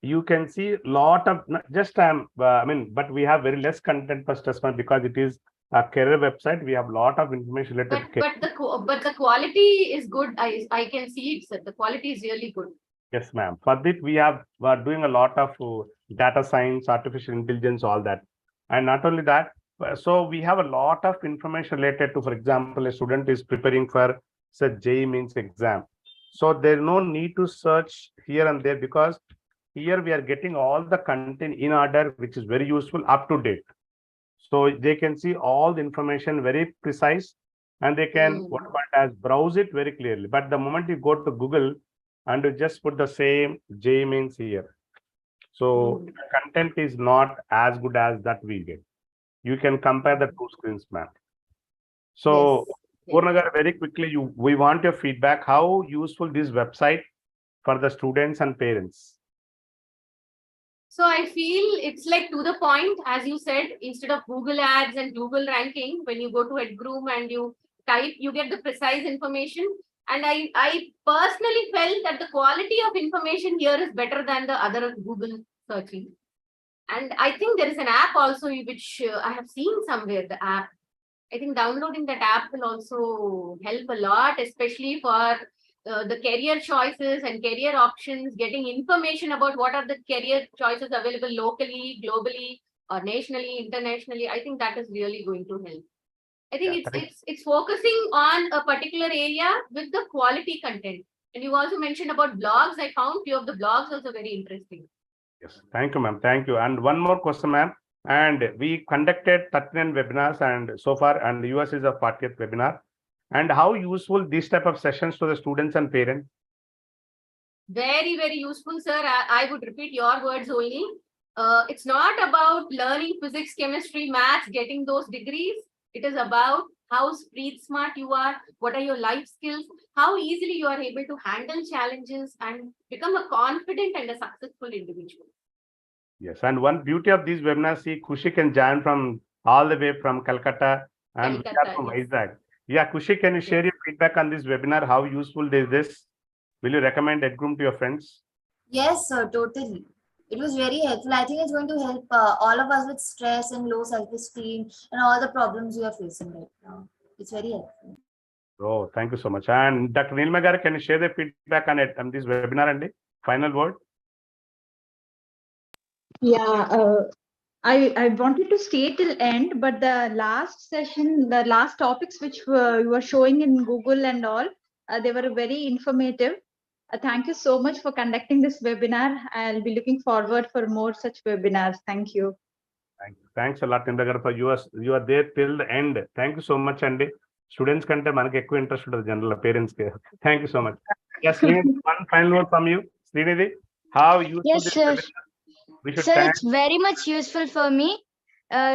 you can see lot of just but we have very less content for stress management because it is a career website. We have lot of information related to But the quality is good. I can see it, sir. The quality is really good. Yes, ma'am. For that, we are doing a lot of data science, artificial intelligence, all that. And not only that, so we have a lot of information related to, for example, a student is preparing for, say, JEE means exam. So there's no need to search here and there because here we are getting all the content in order, which is very useful, up to date. So they can see all the information very precise and they can what as browse it very clearly. But the moment you go to Google, and you just put the same J means here. So content is not as good as that we get. You can compare the two screens, ma'am. So Yes. Poorna, very quickly, we want your feedback. How useful this website for the students and parents? So I feel it's like to the point, as you said, instead of Google ads and Google ranking, when you go to Edgroom and you type, you get the precise information. And I personally felt that the quality of information here is better than the other Google searching. And I think there is an app also which I have seen somewhere, the app. I think downloading that app will also help a lot, especially for the career choices and career options, getting information about what are the career choices available locally, globally, or nationally, internationally. I think that is really going to help. I think it's focusing on a particular area with the quality content. And you also mentioned about blogs. I found few of the blogs also very interesting. Yes, thank you, ma'am. Thank you. And one more question, ma'am. And we conducted 39 webinars and so far, and the US is a 40th webinar. And how useful these type of sessions to the students and parents? Very, very useful, sir. I would repeat your words only. It's not about learning physics, chemistry, maths, getting those degrees. It is about how street smart you are, what are your life skills, how easily you are able to handle challenges and become a confident and a successful individual. Yes, and one beauty of these webinars, see, Kushi can join from all the way from Calcutta and we are from Vizag. Yeah, Kushi, can you share your feedback on this webinar? How useful is this? Will you recommend Edgroom to your friends? Yes, sir, totally. It was very helpful. I think it's going to help all of us with stress and low self-esteem and all the problems we are facing right now. It's very helpful. Oh, thank you so much. And Dr. Neelma garu, can you share the feedback on it on this webinar and final word? Yeah, I wanted to stay till end, but the last session, the last topics which you were showing in Google and all, they were very informative. Thank you so much for conducting this webinar. I'll be looking forward for more such webinars. Thank you. Thanks a lot, Neelma garu, for you are there till the end. Thank you so much, Andy. Students kante manaki ekku interest untadi general parents ke. Thank you so much. Yes, Srinidhi, one final word from you. Srinidhi, how useful Yes, this sir. we should Sir, thank. it's very much useful for me.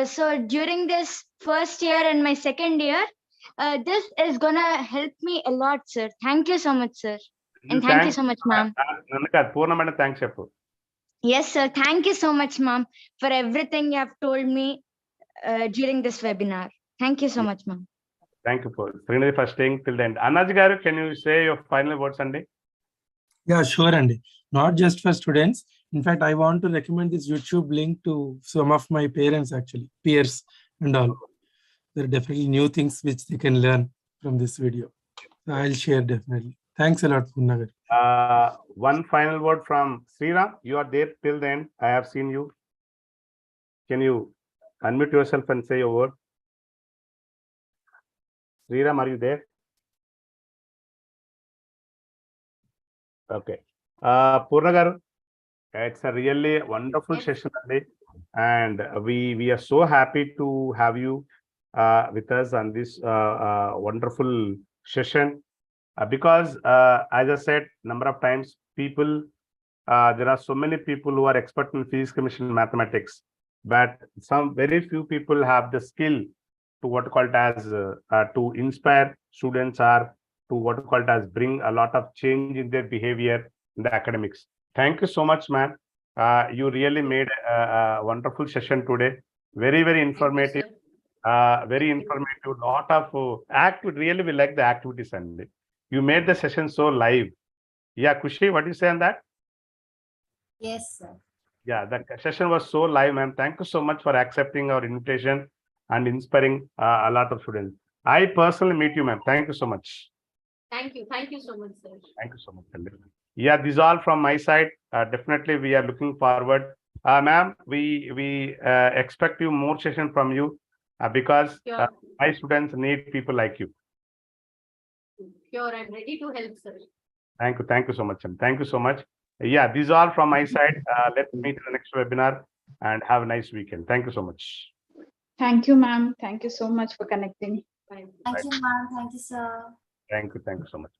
So during this first year and my second year, this is gonna help me a lot, sir. Thank you so much, sir. And thank you so much, ma'am. Poorna madam, thanks, Cheppu. Yes, sir. Thank you so much, ma'am, for everything you have told me during this webinar. Thank you so much, ma'am. Thank you for Srinidhi for staying till the end. Anaj garu, can you say your final words, Andy? Yeah, sure, Andy. Not just for students. In fact, I want to recommend this YouTube link to some of my parents, actually, peers and all. There are definitely new things which they can learn from this video. So I'll share definitely. Thanks a lot, Poorna. One final word from Sriram. You are there till the end. I have seen you. Can you unmute yourself and say a word? Sriram, are you there? Okay. Poorna garu, it's a really wonderful session today, and we are so happy to have you with us on this wonderful session because as I said number of times, people there are so many people who are expert in physics, chemistry, and mathematics, but some very few people have the skill to what called as to inspire students or to what called as bring a lot of change in their behavior in the academics. Thank you so much, man. You really made a wonderful session today. Very, very informative. Very informative. Lot of really we like the activities and you made the session so live. Yeah, Kushi, what do you say on that? Yes, sir. Yeah, the session was so live, ma'am. Thank you so much for accepting our invitation and inspiring a lot of students. I personally meet you, ma'am. Thank you so much. Thank you. Thank you so much, sir. Thank you so much. Yeah, this is all from my side. Definitely, we are looking forward. Ma'am, we expect you more session from you because Sure. my students need people like you. Sure, I'm ready to help, sir. Thank you. Thank you so much, ma'am. Thank you so much. Yeah, this is all from my side. Let's meet in the next webinar and have a nice weekend. Thank you so much. Thank you, ma'am. Thank you so much for connecting. Bye. Thank you, ma'am. Thank you, sir. Thank you. Thank you so much.